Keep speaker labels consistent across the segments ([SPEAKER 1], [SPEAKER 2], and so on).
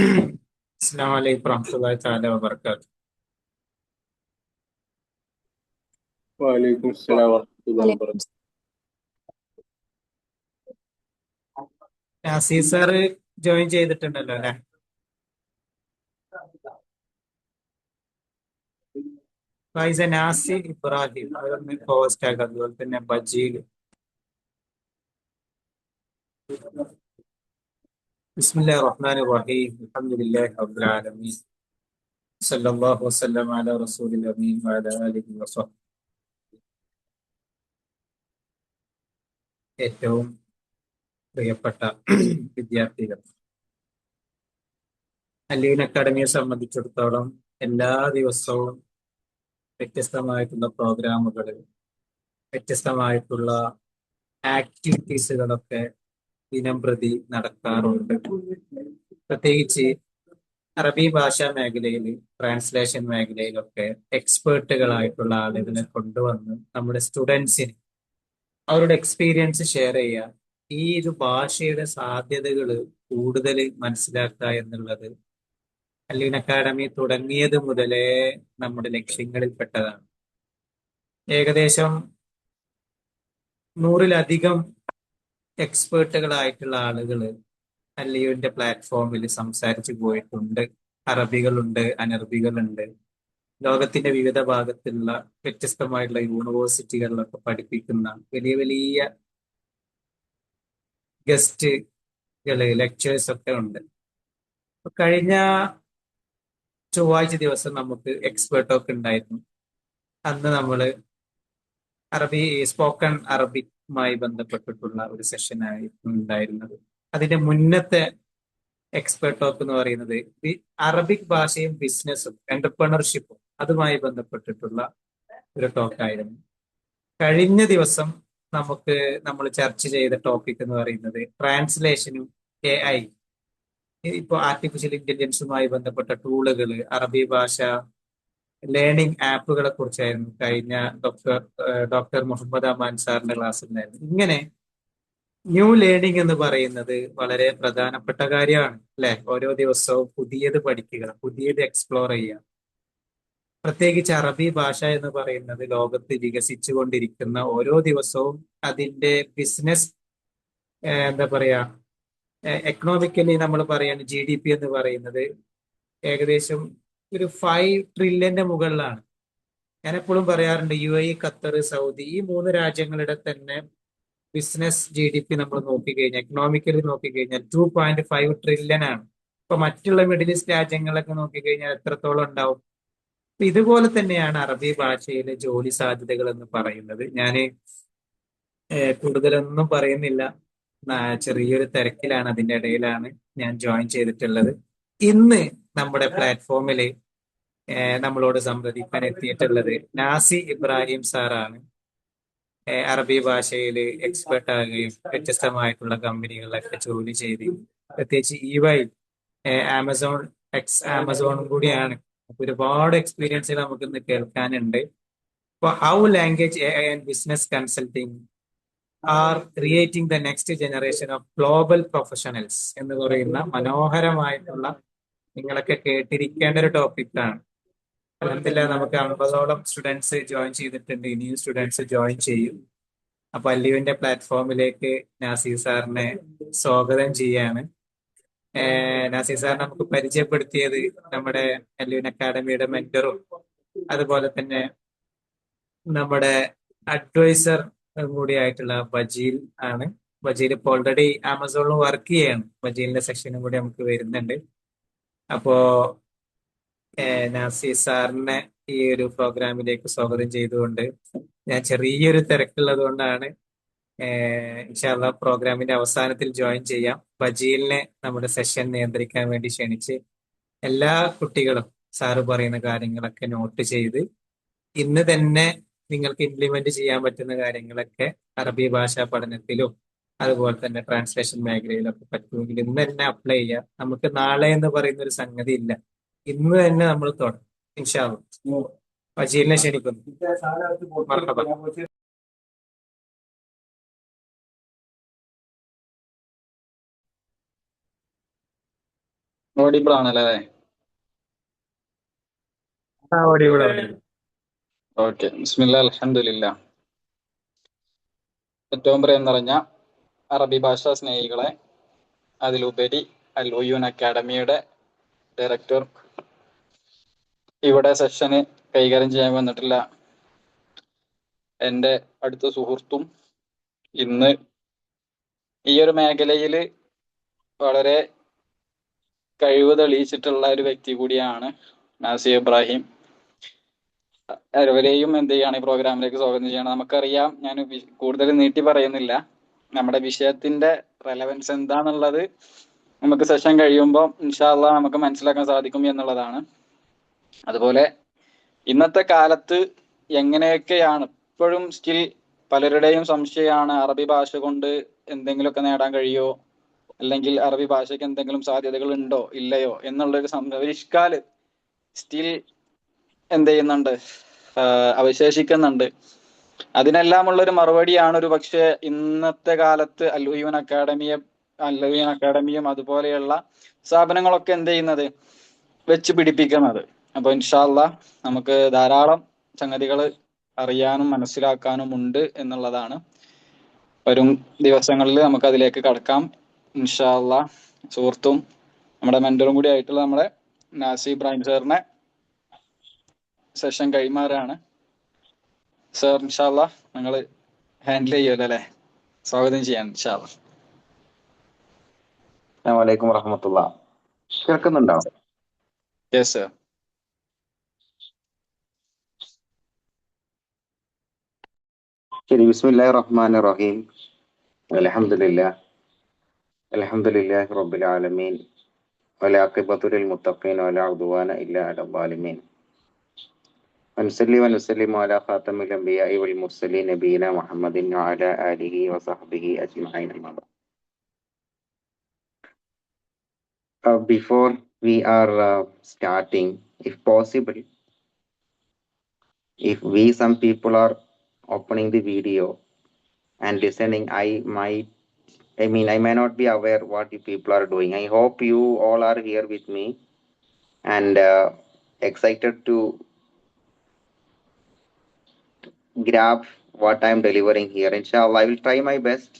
[SPEAKER 1] അസ്സലാമു അലൈക്കും വറഹ്മത്തുള്ളാഹി തആല വബറകാതുഹു.
[SPEAKER 2] വലൈക്കും സ്സലാം വറഹ്മത്തുള്ളാഹി
[SPEAKER 3] വലൈക്കും
[SPEAKER 2] വബറകാതുഹു.
[SPEAKER 1] നാസീർ സാറ് ജോയിൻ ചെയ്തിട്ടുണ്ടല്ലോ അല്ലെ? ഫൈസ നാസിർ ഇബ്രാഹിം അതൊന്ന് പോസ്റ്റ് ആക്കുക. അതുപോലെ തന്നെ ബജീൽ. ബിസ്മില്ലാഹിർ റഹ്മാനിർ റഹീം. അൽഹംദുലില്ലാഹി റബ്ബിൽ ആലമീൻ. സല്ലല്ലാഹു വസല്ലം അലാ റസൂലിൽ അമീൻ വഅലാ ആലിഹി വസഹ്ബിഹി. ഏറ്റവും പ്രിയപ്പെട്ട വിദ്യാർത്ഥികൾ, അലീൻ അക്കാഡമിയെ സംബന്ധിച്ചിടത്തോളം എല്ലാ ദിവസവും വ്യത്യസ്തമായിട്ടുള്ള പ്രോഗ്രാമുകൾ, വ്യത്യസ്തമായിട്ടുള്ള ആക്ടിവിറ്റീസുകളൊക്കെ ദിനം പ്രതി നടക്കാറുണ്ട്. പ്രത്യേകിച്ച് അറബി ഭാഷാ മേഖലയിൽ, ട്രാൻസ്ലേഷൻ മേഖലയിലൊക്കെ എക്സ്പേർട്ടുകളായിട്ടുള്ള ആളുകളെ കൊണ്ടുവന്ന് നമ്മുടെ സ്റ്റുഡൻസിന് അവരുടെ എക്സ്പീരിയൻസ് ഷെയർ ചെയ്യുക, ഈ ഒരു ഭാഷയുടെ സാധ്യതകൾ കൂടുതൽ മനസ്സിലാക്കുക എന്നുള്ളത് അല്ലീൻ അക്കാഡമി തുടങ്ങിയത് മുതലേ നമ്മുടെ ലക്ഷ്യങ്ങളിൽപ്പെട്ടതാണ്. ഏകദേശം 100-ലധികം എക്സ്പേർട്ടുകളായിട്ടുള്ള ആളുകൾ അല്ലിയുവിന്റെ പ്ലാറ്റ്ഫോമിൽ സംസാരിച്ചു പോയിട്ടുണ്ട്. അറബികളുണ്ട്, അനർബികളുണ്ട്. ലോകത്തിന്റെ വിവിധ ഭാഗത്തുള്ള വ്യത്യസ്തമായിട്ടുള്ള യൂണിവേഴ്സിറ്റികളിലൊക്കെ പഠിപ്പിക്കുന്ന വലിയ വലിയ ഗസ്റ്റുകള്, ലെക്ചേഴ്സ് ഒക്കെ ഉണ്ട്. അപ്പൊ കഴിഞ്ഞ ചൊവ്വാഴ്ച ദിവസം നമുക്ക് എക്സ്പേർട്ട് ടോക്ക് ഉണ്ടായിരുന്നു. അന്ന് നമ്മള് സ്പോക്കൺ അറബിക്കുമായി ബന്ധപ്പെട്ടിട്ടുള്ള ഒരു സെഷനായിരുന്നു ഉണ്ടായിരുന്നത്. അതിന്റെ മുന്നത്തെ എക്സ്പേർട്ട് ടോക്ക് എന്ന് പറയുന്നത് അറബിക് ഭാഷയും ബിസിനസ്സും എന്റർപ്രണർഷിപ്പും അതുമായി ബന്ധപ്പെട്ടിട്ടുള്ള ഒരു ടോക്കായിരുന്നു. കഴിഞ്ഞ ദിവസം നമ്മൾ ചർച്ച ചെയ്ത ടോപ്പിക് എന്ന് പറയുന്നത് ട്രാൻസ്ലേഷനും AI, ഇപ്പോൾ ആർട്ടിഫിഷ്യൽ ഇന്റലിജൻസുമായി ബന്ധപ്പെട്ട ടൂളുകൾ, അറബി ഭാഷ ലേണിംഗ് ആപ്പുകളെ കുറിച്ചായിരുന്നു കഴിഞ്ഞ ഡോക്ടർ മുഹമ്മദ് അമാൻ സാറിന്റെ ക്ലാസ് ഉണ്ടായിരുന്നു. ഇങ്ങനെ ന്യൂ ലേണിംഗ് എന്ന് പറയുന്നത് വളരെ പ്രധാനപ്പെട്ട കാര്യമാണ് അല്ലെ? ഓരോ ദിവസവും പുതിയത് പഠിക്കുക, പുതിയത് എക്സ്പ്ലോർ ചെയ്യുക. പ്രത്യേകിച്ച് അറബി ഭാഷ എന്ന് പറയുന്നത് ലോകത്ത് വികസിച്ചു കൊണ്ടിരിക്കുന്ന, ഓരോ ദിവസവും അതിന്റെ ബിസിനസ്, എന്താ പറയാ, എക്കണോമിക്കലി നമ്മൾ പറയാണ് GDP എന്ന് പറയുന്നത് ഏകദേശം ഒരു 5 ട്രില്യന്റെ മുകളിലാണ്. ഞാൻ എപ്പോഴും പറയാറുണ്ട്, UAE, ഖത്തർ, സൗദി, ഈ 3 രാജ്യങ്ങളുടെ തന്നെ ബിസിനസ് GDP നമ്മൾ നോക്കിക്കഴിഞ്ഞാൽ, എക്കണോമിക്കലി നോക്കിക്കഴിഞ്ഞാൽ 2.5 ട്രില്യൺ ആണ്. ഇപ്പൊ മറ്റുള്ള മിഡിൽ ഈസ്റ്റ് രാജ്യങ്ങളൊക്കെ നോക്കിക്കഴിഞ്ഞാൽ എത്രത്തോളം ഉണ്ടാവും? അപ്പൊ ഇതുപോലെ തന്നെയാണ് അറബി ഭാഷയിലെ ജോലി സാധ്യതകൾ എന്ന് പറയുന്നത്. ഞാൻ കൂടുതലൊന്നും പറയുന്നില്ല. ചെറിയൊരു തിരക്കിലാണ്, അതിന്റെ ഇടയിലാണ് ഞാൻ ജോയിൻ ചെയ്തിട്ടുള്ളത്. ഇന്ന് നമ്മുടെ പ്ലാറ്റ്ഫോമിൽ നമ്മളോട് സംവദിക്കാൻ എത്തിയിട്ടുള്ളത് നാസി ഇബ്രാഹിം സാറാണ്. അറബി ഭാഷയിൽ എക്സ്പെർട്ട് ആകുകയും വ്യത്യസ്തമായിട്ടുള്ള കമ്പനികളിലൊക്കെ ജോലി ചെയ്ത്, പ്രത്യേകിച്ച് EY, ആമസോൺ, ആമസോണും കൂടിയാണ്. അപ്പൊ ഒരുപാട് എക്സ്പീരിയൻസുകൾ നമുക്ക് ഇന്ന് കേൾക്കാനുണ്ട്. ഇപ്പൊ how language AI and business consulting are creating the next generation of global professionals എന്ന് പറയുന്ന മനോഹരമായിട്ടുള്ള, നിങ്ങളൊക്കെ കേട്ടിരിക്കേണ്ട ഒരു ടോപ്പിക്കാണ്. അൽഹംദുലില്ലാ നമുക്ക് 50ഓളം സ്റ്റുഡൻസ് ജോയിൻ ചെയ്തിട്ടുണ്ട്. ഇനിയും സ്റ്റുഡൻസ് ജോയിൻ ചെയ്യും. അപ്പൊ അല്ലുവിന്റെ പ്ലാറ്റ്ഫോമിലേക്ക് നാസീർ സാറിനെ സ്വാഗതം ചെയ്യാണ്. നാസീർ സാർ നമുക്ക് പരിചയപ്പെടുത്തിയത് നമ്മുടെ അല്ലുവിൻ അക്കാഡമിയുടെ മെന്ററും അതുപോലെ തന്നെ നമ്മുടെ അഡ്വൈസർ കൂടിയായിട്ടുള്ള ബജീൽ ആണ്. ബജീൽ ഇപ്പോൾ ഓൾറെഡി ആമസോണിൽ വർക്ക് ചെയ്യാണ്. ബജീലിന്റെ സെക്ഷനും കൂടി നമുക്ക് വരുന്നുണ്ട്. അപ്പോ നാസീർ സാറിനെ ഈ ഒരു പ്രോഗ്രാമിലേക്ക് സ്വാഗതം ചെയ്തുകൊണ്ട്, ഞാൻ ചെറിയൊരു തിരക്കുള്ളത് കൊണ്ടാണ് ഇൻഷാ അള്ളാ പ്രോഗ്രാമിന്റെ അവസാനത്തിൽ ജോയിൻ ചെയ്യാം. ബജീലിനെ നമ്മുടെ സെഷൻ നിയന്ത്രിക്കാൻ വേണ്ടി ക്ഷണിച്ച് എല്ലാ കുട്ടികളും സാറ് പറയുന്ന കാര്യങ്ങളൊക്കെ നോട്ട് ചെയ്ത് ഇന്ന് തന്നെ നിങ്ങൾക്ക് ഇംപ്ലിമെന്റ് ചെയ്യാൻ പറ്റുന്ന കാര്യങ്ങളൊക്കെ അറബി ഭാഷാ പഠനത്തിലും അതുപോലെ തന്നെ ട്രാൻസ്ലേഷൻ മേഖലയിലൊക്കെ പറ്റുമെങ്കിൽ ഇന്ന് തന്നെ അപ്ലൈ ചെയ്യാം. നമുക്ക് നാളെ എന്ന് പറയുന്ന ഒരു സംഗതി ഇല്ല. ഇന്ന് തന്നെ നമ്മൾ തുടങ്ങും ഇൻഷാ അള്ളാ. ബജീലിനെ ക്ഷണിക്കുന്നു. മർഹബ.
[SPEAKER 2] ഓഡിബിൾ ആണല്ലേ?
[SPEAKER 1] ഇവിടെ
[SPEAKER 2] ഓക്കെ. ബിസ്മില്ലാ, അൽഹംദുലില്ലാ. ഏറ്റവും പ്രിയം നിറഞ്ഞ അറബി ഭാഷാ സ്നേഹികളെ, അതിലുപരി അൽ ഉയൂൻ അക്കാഡമിയുടെ ഡയറക്ടർ, ഇവിടെ സെഷന് കൈകാര്യം ചെയ്യാൻ വന്നിട്ടുള്ള എൻ്റെ അടുത്ത സുഹൃത്തും ഇന്ന് ഈ ഒരു മേഖലയിൽ വളരെ കഴിവ് തെളിയിച്ചിട്ടുള്ള ഒരു വ്യക്തി കൂടിയാണ് നാസി ഇബ്രാഹിം. അവരെയും എന്ത് ചെയ്യാണ് ഈ പ്രോഗ്രാമിലേക്ക് സ്വാഗതം ചെയ്യണം. നമുക്കറിയാം, ഞാൻ കൂടുതൽ നീട്ടി പറയുന്നില്ല, നമ്മുടെ വിഷയത്തിന്റെ റെലവൻസ് എന്താന്നുള്ളത് നമുക്ക് സെഷൻ കഴിയുമ്പോൾ ഇൻഷാ അള്ളാ നമുക്ക് മനസ്സിലാക്കാൻ സാധിക്കും എന്നുള്ളതാണ്. അതുപോലെ ഇന്നത്തെ കാലത്ത് എങ്ങനെയൊക്കെയാണ് ഇപ്പോഴും സ്റ്റിൽ പലരുടെയും സംശയമാണ്, അറബി ഭാഷ കൊണ്ട് എന്തെങ്കിലുമൊക്കെ നേടാൻ കഴിയോ, അല്ലെങ്കിൽ അറബി ഭാഷയ്ക്ക് എന്തെങ്കിലും സാധ്യതകൾ ഉണ്ടോ ഇല്ലയോ എന്നുള്ളൊരു ഒരു ഇഷ്കാല് സ്റ്റിൽ എന്ത് ചെയ്യുന്നുണ്ട്, അവശേഷിക്കുന്നുണ്ട്. അതിനെല്ലാം ഉള്ളൊരു മറുപടിയാണ് ഒരു പക്ഷേ ഇന്നത്തെ കാലത്ത് അൽ ഉയൂൻ അക്കാഡമിയും അതുപോലെയുള്ള സ്ഥാപനങ്ങളൊക്കെ എന്ത് ചെയ്യുന്നത്, വെച്ച് പിടിപ്പിക്കുന്നത്. അപ്പൊ ഇൻഷാ അള്ളാ നമുക്ക് ധാരാളം സംഗതികൾ അറിയാനും മനസ്സിലാക്കാനും ഉണ്ട് എന്നുള്ളതാണ്. വരും ദിവസങ്ങളിൽ നമുക്ക് അതിലേക്ക് കടക്കാം ഇൻഷാ അള്ളാ. സുഹൃത്തും നമ്മുടെ മെന്ററും കൂടി ആയിട്ടുള്ള നമ്മുടെ നാസി ഇബ്രാഹിം സാറിനെ സെഷൻ കൈമാറാണ്. സാർ ഇൻഷാ അള്ളാ നിങ്ങൾ ഹാൻഡിൽ ചെയ്യുമല്ലോ അല്ലേ? സ്വാഗതം ചെയ്യാൻ ഇൻഷാ അള്ളാ.
[SPEAKER 3] അസ്സലാമു അലൈക്കും വറഹ്മത്തുള്ളാ. കേൾക്കുന്നുണ്ടോ?
[SPEAKER 2] Yes sir.
[SPEAKER 3] ശരി. ബിസ്മില്ലാഹിർ റഹ്മാനിർ റഹീം. അൽഹംദുലില്ലാഹി റബ്ബിൽ ആലമീൻ വലാഖിബത്തു ലിൽ മുത്തഖീൻ വലാ ഉദ്വാന ഇല്ലാ അലൽ ളാലിമീൻ. വൻസല്ലി വനുസല്ലിമു അലാ ഖാതമിൽ അംബിയാഇ വൽ മുർസലീൻ നബിയിനാ മുഹമ്മദിൻ വഅലാ ആലിഹി വസഹ്ബിഹി അജ്മഈൻ. Before we are starting, if possible, if some people are opening the video and listening, I may not be aware what you people are doing. I hope you all are here with me and excited to grab what I'm delivering here. Inshallah, I will try my best.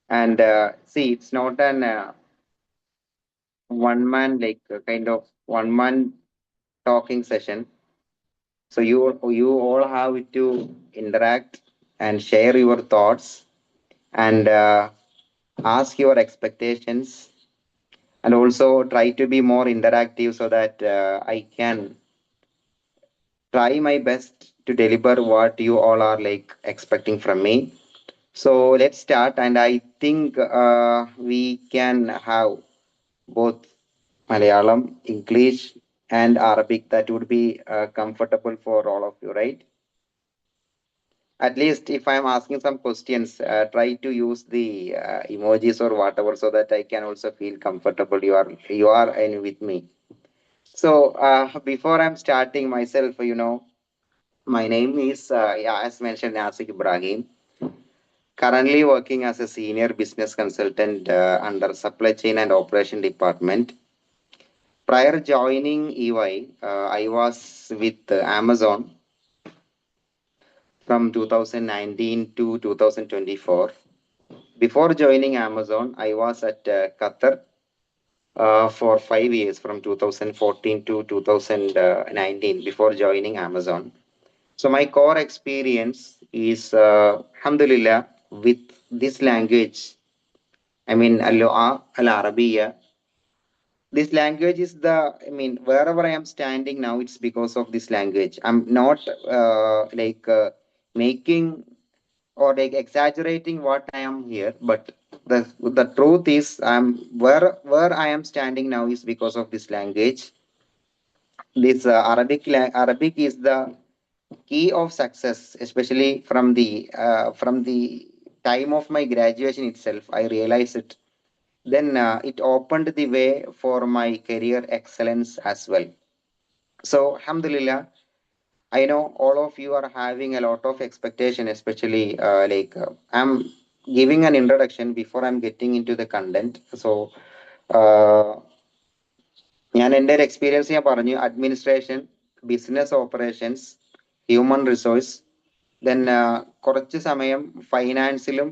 [SPEAKER 3] And see, it's not an one man, like kind of one man talking session. So you all have to interact and share your thoughts and ask your expectations, and also try to be more interactive so that I can try my best to deliver what you all are like expecting from me. So let's start, and I think we can have both Malayalam, English, and Arabic. That would be comfortable for all of you, right? At least if I'm asking some questions, try to use the emojis or whatever so that I can also feel comfortable. You are in with me. So before I'm starting myself, my name is, as mentioned, Nasik Ibrahim. Currently working as a senior business consultant under supply chain and operation department. Prior joining EY, I was with Amazon from 2019 to 2024. Before joining Amazon, I was at Qatar for 5 years from 2014 to 2019 before joining Amazon. So my core experience is, alhamdulillah, with this language. I mean, al-Arabiya. This language is wherever I am standing now, it's because of this language. I'm not making or like exaggerating what I am here, but the truth is, where I am standing now is because of this language. This Arabic is the key of success, especially from the time of my graduation itself. I realized it. Then it opened the way for my career excellence as well. So, alhamdulillah, I know all of you are having a lot of expectation, especially I'm giving an introduction before I'm getting into the content. So, ഞാൻ എൻ്റെ ഒരു experience ഞാൻ പറഞ്ഞു. Administration, business operations, human resource, then കുറച്ച് സമയം ഫൈനാൻസിലും,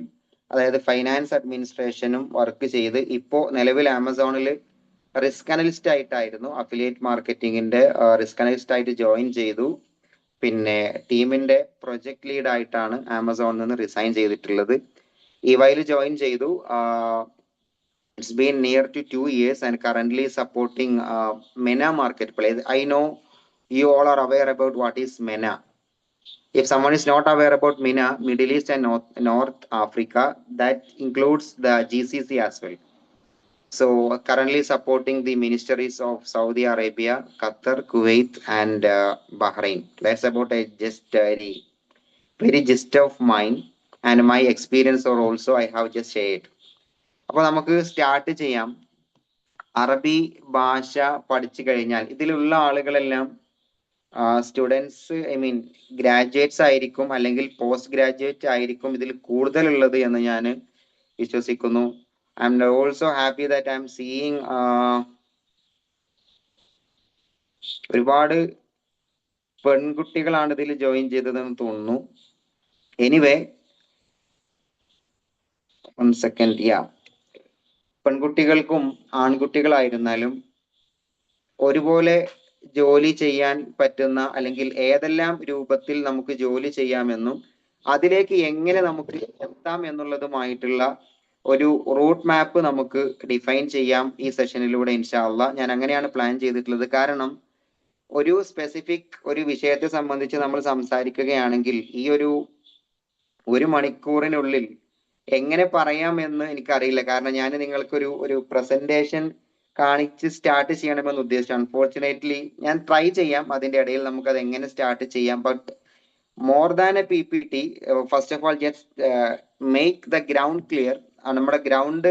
[SPEAKER 3] അതായത് finance അഡ്മിനിസ്ട്രേഷനും work ചെയ്ത് ഇപ്പോൾ നിലവിൽ ആമസോണിൽ റിസ്ക് അനലിസ്റ്റ് ആയിട്ടായിരുന്നു, അഫിലിയേറ്റ് മാർക്കറ്റിംഗിന്റെ റിസ്ക് അനലിസ്റ്റ് ആയിട്ട് ജോയിൻ ചെയ്തു. പിന്നെ ടീമിന്റെ പ്രൊജക്ട് ലീഡ് ആയിട്ടാണ് ആമസോണിൽ നിന്ന് റിസൈൻ ചെയ്തിട്ടുള്ളത്. EY ജോയിൻ ചെയ്തു. It's been near to 2 years and currently supporting MENA marketplace. I know you all are aware about what is MENA. If someone is not aware about MENA, Middle East and North Africa, that includes the GCC as well. So currently supporting the ministries of Saudi Arabia, Qatar, Kuwait, and Bahrain. That's about a just very gist of mine and my experience, or also I have just shared. അപ്പോൾ നമുക്ക് start ചെയ്യാം. അറബി ഭാഷ പഠിച്ചു കഴിഞ്ഞാൽ ഇതിലുള്ള ആളുകളെല്ലാം students, I mean graduates ആയിരിക്കും, അല്ലെങ്കിൽ പോസ്റ്റ് ഗ്രാജുവേറ്റ് ആയിരിക്കും ഇതിൽ കൂടുതലുള്ളത് എന്ന് ഞാൻ വിശ്വസിക്കുന്നു. I am also happy that I am seeing ഒരുപാട് പെൺകുട്ടികളാണ് ഇതിൽ ജോയിൻ ചെയ്തതെന്ന് തോന്നുന്നു. എനിവേ, 1 second, പെൺകുട്ടികൾക്കും ആൺകുട്ടികളായിരുന്നാലും ഒരുപോലെ ജോലി ചെയ്യാൻ പറ്റുന്ന, അല്ലെങ്കിൽ ഏതെല്ലാം രൂപത്തിൽ നമുക്ക് ജോലി ചെയ്യാമെന്നും അതിലേക്ക് എങ്ങനെ നമുക്ക് എത്താം എന്നുള്ളതുമായിട്ടുള്ള ഒരു റൂട്ട് മാപ്പ് നമുക്ക് ഡിഫൈൻ ചെയ്യാം ഈ സെഷനിലൂടെ ഇൻഷാ അള്ളാ. ഞാൻ അങ്ങനെയാണ് പ്ലാൻ ചെയ്തിട്ടുള്ളത്. കാരണം ഒരു സ്പെസിഫിക് ഒരു വിഷയത്തെ സംബന്ധിച്ച് നമ്മൾ സംസാരിക്കുകയാണെങ്കിൽ ഈ ഒരു മണിക്കൂറിനുള്ളിൽ എങ്ങനെ പറയാമെന്ന് എനിക്കറിയില്ല. കാരണം ഞാൻ നിങ്ങൾക്കൊരു പ്രസന്റേഷൻ കാണിച്ച് സ്റ്റാർട്ട് ചെയ്യണമെന്ന് ഉദ്ദേശിച്ചു. അൺഫോർച്ചുനേറ്റ്ലി ഞാൻ ട്രൈ ചെയ്യാം, അതിന്റെ ഇടയിൽ നമുക്ക് അത് എങ്ങനെ സ്റ്റാർട്ട് ചെയ്യാം. But more than A PPT, first of all just make the ground clear. നമ്മുടെ ഗ്രൗണ്ട്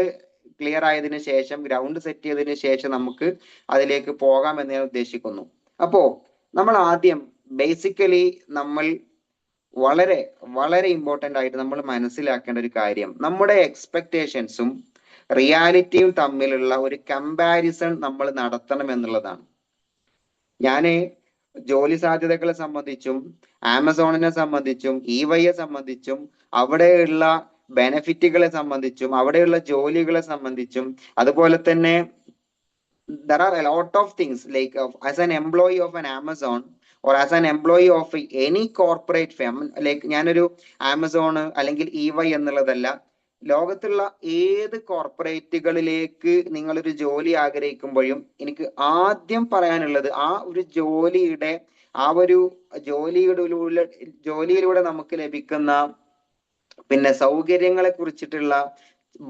[SPEAKER 3] ക്ലിയർ ആയതിനു ശേഷം, ഗ്രൗണ്ട് സെറ്റ് ചെയ്തതിനു ശേഷം നമുക്ക് അതിലേക്ക് പോകാം എന്ന് ഞാൻ ഉദ്ദേശിക്കുന്നു. അപ്പോ നമ്മൾ ആദ്യം ബേസിക്കലി നമ്മൾ വളരെ വളരെ ഇമ്പോർട്ടൻ്റ് ആയിട്ട് നമ്മൾ മനസ്സിലാക്കേണ്ട ഒരു കാര്യം, നമ്മുടെ എക്സ്പെക്ടേഷൻസും റിയാലിറ്റിയും തമ്മിലുള്ള ഒരു കമ്പാരിസൺ നമ്മൾ നടത്തണം എന്നുള്ളതാണ്. ഞാന് ജോലി സാധ്യതകളെ സംബന്ധിച്ചും ആമസോണിനെ സംബന്ധിച്ചും EYയെ സംബന്ധിച്ചും അവിടെയുള്ള ബെനിഫിറ്റുകളെ സംബന്ധിച്ചും അവിടെയുള്ള ജോലികളെ സംബന്ധിച്ചും അതുപോലെ തന്നെ there are a lot of things like as an employee of an Amazon or as an employee of any corporate firm, like ഞാനൊരു ആമസോൺ അല്ലെങ്കിൽ EY എന്നുള്ളതല്ല, ലോകത്തുള്ള ഏത് കോർപ്പറേറ്റുകളിലേക്ക് നിങ്ങളൊരു ജോലി ആഗ്രഹിക്കുമ്പോഴും എനിക്ക് ആദ്യം പറയാനുള്ളത് ആ ഒരു ജോലിയിലൂടെ നമുക്ക് ലഭിക്കുന്ന പിന്നെ സൗകര്യങ്ങളെ കുറിച്ചിട്ടുള്ള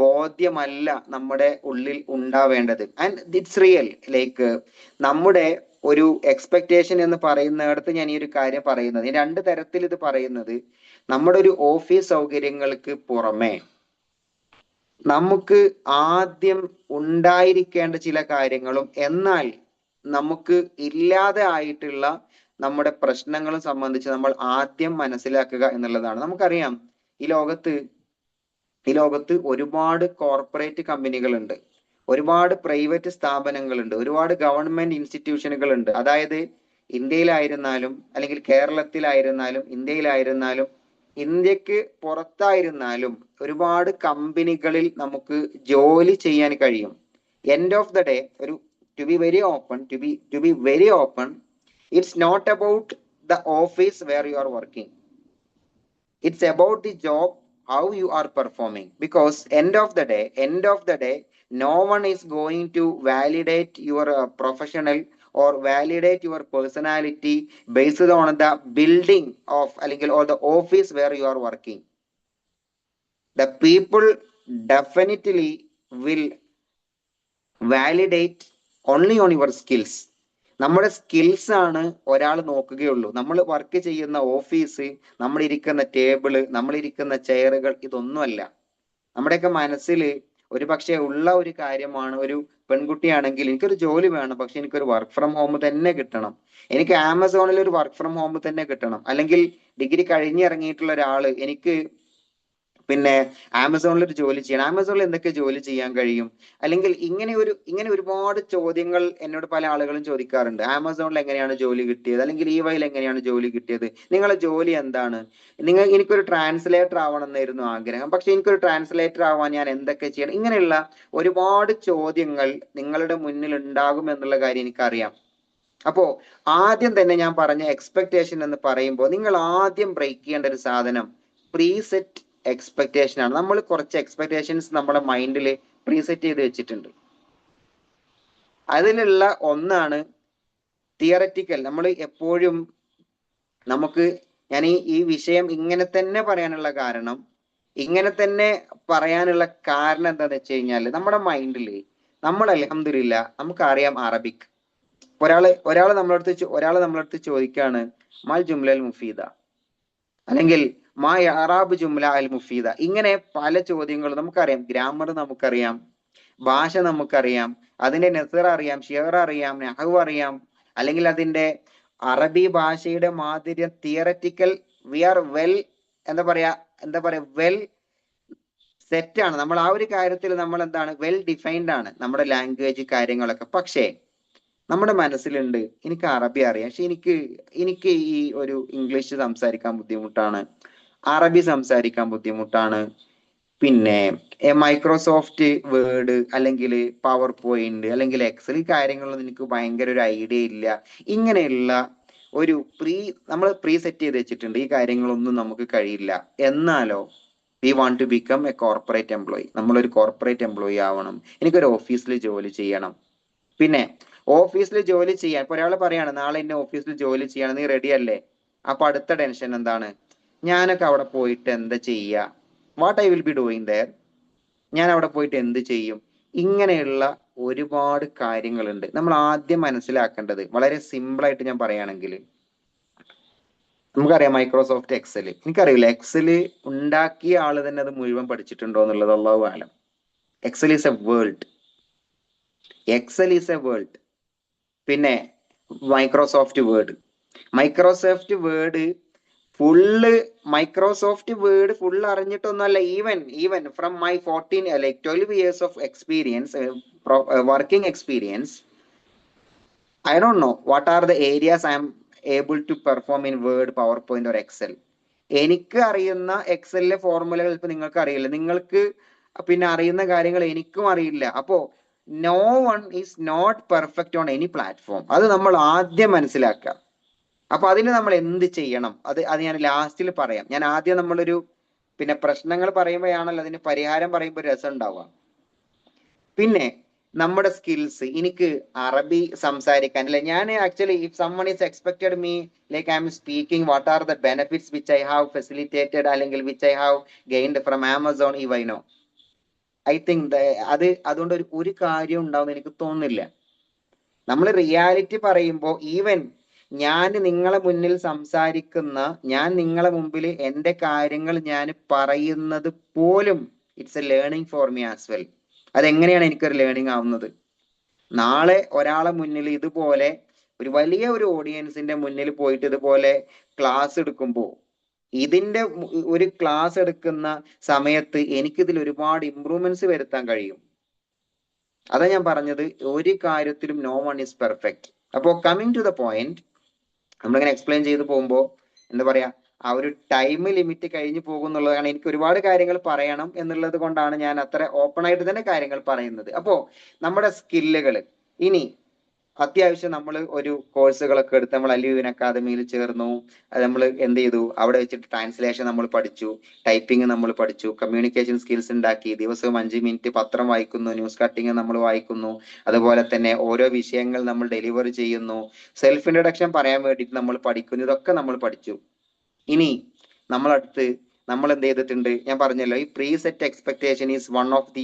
[SPEAKER 3] ബോധ്യമല്ല നമ്മുടെ ഉള്ളിൽ ഉണ്ടാവേണ്ടത്. And it's real. ലൈക്ക് നമ്മുടെ ഒരു എക്സ്പെക്ടേഷൻ എന്ന് പറയുന്നിടത്ത് ഞാൻ ഈ ഒരു കാര്യം പറയുന്നത്, ഈ 2 തരത്തിൽ ഇത് പറയുന്നത്, നമ്മുടെ ഒരു ഓഫീസ് സൗകര്യങ്ങൾക്ക് പുറമെ നമുക്ക് ആദ്യം ഉണ്ടായിരിക്കേണ്ട ചില കാര്യങ്ങളും എന്നാൽ നമുക്ക് ഇല്ലാതെ ആയിട്ടുള്ള നമ്മുടെ പ്രശ്നങ്ങളും സംബന്ധിച്ച് നമ്മൾ ആദ്യം മനസ്സിലാക്കുക എന്നുള്ളതാണ്. നമുക്കറിയാം ഈ ലോകത്ത് ഒരുപാട് കോർപ്പറേറ്റ് കമ്പനികളുണ്ട്, ഒരുപാട് പ്രൈവറ്റ് സ്ഥാപനങ്ങളുണ്ട്, ഒരുപാട് ഗവൺമെന്റ് ഇൻസ്റ്റിറ്റ്യൂഷനുകളുണ്ട്. അതായത് ഇന്ത്യയിലായിരുന്നാലും അല്ലെങ്കിൽ കേരളത്തിലായിരുന്നാലും ഇന്ത്യയിലായിരുന്നാലും ഇന്ത്യക്ക് പുറത്തായിരുന്നാലും ഒരുപാട് കമ്പനികളിൽ നമുക്ക് ജോലി ചെയ്യാൻ കഴിയും. End of the day, to be very open, it's not about the office where you are working. It's about the job, how you are performing. Because end of the day, no one is going to validate your professional or validate your personality based on the building of or the office where you are working. The people definitely will validate only on your skills. നമ്മുടെ skills ആണ് ഒരാൾ നോക്കുകയുള്ളൂ. നമ്മൾ work ചെയ്യുന്ന office, നമ്മളിരിക്കുന്ന table, നമ്മളിരിക്കുന്ന ചെയറുകൾ, ഇതൊന്നുമല്ല. നമ്മുടെയൊക്കെ മനസ്സിൽ ഒരു പക്ഷേ ഉള്ള ഒരു കാര്യമാണ്, ഒരു പെൺകുട്ടിയാണെങ്കിൽ എനിക്കൊരു ജോലി വേണം, പക്ഷെ എനിക്കൊരു വർക്ക് ഫ്രം ഹോം തന്നെ കിട്ടണം, എനിക്ക് ആമസോണിൽ ഒരു വർക്ക് ഫ്രം ഹോം തന്നെ കിട്ടണം. അല്ലെങ്കിൽ ഡിഗ്രി കഴിഞ്ഞിറങ്ങിയിട്ടുള്ള ഒരാള് എനിക്ക് പിന്നെ ആമസോണിൽ ഒരു ജോലി ചെയ്യണം, ആമസോണിൽ എന്തൊക്കെ ജോലി ചെയ്യാൻ കഴിയും, അല്ലെങ്കിൽ ഇങ്ങനെ ഒരുപാട് ചോദ്യങ്ങൾ എന്നോട് പല ആളുകളും ചോദിക്കാറുണ്ട്. ആമസോണിൽ എങ്ങനെയാണ് ജോലി കിട്ടിയത്, അല്ലെങ്കിൽ ഈ വഴിയിൽ എങ്ങനെയാണ് ജോലി കിട്ടിയത്, നിങ്ങളെ ജോലി എന്താണ്, എനിക്കൊരു ട്രാൻസ്ലേറ്റർ ആവണം എന്നായിരുന്നു ആഗ്രഹം, പക്ഷെ എനിക്കൊരു ട്രാൻസ്ലേറ്റർ ആവാൻ ഞാൻ എന്തൊക്കെ ചെയ്യണം, ഇങ്ങനെയുള്ള ഒരുപാട് ചോദ്യങ്ങൾ നിങ്ങളുടെ മുന്നിൽ ഉണ്ടാകും എന്നുള്ള കാര്യം എനിക്കറിയാം. അപ്പോ ആദ്യം തന്നെ ഞാൻ പറഞ്ഞ എക്സ്പെക്ടേഷൻ എന്ന് പറയുമ്പോൾ നിങ്ങൾ ആദ്യം ബ്രേക്ക് ചെയ്യേണ്ട ഒരു സാധനം പ്രീസെറ്റ് എക്സ്പെക്ടേഷൻ ആണ്. നമ്മൾ കുറച്ച് എക്സ്പെക്ടേഷൻസ് നമ്മുടെ മൈൻഡിൽ പ്രീസെറ്റ് ചെയ്ത് വെച്ചിട്ടുണ്ട്. അതിലുള്ള ഒന്നാണ് തിയററ്റിക്കൽ. നമ്മൾ എപ്പോഴും ഞാൻ ഈ വിഷയം ഇങ്ങനെ തന്നെ പറയാനുള്ള കാരണം എന്താന്ന് വെച്ച് കഴിഞ്ഞാൽ നമ്മുടെ മൈൻഡിൽ നമ്മൾ അൽഹംദുലില്ലാ നമുക്കറിയാം അറബിക്. ഒരാള് നമ്മളടുത്ത് ചോദിക്കാണ് മാൽ ജുംലൽ മുഫീദ, അല്ലെങ്കിൽ മാ അറാബ് ജുംല അൽ മുഫീദ. ഇങ്ങനെ പല ചോദ്യങ്ങളും നമുക്കറിയാം. ഗ്രാമർ നമുക്കറിയാം, ഭാഷ നമുക്കറിയാം, അതിന്റെ നെസർ അറിയാം, ഷിയർ അറിയാം, നഹ്വ് അറിയാം, അല്ലെങ്കിൽ അതിന്റെ അറബി ഭാഷയുടെ മാധുര്യം തിയററ്റിക്കൽ വി ആർ വെൽ എന്താ പറയാ വെൽ സെറ്റ് ആണ്. നമ്മൾ ആ ഒരു കാര്യത്തിൽ നമ്മൾ എന്താണ് വെൽ ഡിഫൈൻഡ് ആണ്, നമ്മുടെ ലാംഗ്വേജ് കാര്യങ്ങളൊക്കെ. പക്ഷേ നമ്മുടെ മനസ്സിലുണ്ട് എനിക്ക് അറബി അറിയാം, പക്ഷെ എനിക്ക് ഈ ഒരു ഇംഗ്ലീഷ് സംസാരിക്കാൻ ബുദ്ധിമുട്ടാണ്, അറബി സംസാരിക്കാൻ ബുദ്ധിമുട്ടാണ്, പിന്നെ മൈക്രോസോഫ്റ്റ് വേർഡ് അല്ലെങ്കിൽ പവർ പോയിന്റ് അല്ലെങ്കിൽ എക്സൽ, ഈ കാര്യങ്ങളൊന്നും എനിക്ക് ഭയങ്കര ഒരു ഐഡിയ ഇല്ല. ഇങ്ങനെയുള്ള നമ്മൾ പ്രീ സെറ്റ് ചെയ്ത് വെച്ചിട്ടുണ്ട്, ഈ കാര്യങ്ങളൊന്നും നമുക്ക് കഴിയില്ല. എന്നാലോ we want to become a corporate employee, നമ്മളൊരു കോർപ്പറേറ്റ് എംപ്ലോയി ആവണം, എനിക്കൊരു ഓഫീസിൽ ജോലി ചെയ്യണം. പിന്നെ ഓഫീസിൽ ജോലി ചെയ്യാൻ ഇപ്പൊ ഒരാൾ പറയാണ് നാളെ എന്നെ ഓഫീസിൽ ജോലി ചെയ്യണം, നീ റെഡി അല്ലേ? അപ്പൊ അടുത്ത ടെൻഷൻ എന്താണ്, ഞാനൊക്കെ അവിടെ പോയിട്ട് എന്താ ചെയ്യുക, what I will be doing there, ഞാൻ അവിടെ പോയിട്ട് എന്ത് ചെയ്യും? ഇങ്ങനെയുള്ള ഒരുപാട് കാര്യങ്ങളുണ്ട്. നമ്മൾ ആദ്യം മനസ്സിലാക്കേണ്ടത് വളരെ സിമ്പിൾ ആയിട്ട് ഞാൻ പറയുകയാണെങ്കിൽ, നമുക്കറിയാം മൈക്രോസോഫ്റ്റ് എക്സൽ. എനിക്കറിയില്ല എക്സൽ ഉണ്ടാക്കിയ ആള് തന്നെ അത് മുഴുവൻ പഠിച്ചിട്ടുണ്ടോ എന്നുള്ളത്, അല്ലാഹു ആലം. Excel is a world. പിന്നെ മൈക്രോസോഫ്റ്റ് വേർഡ് ഫുള്ള് അറിഞ്ഞിട്ടൊന്നുമല്ല. Even from my 12 years of experience, working experience, I don't know what are the areas I am able to perform in Word, PowerPoint or Excel. എനിക്ക് അറിയുന്ന എക്സലിലെ ഫോർമുലകൾ ഇപ്പൊ നിങ്ങൾക്ക് അറിയില്ല, നിങ്ങൾക്ക് പിന്നെ അറിയുന്ന കാര്യങ്ങൾ എനിക്കും അറിയില്ല. അപ്പോ no one is not perfect on any platform. അത് നമ്മൾ ആദ്യം മനസ്സിലാക്കുക. അപ്പൊ അതിന് നമ്മൾ എന്ത് ചെയ്യണം, അത് ഞാൻ ലാസ്റ്റിൽ പറയാം. ഞാൻ ആദ്യം നമ്മളൊരു പിന്നെ പ്രശ്നങ്ങൾ പറയുമ്പോഴാണല്ലോ അതിന് പരിഹാരം പറയുമ്പോൾ രസം ഉണ്ടാവുക. പിന്നെ നമ്മുടെ സ്കിൽസ്, എനിക്ക് അറബി സംസാരിക്കാൻ അല്ലെ, ഞാൻ actually if someone is expected me like I'm speaking what are the benefits which I have facilitated അല്ലെങ്കിൽ which I have gained from Amazon, ഈ വൈനോ ഐ തിങ്ക് അതുകൊണ്ട് ഒരു കാര്യം ഉണ്ടാവുമെന്ന് എനിക്ക് തോന്നുന്നില്ല. നമ്മൾ റിയാലിറ്റി പറയുമ്പോൾ ഈവൻ ഞാൻ നിങ്ങളെ മുന്നിൽ സംസാരിക്കുന്ന, ഞാൻ നിങ്ങളെ മുമ്പിൽ എൻ്റെ കാര്യങ്ങൾ ഞാൻ പറയുന്നത് പോലും it's A learning for me as well. അതെങ്ങനെയാണ് എനിക്കൊരു ലേണിംഗ് ആവുന്നത്? നാളെ ഒരാളെ മുന്നിൽ ഇതുപോലെ ഒരു വലിയ ഒരു ഓഡിയൻസിന്റെ മുന്നിൽ പോയിട്ട് ഇതുപോലെ ക്ലാസ് എടുക്കുമ്പോൾ, ഇതിന്റെ ഒരു ക്ലാസ് എടുക്കുന്ന സമയത്ത് എനിക്കിതിൽ ഒരുപാട് ഇംപ്രൂവ്മെന്റ്സ് വരുത്താൻ കഴിയും. അതാ ഞാൻ പറഞ്ഞത്, ഒരു കാര്യത്തിലും നോ വൺ ഈസ് പെർഫെക്റ്റ്. അപ്പോ കമ്മിങ് ടു ദ പോയിന്റ്, നമ്മളിങ്ങനെ എക്സ്പ്ലെയിൻ ചെയ്ത് പോകുമ്പോൾ എന്താ പറയാ, ആ ഒരു ടൈം ലിമിറ്റ് കഴിഞ്ഞു പോകും എന്നുള്ളതാണ്. എനിക്ക് ഒരുപാട് കാര്യങ്ങൾ പറയണം എന്നുള്ളത് കൊണ്ടാണ് ഞാൻ അത്ര ഓപ്പൺ ആയിട്ട് തന്നെ കാര്യങ്ങൾ പറയുന്നത്. അപ്പോ നമ്മുടെ സ്കില്ലുകൾ, ഇനി അത്യാവശ്യം നമ്മൾ ഒരു കോഴ്സുകളൊക്കെ എടുത്ത് നമ്മൾ അലിയുവിൻ അക്കാദമിയിൽ ചേർന്നു. അത് നമ്മൾ എന്ത് ചെയ്തു, അവിടെ വെച്ചിട്ട് ട്രാൻസ്ലേഷൻ നമ്മൾ പഠിച്ചു, ടൈപ്പിംഗ് നമ്മൾ പഠിച്ചു, കമ്മ്യൂണിക്കേഷൻ സ്കിൽസ് ഉണ്ടാക്കി, ദിവസവും 5 മിനിറ്റ് പത്രം വായിക്കുന്നു, ന്യൂസ് കട്ടിങ് നമ്മൾ വായിക്കുന്നു, അതുപോലെ തന്നെ ഓരോ വിഷയങ്ങൾ നമ്മൾ ഡെലിവർ ചെയ്യുന്നു, സെൽഫ് ഇൻട്രൊഡക്ഷൻ പറയാൻ വേണ്ടിയിട്ട് നമ്മൾ പഠിക്കുന്നു. ഇതൊക്കെ നമ്മൾ പഠിച്ചു. ഇനി നമ്മൾ എന്ത് ചെയ്തിട്ടുണ്ട്, ഞാൻ പറഞ്ഞല്ലോ, ഈ preset expectation is one of the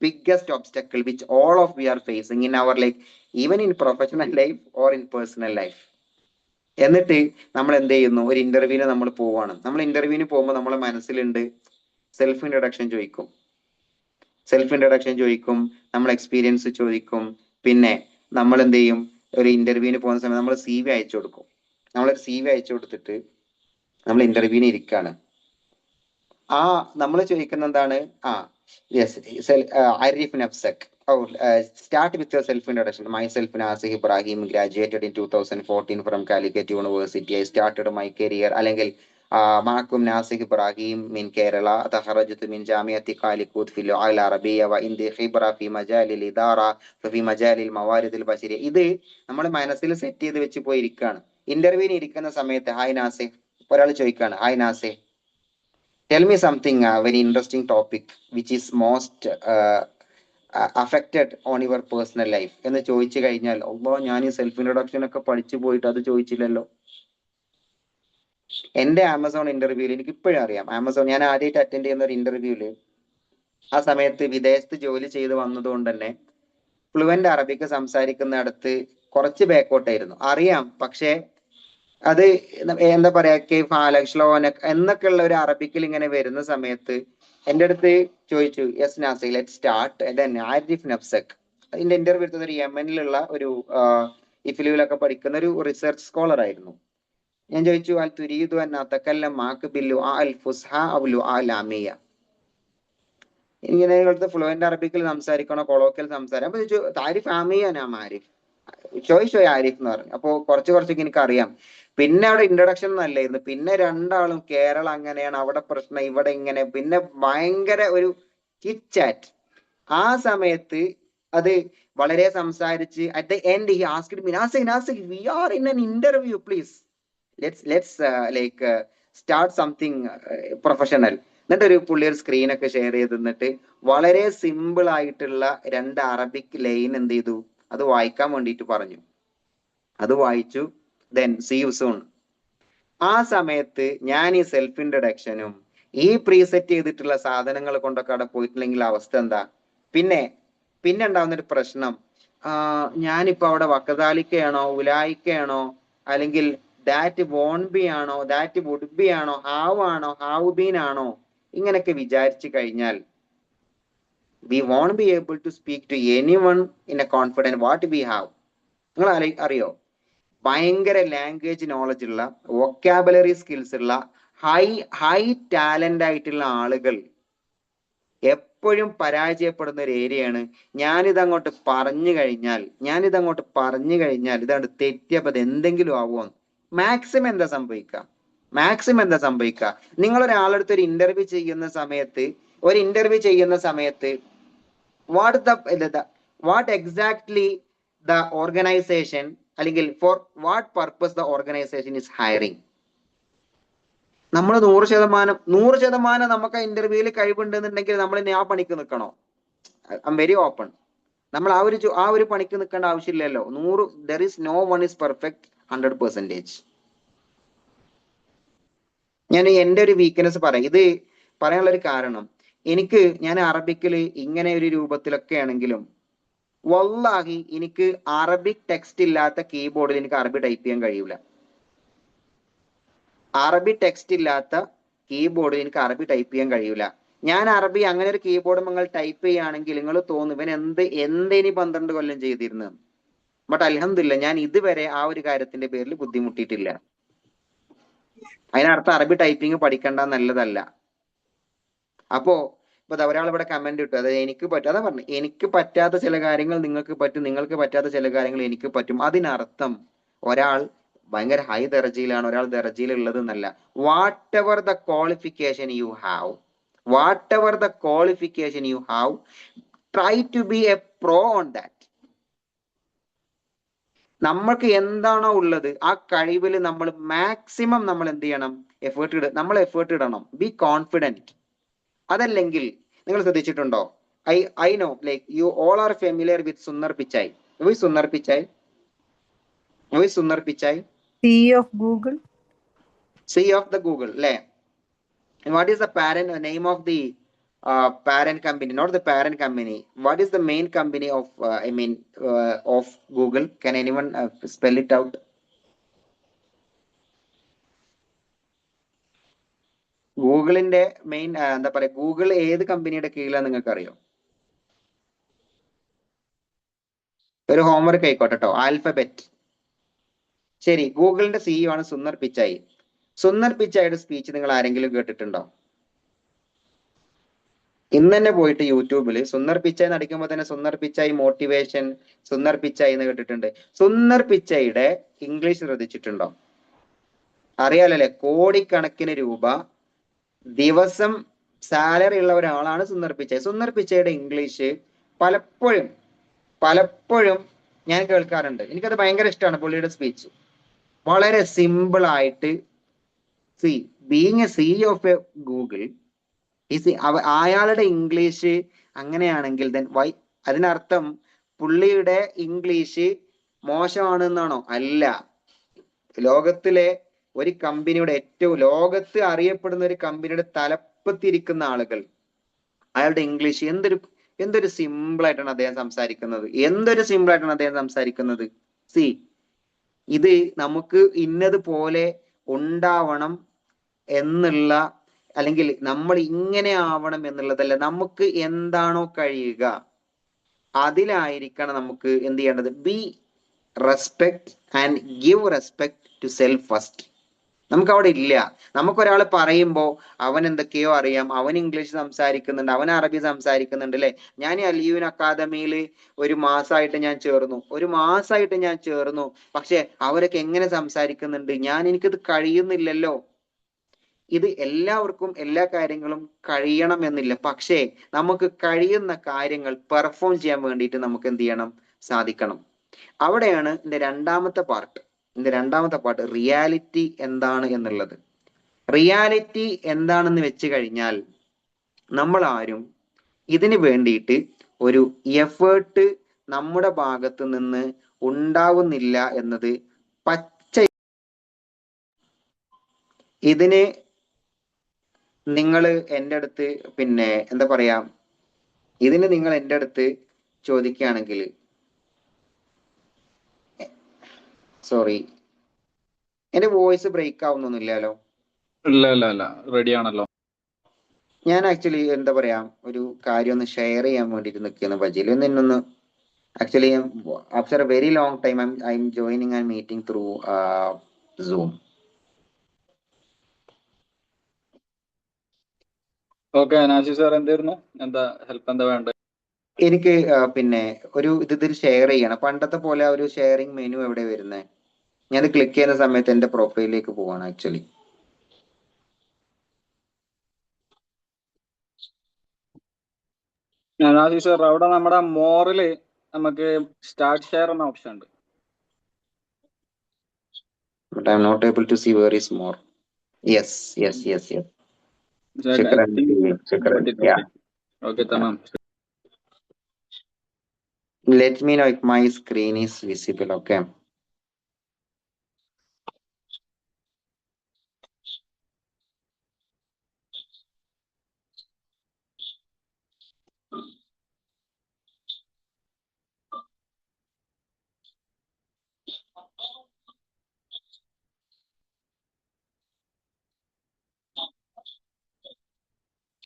[SPEAKER 3] biggest obstacle which all of we are facing in our life, even in professional life or in personal life. എന്നിട്ട് നമ്മൾ എന്ത് ചെയ്യുന്നു, ഒരു ഇന്റർവ്യൂവിന് നമ്മൾ പോവാണ്. നമ്മൾ ഇന്റർവ്യൂവിന് പോകുമ്പോൾ നമ്മളെ മനസ്സിലുണ്ട് സെൽഫ് ഇൻട്രൊഡക്ഷൻ ചോദിക്കും, നമ്മൾ എക്സ്പീരിയൻസ് ചോദിക്കും. പിന്നെ നമ്മൾ എന്ത് ചെയ്യും, ഒരു ഇന്റർവ്യൂവിന് പോകുന്ന സമയത്ത് നമ്മൾ CV അയച്ചു കൊടുക്കും. നമ്മളൊരു CV അയച്ചു കൊടുത്തിട്ട് നമ്മൾ ഇന്റർവ്യൂവിന് ഇരിക്കുകയാണ്. ആ നമ്മൾ ചോദിക്കുന്ന എന്താണ്? യെസ്, അരിഫ് നഫ്സക്. Start with your self-introduction. Myself, Nasih Ibrahim, graduated in 2014 from Calicut University. I started my career. അല്ലെങ്കിൽ معكم ناصح إبراهيم من كيرلا. تخرجت من جامعة كاليكوت في اللغة العربية وعندي خبرة في مجال الإدارة وفي مجال الموارد البشرية. ഇത് നമ്മൾ മനസ്സിൽ സെറ്റ് ചെയ്ത് വെച്ച് പോയിരിക്കുകയാണ്. ഇന്റർവ്യൂവിന് ഇരിക്കുന്ന സമയത്ത് ഹായ് നാസിഹ്, ഒരാൾ ചോദിക്കുകയാണ്, hi Nasih, tell me something very interesting topic which is most affected on your personal life എന്ന് ചോദിച്ചു കഴിഞ്ഞാൽ, ഞാൻ ഈ സെൽഫ് ഇൻട്രൊഡക്ഷൻ ഒക്കെ പഠിച്ചു പോയിട്ട് അത് ചോദിച്ചില്ലല്ലോ. എന്റെ ആമസോൺ ഇന്റർവ്യൂവിൽ എനിക്ക് ഇപ്പോഴും അറിയാം, ആമസോൺ ഞാൻ ആദ്യമായിട്ട് അറ്റൻഡ് ചെയ്യുന്ന ഒരു ഇന്റർവ്യൂവില് ആ സമയത്ത് വിദേശത്ത് ജോലി ചെയ്ത് വന്നതുകൊണ്ട് തന്നെ ഫ്ലുവന്റ് അറബിക്ക് സംസാരിക്കുന്നിടത്ത് കുറച്ച് ബാക്കോട്ടായിരുന്നു, അറിയാം. പക്ഷെ അത് എന്താ പറയാ, ഷ്ലോനക് എന്നൊക്കെ ഉള്ള ഒരു അറബിക്കിൽ ഇങ്ങനെ വരുന്ന സമയത്ത് എന്റെ അടുത്ത് ചോദിച്ചു, yes Nasih, let start then ആരിഫ് നഫ്സക്. അതിന്റെ ഇന്റർവ്യൂ എടുത്തത് ഒരു യമനിലുള്ള ഒരു ഇഫ്ലുവിലൊക്കെ പഠിക്കുന്ന ഒരു റിസർച്ച് സ്കോളർ ആയിരുന്നു. ഞാൻ ചോദിച്ചു, അൽ തുരീദു അൻ അതകല്ലം മാക ബില്ലു അൽ ഫുസ്ഹ ഔ ലുഅൽ അമിയ, ഇങ്ങനെ ഫ്ലുവന്റ് അറബിക്കിൽ സംസാരിക്കണോ കൊളോക്കിയൽ സംസാരം? അപ്പൊ ചോദിച്ചു, താരിഫ് ആമിയ നാം ആരിഫ്, ചോയ് ആരിഫ് എന്ന് പറഞ്ഞു. അപ്പൊ കുറച്ചൊക്കെ എനിക്ക് അറിയാം. പിന്നെ അവിടെ ഇൻട്രൊഡക്ഷൻ ഒന്നല്ലായിരുന്നു. പിന്നെ രണ്ടാളും കേരള അങ്ങനെയാണ്, അവിടെ പ്രശ്നം, ഇവിടെ ഇങ്ങനെ, പിന്നെ ഭയങ്കര ഒരു ചിറ്റ് ചാറ്റ്. ആ സമയത്ത് അത് വളരെ സംസാരിച്ച് at the end he asked me, Nasih we are in an interview, please let's like start something professional. എന്നിട്ട് ഒരു പുള്ളി ഒരു സ്ക്രീനൊക്കെ ഷെയർ ചെയ്ത് തന്നിട്ട് വളരെ സിമ്പിൾ ആയിട്ടുള്ള 2 അറബിക് ലൈൻ എന്ത് ചെയ്തു, അത് വായിക്കാൻ വേണ്ടിയിട്ട് പറഞ്ഞു. അത് വായിച്ചു. Then see you soon. ആ സമയത്ത് ഞാൻ ഈ സെൽഫ് ഇൻട്രൊഡക്ഷനും ഈ പ്രീസെറ്റ് ചെയ്തിട്ടുള്ള സാധനങ്ങൾ കൊണ്ടൊക്കെ അവിടെ പോയിട്ടില്ലെങ്കിൽ അവസ്ഥ എന്താ? പിന്നെ ഉണ്ടാവുന്നൊരു പ്രശ്നം, ഞാനിപ്പോ അവിടെ വക്കതാലിക്കയാണോ ഉലായിക്കയാണോ അല്ലെങ്കിൽ ദാറ്റ് വോണ്ട് ബി ആണോ ദാറ്റ് വുഡ് ബി ആണോ ഹാവ് ആണോ ഹാവ് ബീൻ ആണോ, ഇങ്ങനെയൊക്കെ വിചാരിച്ചു കഴിഞ്ഞാൽ we won't be able to speak to anyone in a confidence what we have. നിങ്ങൾ അറിയോ, ഭയങ്കര ലാംഗ്വേജ് നോളജ് ഉള്ള, വൊക്കാബുലറി സ്കിൽസ് ഉള്ള, ഹൈ ടാലന്റ് ആയിട്ടുള്ള ആളുകൾ എപ്പോഴും പരാജയപ്പെടുന്ന ഒരു ഏരിയയാണ്. ഞാനിതങ്ങോട്ട് പറഞ്ഞു കഴിഞ്ഞാൽ ഇതങ്ങോട്ട് തെറ്റിയപ്പോ അത് എന്തെങ്കിലും ആവുമോ. മാക്സിമം എന്താ സംഭവിക്കുക, നിങ്ങൾ ഒരാളടുത്ത് ഒരു ഇന്റർവ്യൂ ചെയ്യുന്ന സമയത്ത് വാട്ട് എക്സാക്ട്ലി ദ ഓർഗനൈസേഷൻ, അല്ലെങ്കിൽ for what purpose the organization is hiring. നമ്മൾ 100% നമുക്ക് ആ ഇന്റർവ്യൂവിൽ കഴിവുണ്ടെന്നുണ്ടെങ്കിൽ നമ്മൾ ആ പണിക്ക് നിൽക്കണോ? I'm very open. നമ്മൾ ആ ഒരു പണിക്ക് നിൽക്കേണ്ട ആവശ്യമില്ലല്ലോ. There is no one is perfect 100%. ഞാൻ എന്റെ ഒരു വീക്ക്നെസ് പറയാം. ഇത് പറയാനുള്ള ഒരു കാരണം, ഞാൻ അറബിക്കില് ഇങ്ങനെ ഒരു രൂപത്തിലൊക്കെ ആണെങ്കിലും വല്ലാഹി എനിക്ക് അറബിക് ടെക്സ്റ്റ് ഇല്ലാത്ത കീബോർഡിൽ എനിക്ക് അറബി ടൈപ്പ് ചെയ്യാൻ കഴിയൂല. ഞാൻ അറബി അങ്ങനെ ഒരു കീബോർഡ് നിങ്ങൾ ടൈപ്പ് ചെയ്യുകയാണെങ്കിൽ നിങ്ങൾ തോന്നും ഇവൻ എന്തേനി 12 കൊല്ലം ചെയ്തിരുന്നു. ബട്ട് അൽഹംദുലില്ലാ ഞാൻ ഇതുവരെ ആ ഒരു കാര്യത്തിന്റെ പേരിൽ ബുദ്ധിമുട്ടിയിട്ടില്ല. അതിനർത്ഥം അറബി ടൈപ്പിംഗ് പഠിക്കേണ്ട നല്ലതല്ല. അപ്പോ ഒരാൾ ഇവിടെ കമന്റ് ഇട്ടു, അതായത് എനിക്ക് പറ്റാത്ത ചില കാര്യങ്ങൾ നിങ്ങൾക്ക് പറ്റും, നിങ്ങൾക്ക് പറ്റാത്ത ചില കാര്യങ്ങൾ എനിക്ക് പറ്റും. അതിനർത്ഥം ഒരാൾ ഭയങ്കര ഹൈ ദർജയിലാണ്, ഒരാൾ ദർജയിൽ ഉള്ളത് എന്നല്ല. Whatever the qualification you have, try to be a pro on that. നമ്മൾക്ക് എന്താണോ ഉള്ളത് ആ കഴിവിൽ നമ്മൾ മാക്സിമം നമ്മൾ എന്ത് ചെയ്യണം, എഫേർട്ട് ഇടണം. B confident. അതല്ലെങ്കിൽ നിങ്ങൾ ശ്രദ്ധിച്ചിട്ടുണ്ടോ, I know like you all R familiar with Sundar Pichai. Sundar Pichai
[SPEAKER 4] CEO of the Google,
[SPEAKER 3] അല്ലേ? What is the name of the parent company? Not the parent company. What is the main company of of Google? Can anyone spell it out? ഗൂഗിളിന്റെ main എന്താ പറയാ, Google ഏത് കമ്പനിയുടെ കീഴിലാണ് നിങ്ങൾക്ക് അറിയോ? ഒരു ഹോംവർക്ക് ആയിക്കോട്ടെ കേട്ടോ, ആൽഫബറ്റ്. ശരി, ഗൂഗിളിന്റെ CEO ആണ് സുന്ദർ പിച്ചായി. സുന്ദർ പിച്ചായിയുടെ സ്പീച്ച് നിങ്ങൾ ആരെങ്കിലും കേട്ടിട്ടുണ്ടോ? ഇന്ന് തന്നെ പോയിട്ട് യൂട്യൂബിൽ സുന്ദർ പിച്ചായി നടിക്കുമ്പോൾ തന്നെ സുന്ദർ പിച്ചായി മോട്ടിവേഷൻ, സുന്ദർ പിച്ചായി എന്ന് കേട്ടിട്ടുണ്ട്. സുന്ദർ പിച്ചായിയുടെ ഇംഗ്ലീഷ് ശ്രദ്ധിച്ചിട്ടുണ്ടോ? അറിയാലല്ലേ, കോടിക്കണക്കിന് രൂപ ദിവസം സാലറി ഉള്ള ഒരാളാണ് സുന്ദർ പിച്ചായി. സുന്ദർ പിച്ചായിയുടെ ഇംഗ്ലീഷ് പലപ്പോഴും ഞാൻ കേൾക്കാറുണ്ട്. എനിക്കത് ഭയങ്കര ഇഷ്ടമാണ് പുള്ളിയുടെ സ്പീച്ച്. വളരെ സിമ്പിൾ ആയിട്ട് being A CEO of A Google, അയാളുടെ ഇംഗ്ലീഷ് അങ്ങനെയാണെങ്കിൽ അതിനർത്ഥം പുള്ളിയുടെ ഇംഗ്ലീഷ് മോശമാണെന്നാണോ? അല്ല. ലോകത്തിലെ ഒരു കമ്പനിയുടെ ലോകത്ത് അറിയപ്പെടുന്ന ഒരു കമ്പനിയുടെ തലപ്പത്തിരിക്കുന്ന ആളുകൾ, അയാളുടെ ഇംഗ്ലീഷ് എന്തൊരു സിമ്പിൾ ആയിട്ടാണ് അദ്ദേഹം സംസാരിക്കുന്നത്. ഇത് നമുക്ക് ഇന്നതുപോലെ ഉണ്ടാവണം എന്നുള്ള, അല്ലെങ്കിൽ നമ്മൾ ഇങ്ങനെ ആവണം എന്നുള്ളതല്ല, നമുക്ക് എന്താണോ കഴിയുക അതിലായിരിക്കണം നമുക്ക് എന്ത് ചെയ്യേണ്ടത്. Be respect and give respect to self first. നമുക്ക് അവിടെ ഇല്ല. നമുക്കൊരാൾ പറയുമ്പോൾ അവൻ എന്തൊക്കെയോ അറിയാം, അവൻ ഇംഗ്ലീഷ് സംസാരിക്കുന്നുണ്ട്, അവൻ അറബി സംസാരിക്കുന്നുണ്ട് അല്ലെ. ഞാൻ അൽയൂൻ അക്കാദമിയിൽ ഒരു മാസമായിട്ട് ഞാൻ ചേർന്നു, പക്ഷെ അവരൊക്കെ എങ്ങനെ സംസാരിക്കുന്നുണ്ട്, എനിക്കത് കഴിയുന്നില്ലല്ലോ. ഇത് എല്ലാവർക്കും എല്ലാ കാര്യങ്ങളും കഴിയണം എന്നില്ല. പക്ഷേ നമുക്ക് കഴിയുന്ന കാര്യങ്ങൾ പെർഫോം ചെയ്യാൻ വേണ്ടിയിട്ട് നമുക്ക് എന്ത് ചെയ്യണം, സാധിക്കണം. അവിടെയാണ് എന്റെ രണ്ടാമത്തെ പാർട്ട് റിയാലിറ്റി എന്താണ് എന്നുള്ളത്. റിയാലിറ്റി എന്താണെന്ന് വെച്ച് കഴിഞ്ഞാൽ നമ്മൾ ആരും ഇതിന് വേണ്ടിയിട്ട് ഒരു എഫേർട്ട് നമ്മുടെ ഭാഗത്ത് നിന്ന് ഉണ്ടാവുന്നില്ല എന്നത് ഇതിന് നിങ്ങൾ എൻ്റെ അടുത്ത് നിങ്ങൾ എൻ്റെ അടുത്ത് ചോദിക്കുകയാണെങ്കിൽ, സോറി എന്റെ വോയിസ് ബ്രേക്ക് ആവുന്നൊന്നുമില്ലല്ലോ?
[SPEAKER 2] ഇല്ല റെഡി ആണല്ലോ.
[SPEAKER 3] ഞാൻ ആക്ച്വലി ഒരു കാര്യം ഒന്ന് ഷെയർ ചെയ്യാൻ വേണ്ടിയിട്ട് നിൽക്കുന്നു ബജിൽ. നിന്നൊന്ന് actually after a very long time I'm joining and meeting through Zoom.
[SPEAKER 2] Okay, Nasi sir എന്തായിരുന്നു, ഹെൽപ്പ് എന്താ വേണ്ടത്?
[SPEAKER 3] എനിക്ക് ഒരു ഇതിൽ ഷെയർ ചെയ്യണം. പണ്ടത്തെ പോലെ ഒരു ഷെയറിംഗ് മെനു എവിടെ വരുന്നത്? ഞാൻ ക്ലിക്ക് ചെയ്യുന്ന സമയത്ത് എന്റെ പ്രൊഫൈലിലേക്ക് പോവാണ് ആക്ച്വലി.
[SPEAKER 2] നാസി സാർ, അവിടെ നമ്മുടെ മോറില് നമുക്ക് സ്റ്റാർട്ട് ഷെയർ എന്ന ഓപ്ഷൻ ഉണ്ട്.
[SPEAKER 3] But I am not able to see where is more. Yes. Shukran. Yeah.
[SPEAKER 2] Okay, tamam.
[SPEAKER 3] Let me know if my screen is visible. Okay.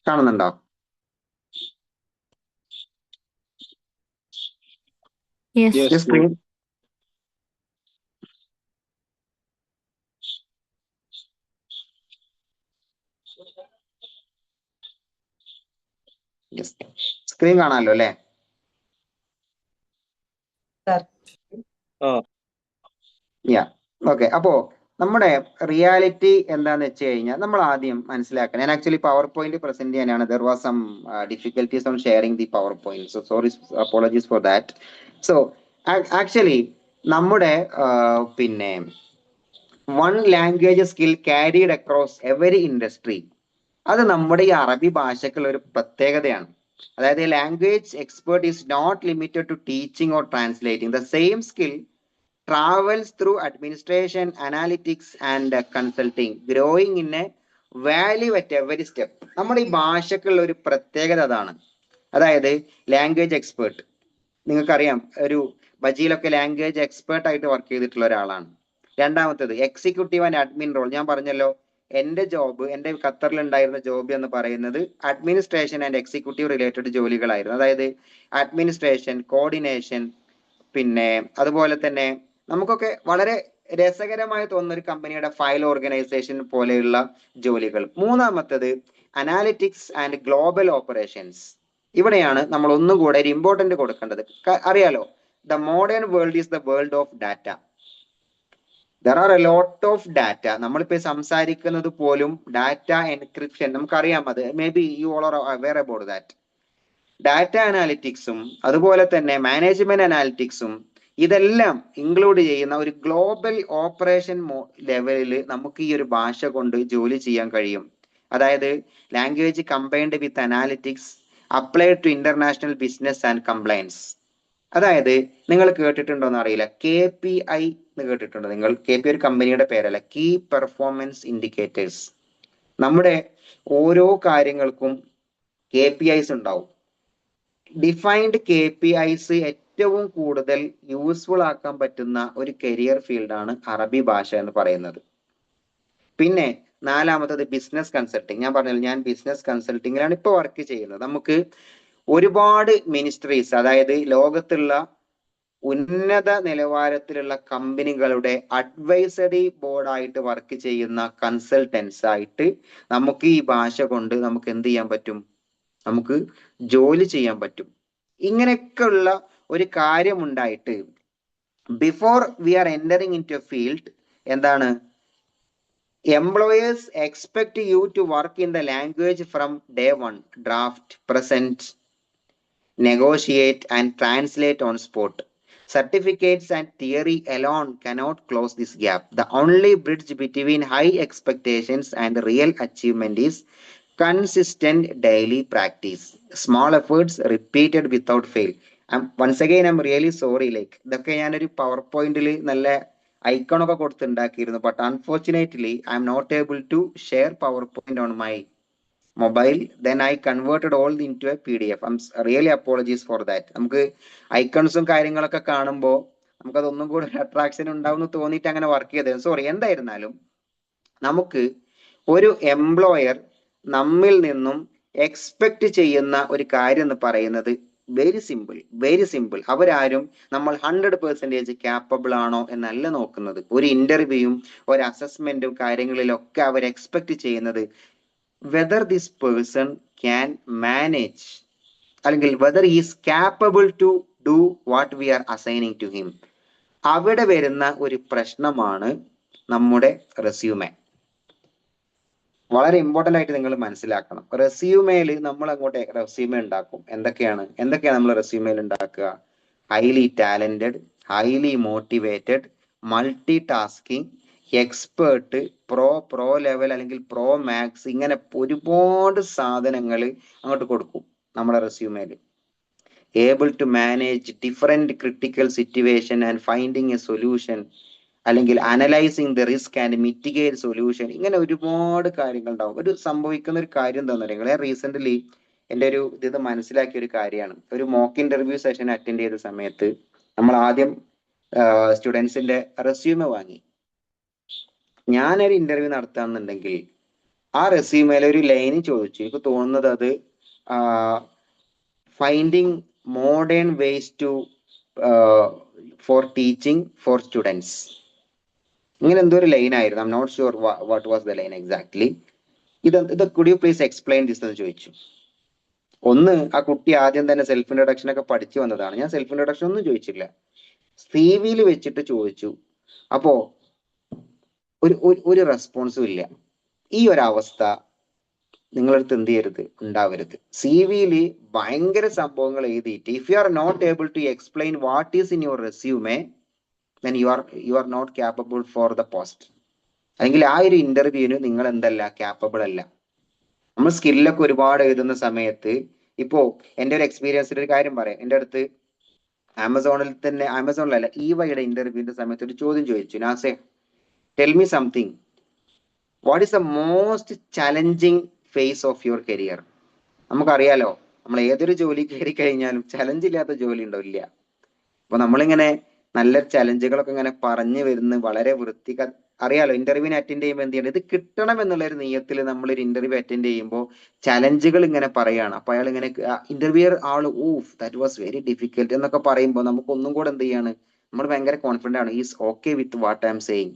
[SPEAKER 3] കാണുന്നുണ്ടോ? സ്ക്രീൻ സ്ക്രീൻ കാണാമല്ലോ അല്ലേ? Okay. അപ്പോ നമ്മുടെ റിയാലിറ്റി എന്താന്ന് വെച്ച് കഴിഞ്ഞാൽ നമ്മൾ ആദ്യം മനസ്സിലാക്കണം. ഞാൻ ആക്ച്വലി പവർ പോയിന്റ് പ്രസന്റ് ചെയ്യാനാണ്. There was some difficulties on sharing the PowerPoint, so sorry, apologies for that. So actually നമ്മുടെ one language skill carried across every industry, അത് നമ്മുടെ ഈ അറബി ഭാഷക്കുള്ള ഒരു പ്രത്യേകതയാണ്. അതായത് language expert is not limited to teaching or translating. The same skill travels through administration, analytics and consulting, growing in a value at every step. നമ്മുടെ ഈ ഭാഷക്കുള്ള ഒരു പ്രത്യേകത അതാണ്. അതായത് ലാംഗ്വേജ് എക്സ്പേർട്ട്, നിങ്ങൾക്കറിയാം, ഒരു ബജിയിലൊക്കെ ലാംഗ്വേജ് എക്സ്പേർട്ട് ആയിട്ട് വർക്ക് ചെയ്തിട്ടുള്ള ഒരാളാണ്. രണ്ടാമത്തേത് എക്സിക്യൂട്ടീവ് ആൻഡ് അഡ്മിൻ റോൾ. ഞാൻ പറഞ്ഞല്ലോ, എൻ്റെ ഖത്തറിൽ ഉണ്ടായിരുന്ന ജോബ് എന്ന് പറയുന്നത് അഡ്മിനിസ്ട്രേഷൻ ആൻഡ് എക്സിക്യൂട്ടീവ് റിലേറ്റഡ് ജോലികളായിരുന്നു. അതായത് അഡ്മിനിസ്ട്രേഷൻ, കോർഡിനേഷൻ, അതുപോലെ തന്നെ നമുക്കൊക്കെ വളരെ രസകരമായി തോന്നുന്ന ഒരു കമ്പനിയുടെ ഫയൽ ഓർഗനൈസേഷൻ പോലെയുള്ള ജോലികൾ. മൂന്നാമത്തത് അനാലിറ്റിക്സ് ആൻഡ് ഗ്ലോബൽ ഓപ്പറേഷൻസ്. ഇവിടെയാണ് നമ്മൾ ഒന്നുകൂടെ ഒരു ഇമ്പോർട്ടന്റ് കൊടുക്കേണ്ടത്. അറിയാലോ, the modern world is the world of data. There are a lot of data. നമ്മളിപ്പോ സംസാരിക്കുന്നത് പോലും ഡാറ്റ എൻക്രിപ്ഷൻ, നമുക്കറിയാം. അത് may be you all are aware about that. Data അനാലിറ്റിക്സും അതുപോലെ തന്നെ മാനേജ്മെന്റ് അനാലിറ്റിക്സും ഇതെല്ലാം ഇൻക്ലൂഡ് ചെയ്യുന്ന ഒരു ഗ്ലോബൽ ഓപ്പറേഷൻ ലെവലിൽ നമുക്ക് ഈ ഒരു ഭാഷ കൊണ്ട് ജോലി ചെയ്യാൻ കഴിയും. അതായത് language combined with analytics applied to international business and compliance. അതായത് നിങ്ങൾ കേട്ടിട്ടുണ്ടോ എന്ന് അറിയില്ല, KPI എന്ന് കേട്ടിട്ടുണ്ടോ നിങ്ങൾ? KPI ഒരു കമ്പനിയുടെ പേരല്ല, കീ പെർഫോമൻസ് ഇൻഡിക്കേറ്റേഴ്സ്. നമ്മുടെ ഓരോ കാര്യങ്ങൾക്കും KPIs ഉണ്ടാവും. ഡിഫൈൻഡ് KPIs ഏറ്റവും കൂടുതൽ യൂസ്ഫുൾ ആക്കാൻ പറ്റുന്ന ഒരു കരിയർ ഫീൽഡാണ് അറബി ഭാഷ എന്ന് പറയുന്നത്. പിന്നെ നാലാമത്തത് ബിസിനസ് കൺസൾട്ടിങ്. ഞാൻ പറഞ്ഞല്ലോ, ഞാൻ ബിസിനസ് കൺസൾട്ടിങ്ങിലാണ് ഇപ്പോൾ വർക്ക് ചെയ്യുന്നത്. നമുക്ക് ഒരുപാട് മിനിസ്ട്രീസ്, അതായത് ലോകത്തുള്ള ഉന്നത നിലവാരത്തിലുള്ള കമ്പനികളുടെ അഡ്വൈസറി ബോർഡായിട്ട് വർക്ക് ചെയ്യുന്ന കൺസൾട്ടൻസ് ആയിട്ട് നമുക്ക് ഈ ഭാഷ കൊണ്ട് നമുക്ക് എന്ത് ചെയ്യാൻ പറ്റും? നമുക്ക് ജോലി ചെയ്യാൻ പറ്റും. ഇങ്ങനെയൊക്കെ ഉള്ള ഒരു കാര്യം ഉണ്ടായിട്ട് before we are entering into a field, എന്താണ്, employers expect you to work in the language from day one, draft, present, negotiate and translate on spot. Certificates and theory alone cannot close this gap. The only bridge between high expectations and real achievement is consistent daily practice. Small efforts repeated without fail. Once again, I'm really sorry. Like, ഇതൊക്കെ ഞാനൊരു പവർ പോയിന്റിൽ നല്ല ഐക്കണൊക്കെ കൊടുത്തുണ്ടാക്കിയിരുന്നു. But unfortunately I M not able to share PowerPoint on my mobile. Then I converted all into a PDF. I'm really apologies for that. നമുക്ക് ഐക്കൺസും കാര്യങ്ങളൊക്കെ കാണുമ്പോൾ നമുക്കതൊന്നും കൂടെ അട്രാക്ഷൻ ഉണ്ടാവും എന്ന് തോന്നിയിട്ട് അങ്ങനെ വർക്ക് ചെയ്തത്. സോറി. എന്തായിരുന്നാലും നമുക്ക് ഒരു എംപ്ലോയർ നമ്മിൽ നിന്നും എക്സ്പെക്ട് ചെയ്യുന്ന ഒരു കാര്യം എന്ന് പറയുന്നത് വെരി സിമ്പിൾ. അവരാരും നമ്മൾ 100% ക്യാപ്പബിൾ ആണോ എന്നല്ല നോക്കുന്നത്. ഒരു ഇന്റർവ്യൂയും ഒരു അസസ്മെന്റും കാര്യങ്ങളിലൊക്കെ അവർ എക്സ്പെക്ട് ചെയ്യുന്നത് whether this person can manage, അല്ലെങ്കിൽ whether is capable to do what we are assigning to him. അവിടെ വരുന്ന ഒരു പ്രശ്നമാണ് നമ്മുടെ റെസ്യൂമെ. വളരെ ഇമ്പോർട്ടന്റ് ആയിട്ട് നിങ്ങൾ മനസ്സിലാക്കണം. റെസ്യൂമേൽ നമ്മൾ അങ്ങോട്ട് റെസ്യൂമെ ഉണ്ടാക്കും. എന്തൊക്കെയാണ് നമ്മൾ റെസ്യൂമേൽ ഉണ്ടാക്കുക? Highly talented, highly motivated, multi tasking, expert, pro level അല്ലെങ്കിൽ പ്രോ മാക്സ്, ഇങ്ങനെ ഒരുപാട് സാധനങ്ങൾ അങ്ങോട്ട് കൊടുക്കും നമ്മുടെ റെസ്യൂമേൽ. Able to manage different critical situation and finding a solution, അല്ലെങ്കിൽ analysing the risk and mitigate solution. ഇങ്ങനെ ഒരുപാട് കാര്യങ്ങൾ ഉണ്ടാവും. ഒരു സംഭവിക്കുന്ന ഒരു കാര്യം എന്താണെന്ന് അറിയാം. ഞാൻ റീസെന്റ്ലി എൻ്റെ ഒരു ഇത് മനസ്സിലാക്കിയ ഒരു കാര്യമാണ്. ഒരു മോക്ക് ഇന്റർവ്യൂ സെഷൻ അറ്റൻഡ് ചെയ്ത സമയത്ത് നമ്മൾ ആദ്യം സ്റ്റുഡൻസിന്റെ റെസ്യൂമെ വാങ്ങി. ഞാനൊരു ഇന്റർവ്യൂ നടത്താന്നുണ്ടെങ്കിൽ ആ റെസ്യൂമേലെ ഒരു ലൈന് ചോദിച്ചു. എനിക്ക് തോന്നുന്നത് അത് finding modern ways to for teaching for students, ഇങ്ങനെ എന്തോ ഒരു ലൈൻ ആയിരുന്നു. I M not sure what was the line exactly. ഇത് could you please explain this എന്ന് ചോദിച്ചു. ഒന്ന്, ആ കുട്ടി ആദ്യം തന്നെ സെൽഫ് ഇൻട്രൊഡക്ഷൻ ഒക്കെ പഠിച്ചു വന്നതാണ്. ഞാൻ സെൽഫ് ഇൻട്രൊഡക്ഷൻ ഒന്നും ചോദിച്ചില്ല, CV വെച്ചിട്ട് ചോദിച്ചു. അപ്പോ ഒരു റെസ്പോൺസും ഇല്ല. ഈ ഒരു അവസ്ഥ നിങ്ങളടുത്ത് എന്ത് ചെയ്യരുത്, ഉണ്ടാവരുത്. CV ഭയങ്കര സംഭവങ്ങൾ എഴുതിയിട്ട് if you are not able to explain what is in your resume, then you are not capable for the post. അല്ലെങ്കിൽ ആ ഒരു ഇന്റർവ്യൂവിന് നിങ്ങൾ എന്തല്ല, ക്യാപ്പബിൾ അല്ല. നമ്മൾ സ്കില്ലൊക്കെ ഒരുപാട് എഴുതുന്ന സമയത്ത്, ഇപ്പോ എൻ്റെ ഒരു എക്സ്പീരിയൻസിൽ ഒരു കാര്യം പറയാം. എൻ്റെ അടുത്ത് ആമസോണിലല്ല EYയുടെ ഇന്റർവ്യൂവിന്റെ സമയത്ത് ഒരു ചോദ്യം ചോദിച്ചു, നാസെ tell me something, what is the most challenging phase of your career. നമുക്കറിയാലോ, നമ്മൾ ഏതൊരു ജോലി കയറി കഴിഞ്ഞാലും ചലഞ്ച് ഇല്ലാത്ത ജോലി ഉണ്ടോ? ഇല്ല. അപ്പൊ നമ്മളിങ്ങനെ നല്ല ചലഞ്ചുകളൊക്കെ ഇങ്ങനെ പറഞ്ഞു വരുന്ന വളരെ അറിയാലോ, ഇന്റർവ്യൂവിന് അറ്റൻഡ് ചെയ്യുമ്പോൾ എന്ത് ചെയ്യണം, ഇത് കിട്ടണം എന്നുള്ള ഒരു നിയത്തിൽ നമ്മൾ ഒരു ഇന്റർവ്യൂ അറ്റൻഡ് ചെയ്യുമ്പോൾ ചലഞ്ചുകൾ ഇങ്ങനെ പറയാണ്. അപ്പൊ അയാൾ ഇങ്ങനെ interviewer that was very difficult എന്നൊക്കെ പറയുമ്പോൾ നമുക്ക് ഒന്നും കൂടെ എന്ത് ചെയ്യാണ്, നമ്മൾ ഭയങ്കര കോൺഫിഡന്റ് ആണ്, is okay with what I am saying.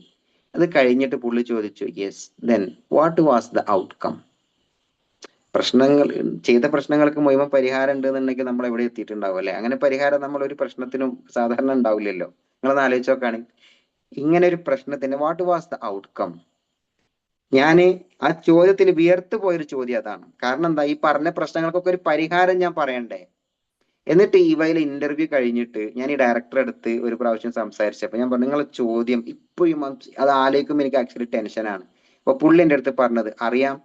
[SPEAKER 3] അത് കഴിഞ്ഞിട്ട് പുള്ളി ചോദിച്ചു, yes, then what was the outcome. പ്രശ്നങ്ങൾ ചെയ്ത പ്രശ്നങ്ങൾക്ക് മുഴുവൻ പരിഹാരം ഉണ്ടെന്നുണ്ടെങ്കിൽ നമ്മൾ എവിടെ എത്തിയിട്ടുണ്ടാവും അല്ലെ? അങ്ങനെ പരിഹാരം നമ്മൾ ഒരു പ്രശ്നത്തിനും സാധാരണ ഉണ്ടാവില്ലല്ലോ. നിങ്ങളൊന്ന് ആലോചിച്ച് നോക്കാണ്, ഇങ്ങനെ ഒരു പ്രശ്നത്തിന് വാട്ട് വാസ് ദ ഔട്ട്കം? ഞാന് ആ ചോദ്യത്തിൽ വിയർത്തു പോയൊരു ചോദ്യം അതാണ്. കാരണം എന്താ, ഈ പറഞ്ഞ പ്രശ്നങ്ങൾക്കൊക്കെ ഒരു പരിഹാരം ഞാൻ പറയണ്ടേ? എന്നിട്ട് ഇവയിൽ ഇന്റർവ്യൂ കഴിഞ്ഞിട്ട് ഞാൻ ഈ ഡയറക്ടറെ അടുത്ത് ഒരു പ്രാവശ്യം സംസാരിച്ചപ്പോൾ ഞാൻ പറഞ്ഞു, നിങ്ങളെ ചോദ്യം ഇപ്പോഴും അത് ആലോചിക്കുമ്പോൾ എനിക്ക് ആക്ച്വലി ടെൻഷനാണ്. അപ്പൊ പുള്ളി എൻ്റെ അടുത്ത് പറഞ്ഞത്, അറിയാം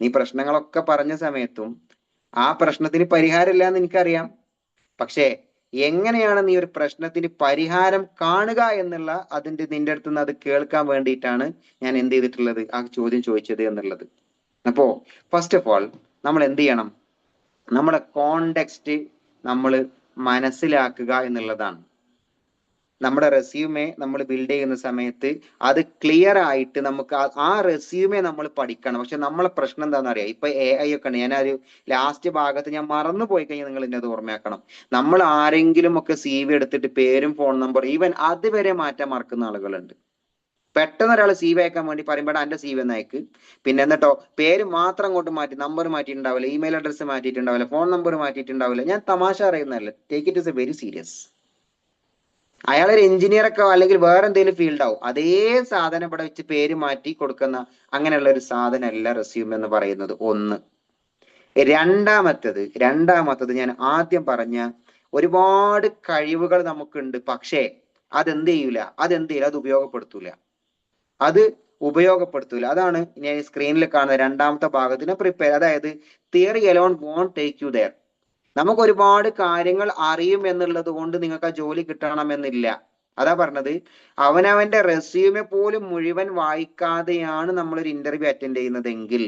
[SPEAKER 3] നീ പ്രശ്നങ്ങളൊക്കെ പറഞ്ഞ സമയത്തും ആ പ്രശ്നത്തിന് പരിഹാരമില്ല എന്ന് എനിക്കറിയാം. പക്ഷേ എങ്ങനെയാണ് നീ ഒരു പ്രശ്നത്തിന് പരിഹാരം കാണുക എന്നുള്ള നിന്റെ അടുത്ത് നിന്ന് അത് കേൾക്കാൻ വേണ്ടിയിട്ടാണ് ഞാൻ എന്ത് ചെയ്തിട്ടുള്ളത്, ആ ചോദ്യം ചോദിച്ചത് എന്നുള്ളത്. അപ്പോ ഫസ്റ്റ് ഓഫ് ഓൾ നമ്മൾ എന്ത് ചെയ്യണം, നമ്മുടെ കോണ്ടെക്സ്റ്റ് നമ്മൾ മനസ്സിലാക്കുക എന്നുള്ളതാണ്. നമ്മുടെ റെസ്യൂമെ നമ്മൾ ബിൽഡ് ചെയ്യുന്ന സമയത്ത് അത് ക്ലിയർ ആയിട്ട് നമുക്ക് ആ റെസ്യൂമെ നമ്മൾ പഠിക്കണം. പക്ഷെ നമ്മളെ പ്രശ്നം എന്താണെന്ന് അറിയാം, ഇപ്പൊ AI ഒക്കെ ഉണ്ട്. ഞാനൊരു ലാസ്റ്റ് ഭാഗത്ത് ഞാൻ മറന്നു പോയി കഴിഞ്ഞാൽ നിങ്ങൾ എന്നെ അത് ഓർമ്മയാക്കണം. നമ്മൾ ആരെങ്കിലും ഒക്കെ CV എടുത്തിട്ട് പേരും ഫോൺ നമ്പർ ഈവൻ അതുവരെ മാറ്റാൻ മറക്കുന്ന ആളുകളുണ്ട്. പെട്ടെന്ന് ഒരാൾ CV അയക്കാൻ വേണ്ടി പറയുമ്പോൾ എന്റെ CV ഒന്ന് അയക്ക്, പിന്നെ എന്നിട്ടോ പേര് മാത്രം അങ്ങോട്ട് മാറ്റി, നമ്പർ മാറ്റിയിട്ടുണ്ടാവില്ല, ഇമെയിൽ അഡ്രസ്സ് മാറ്റിയിട്ടുണ്ടാവില്ല, ഫോൺ നമ്പർ മാറ്റിയിട്ടുണ്ടാവില്ല. ഞാൻ തമാശ അറിയുന്നതല്ല, take it is a very serious. അയാൾ ഒരു എഞ്ചിനീയർ ഒക്കെ അല്ലെങ്കിൽ വേറെ എന്തെങ്കിലും ഫീൽഡ് ആവും, അതേ സാധനം ഇവിടെ വെച്ച് പേര് മാറ്റി കൊടുക്കുന്ന അങ്ങനെയുള്ള ഒരു സാധനമല്ല റെസ്യൂം എന്ന് പറയുന്നത്. ഒന്ന്. രണ്ടാമത്തത് ഞാൻ ആദ്യം പറഞ്ഞ ഒരുപാട് കഴിവുകൾ നമുക്കുണ്ട്, പക്ഷേ അതെന്ത് ചെയ്യൂല, അത് ഉപയോഗപ്പെടുത്തൂല. അതാണ് ഞാൻ സ്ക്രീനിൽ കാണുന്ന രണ്ടാമത്തെ ഭാഗത്തിന് പ്രിപ്പയർ. അതായത് theory alone won't take you there. നമുക്ക് ഒരുപാട് കാര്യങ്ങൾ അറിയും എന്നുള്ളത് കൊണ്ട് നിങ്ങൾക്ക് ആ ജോലി കിട്ടണമെന്നില്ല. അതാ പറഞ്ഞത്, അവനവന്റെ റെസ്യൂമെ പോലും മുഴുവൻ വായിക്കാതെയാണ് നമ്മളൊരു ഇന്റർവ്യൂ അറ്റൻഡ് ചെയ്യുന്നതെങ്കിൽ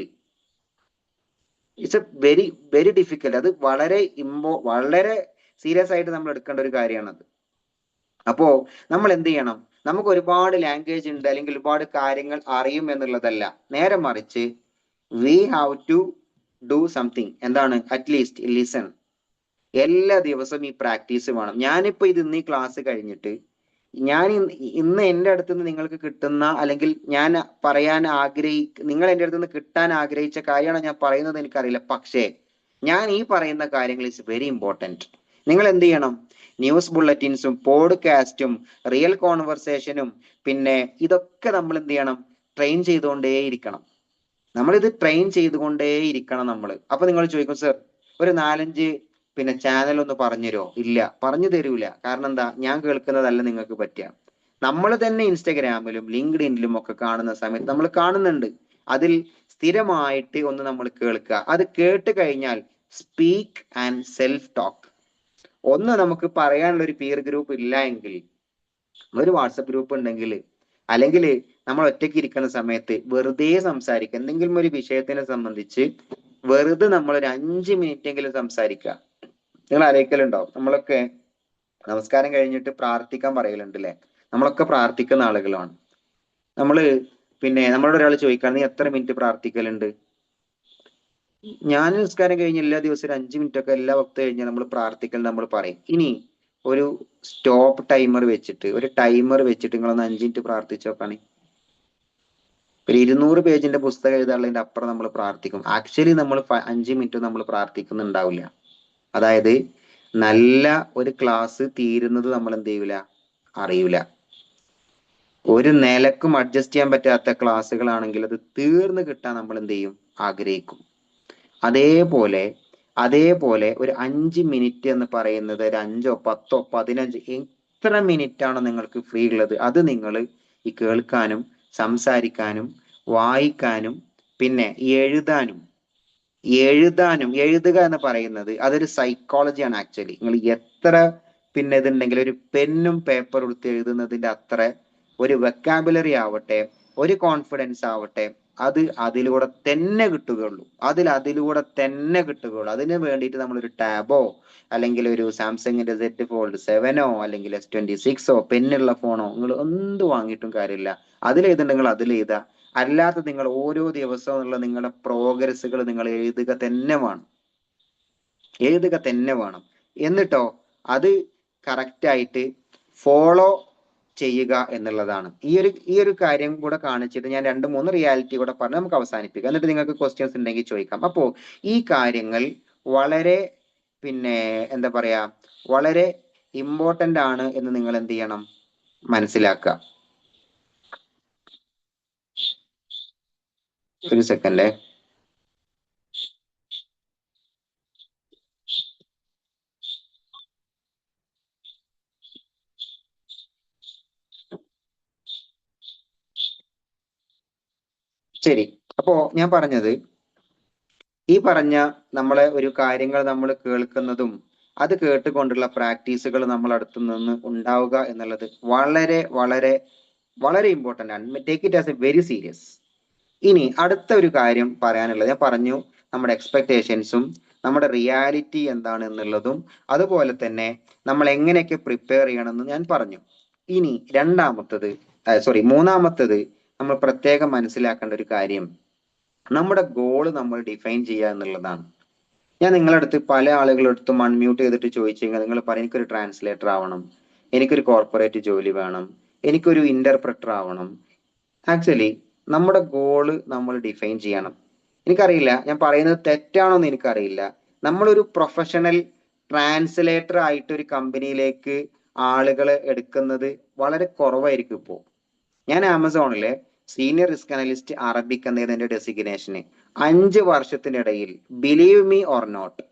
[SPEAKER 3] it's A very very difficult. അത് വളരെ സീരിയസ് ആയിട്ട് നമ്മൾ എടുക്കേണ്ട ഒരു കാര്യമാണത്. അപ്പോ നമ്മൾ എന്ത് ചെയ്യണം, നമുക്ക് ഒരുപാട് ലാംഗ്വേജ് ഉണ്ട് അല്ലെങ്കിൽ ഒരുപാട് കാര്യങ്ങൾ അറിയും എന്നുള്ളതല്ല, നേരെ മറിച്ച് we have to do something. എന്താണ്? At least listen. എല്ലാ ദിവസവും ഈ പ്രാക്ടീസ് വേണം. ഞാനിപ്പോ ഇന്ന് ഈ ക്ലാസ് കഴിഞ്ഞിട്ട് ഞാൻ ഇന്ന് എൻ്റെ അടുത്ത് നിന്ന് നിങ്ങൾക്ക് കിട്ടുന്ന അല്ലെങ്കിൽ ഞാൻ നിങ്ങൾ എൻ്റെ അടുത്ത് നിന്ന് കിട്ടാൻ ആഗ്രഹിച്ച കാര്യമാണ് ഞാൻ പറയുന്നത് എനിക്കറിയില്ല. പക്ഷേ ഞാൻ ഈ പറയുന്ന കാര്യങ്ങൾ ഇസ് വെരി ഇമ്പോർട്ടൻറ്റ്. നിങ്ങൾ എന്ത് ചെയ്യണം, ന്യൂസ് ബുള്ളറ്റിൻസും പോഡ്കാസ്റ്റും റിയൽ കോൺവെർസേഷനും പിന്നെ ഇതൊക്കെ നമ്മൾ എന്ത് ചെയ്യണം, ട്രെയിൻ ചെയ്തുകൊണ്ടേയിരിക്കണം. നമ്മളിത് ട്രെയിൻ ചെയ്തുകൊണ്ടേയിരിക്കണം നമ്മൾ. അപ്പൊ നിങ്ങൾ ചോദിക്കും, സർ ഒരു 4-5 ചാനൽ ഒന്ന് പറഞ്ഞു തരുമോ? ഇല്ല, പറഞ്ഞു തരൂല. കാരണം എന്താ, ഞാൻ കേൾക്കുന്നതല്ല നിങ്ങൾക്ക് പറ്റുക. നമ്മൾ തന്നെ ഇൻസ്റ്റഗ്രാമിലും ലിങ്ക്ഡിനിലും ഒക്കെ കാണുന്ന സമയത്ത് നമ്മൾ കാണുന്നുണ്ട്, അതിൽ സ്ഥിരമായിട്ട് ഒന്ന് നമ്മൾ കേൾക്കുക. അത് കേട്ട് കഴിഞ്ഞാൽ സ്പീക്ക് ആൻഡ് സെൽഫ് ടോക്ക്. ഒന്ന് നമുക്ക് പറയാനുള്ള ഒരു പിയർ ഗ്രൂപ്പ് ഇല്ല എങ്കിൽ, ഒരു വാട്സപ്പ് ഗ്രൂപ്പ് ഉണ്ടെങ്കിൽ, അല്ലെങ്കിൽ നമ്മൾ ഒറ്റയ്ക്ക് ഇരിക്കുന്ന സമയത്ത് വെറുതെ സംസാരിക്കുക. എന്തെങ്കിലും ഒരു വിഷയത്തിനെ സംബന്ധിച്ച് വെറുതെ നമ്മൾ ഒരു 5 മിനിറ്റ് സംസാരിക്കുക. നിങ്ങൾ ആലോചിക്കലുണ്ടോ, നമ്മളൊക്കെ നമസ്കാരം കഴിഞ്ഞിട്ട് പ്രാർത്ഥിക്കാൻ പറയലുണ്ട് അല്ലെ? നമ്മളൊക്കെ പ്രാർത്ഥിക്കുന്ന ആളുകളാണ്. നമ്മളോട് ഒരാൾ ചോദിക്കുകയാണ്, നീ എത്ര മിനിറ്റ് പ്രാർത്ഥിക്കലുണ്ട്? ഞാൻ നമസ്കാരം കഴിഞ്ഞ് എല്ലാ ദിവസവും ഒരു 5 മിനിറ്റ് ഒക്കെ എല്ലാ വക്ത് കഴിഞ്ഞാൽ നമ്മൾ പ്രാർത്ഥിക്കൽ നമ്മൾ പറയും. ഇനി ഒരു ടൈമർ വെച്ചിട്ട് നിങ്ങളൊന്ന് 5 മിനിറ്റ് പ്രാർത്ഥിച്ചു നോക്കാണ്. ഒരു 200 പേജിന്റെ പുസ്തകം എഴുതാനുള്ളതിന്റെ അപ്പുറം നമ്മൾ പ്രാർത്ഥിക്കും. ആക്ച്വലി നമ്മൾ 5 മിനിറ്റ് നമ്മൾ പ്രാർത്ഥിക്കുന്നുണ്ടാവില്ല. അതായത് നല്ല ഒരു ക്ലാസ് തീരുന്നത് നമ്മൾ എന്ത് ചെയ്യൂല, അറിയൂല. ഒരു നിലക്കും അഡ്ജസ്റ്റ് ചെയ്യാൻ പറ്റാത്ത ക്ലാസ്സുകളാണെങ്കിൽ അത് തീർന്നു കിട്ടാൻ നമ്മൾ എന്ത് ചെയ്യും, ആഗ്രഹിക്കും. അതേപോലെ ഒരു 5 മിനിറ്റ് എന്ന് പറയുന്നത് ഒരു 5, 10, 15 എത്ര മിനിറ്റ് ആണ് നിങ്ങൾക്ക് ഫ്രീ ഉള്ളത്, അത് നിങ്ങൾ ഈ കേൾക്കാനും സംസാരിക്കാനും വായിക്കാനും പിന്നെ എഴുതുക എന്ന് പറയുന്നത് അതൊരു സൈക്കോളജിയാണ്. ആക്ച്വലി നിങ്ങൾ എത്ര ഇതുണ്ടെങ്കിൽ ഒരു പെന്നും പേപ്പർ എടുത്ത് എഴുതുന്നതിന്റെ അത്ര ഒരു വെക്കാബുലറി ആവട്ടെ, ഒരു കോൺഫിഡൻസ് ആവട്ടെ, അത് അതിലൂടെ തന്നെ കിട്ടുകയുള്ളൂ. അതിന് വേണ്ടിയിട്ട് നമ്മളൊരു ടാബോ അല്ലെങ്കിൽ ഒരു സാംസങ്ങിന്റെ Z Fold 7 അല്ലെങ്കിൽ S26 പെന്നുള്ള ഫോണോ നിങ്ങൾ എന്ത് വാങ്ങിയിട്ടും കാര്യമില്ല. അതിലെഴുതുണ്ടെങ്കിൽ അതിലെഴുതുക. അല്ലാതെ നിങ്ങൾ ഓരോ ദിവസവും നിങ്ങളുടെ പ്രോഗ്രസ്സുകൾ നിങ്ങൾ എഴുതുക തന്നെ വേണം. എന്നിട്ടോ അത് കറക്റ്റ് ആയിട്ട് ഫോളോ ചെയ്യുക എന്നുള്ളതാണ്. ഈ ഒരു കാര്യം കൂടെ കാണിച്ചിട്ട് ഞാൻ 2-3 റിയാലിറ്റി കൂടെ പറഞ്ഞ് നമുക്ക് അവസാനിപ്പിക്കാം. എന്നിട്ട് നിങ്ങൾക്ക് ക്വസ്റ്റ്യൻസ് ഉണ്ടെങ്കിൽ ചോദിക്കാം. അപ്പോ ഈ കാര്യങ്ങൾ വളരെ എന്താ പറയാ, വളരെ ഇമ്പോർട്ടന്റ് ആണ് എന്ന് നിങ്ങൾ എന്ത് ചെയ്യണം, മനസ്സിലാക്കുക. ഒരു സെക്കൻഡ്. ശരി, അപ്പോ ഞാൻ പറഞ്ഞത്, ഈ പറഞ്ഞ നമ്മളെ ഒരു കാര്യങ്ങൾ നമ്മൾ കേൾക്കുന്നതും അത് കേട്ടുകൊണ്ടുള്ള പ്രാക്ടീസുകൾ നമ്മൾ അടുത്തു നിന്ന് ഉണ്ടാവുക എന്നുള്ളത് വളരെ വളരെ വളരെ ഇമ്പോർട്ടന്റ് ആണ്. Take it as A very serious. ഇനി അടുത്ത ഒരു കാര്യം പറയാനുള്ളത്, ഞാൻ പറഞ്ഞു നമ്മുടെ എക്സ്പെക്ടേഷൻസും നമ്മുടെ റിയാലിറ്റി എന്താണ് എന്നുള്ളതും അതുപോലെ തന്നെ നമ്മൾ എങ്ങനെയൊക്കെ പ്രിപ്പയർ ചെയ്യണമെന്ന് ഞാൻ പറഞ്ഞു. ഇനി മൂന്നാമത്തത് നമ്മൾ പ്രത്യേകം മനസ്സിലാക്കേണ്ട ഒരു കാര്യം, നമ്മുടെ ഗോള് നമ്മൾ ഡിഫൈൻ ചെയ്യുക എന്നുള്ളതാണ്. ഞാൻ നിങ്ങളുടെ അടുത്ത് പല ആളുകളുടെ അടുത്തും അൺമ്യൂട്ട് ചെയ്തിട്ട് ചോദിച്ചു കഴിഞ്ഞാൽ നിങ്ങൾ പറയും എനിക്കൊരു ട്രാൻസ്ലേറ്റർ ആവണം, എനിക്കൊരു കോർപ്പറേറ്റ് ജോലി വേണം, എനിക്കൊരു ഇന്റർപ്രറ്റർ ആവണം. ആക്ച്വലി നമ്മുടെ ഗോള് നമ്മൾ ഡിഫൈൻ ചെയ്യണം. എനിക്കറിയില്ല ഞാൻ പറയുന്നത് തെറ്റാണോ എന്ന് എനിക്കറിയില്ല. നമ്മളൊരു പ്രൊഫഷണൽ ട്രാൻസ്ലേറ്റർ ആയിട്ട് ഒരു കമ്പനിയിലേക്ക് ആളുകളെ എടുക്കുന്നത് വളരെ കുറവായിരിക്കും ഇപ്പോൾ. ഞാൻ ആമസോണിലെ സീനിയർ റിസ്ക് അനലിസ്റ്റ് അറബിക് എന്നതാണ് എന്റെ ഡെസിഗ്നേഷന്. 5 വർഷത്തിനിടയിൽ, ബിലീവ് മീ ഓർ നോട്ട്,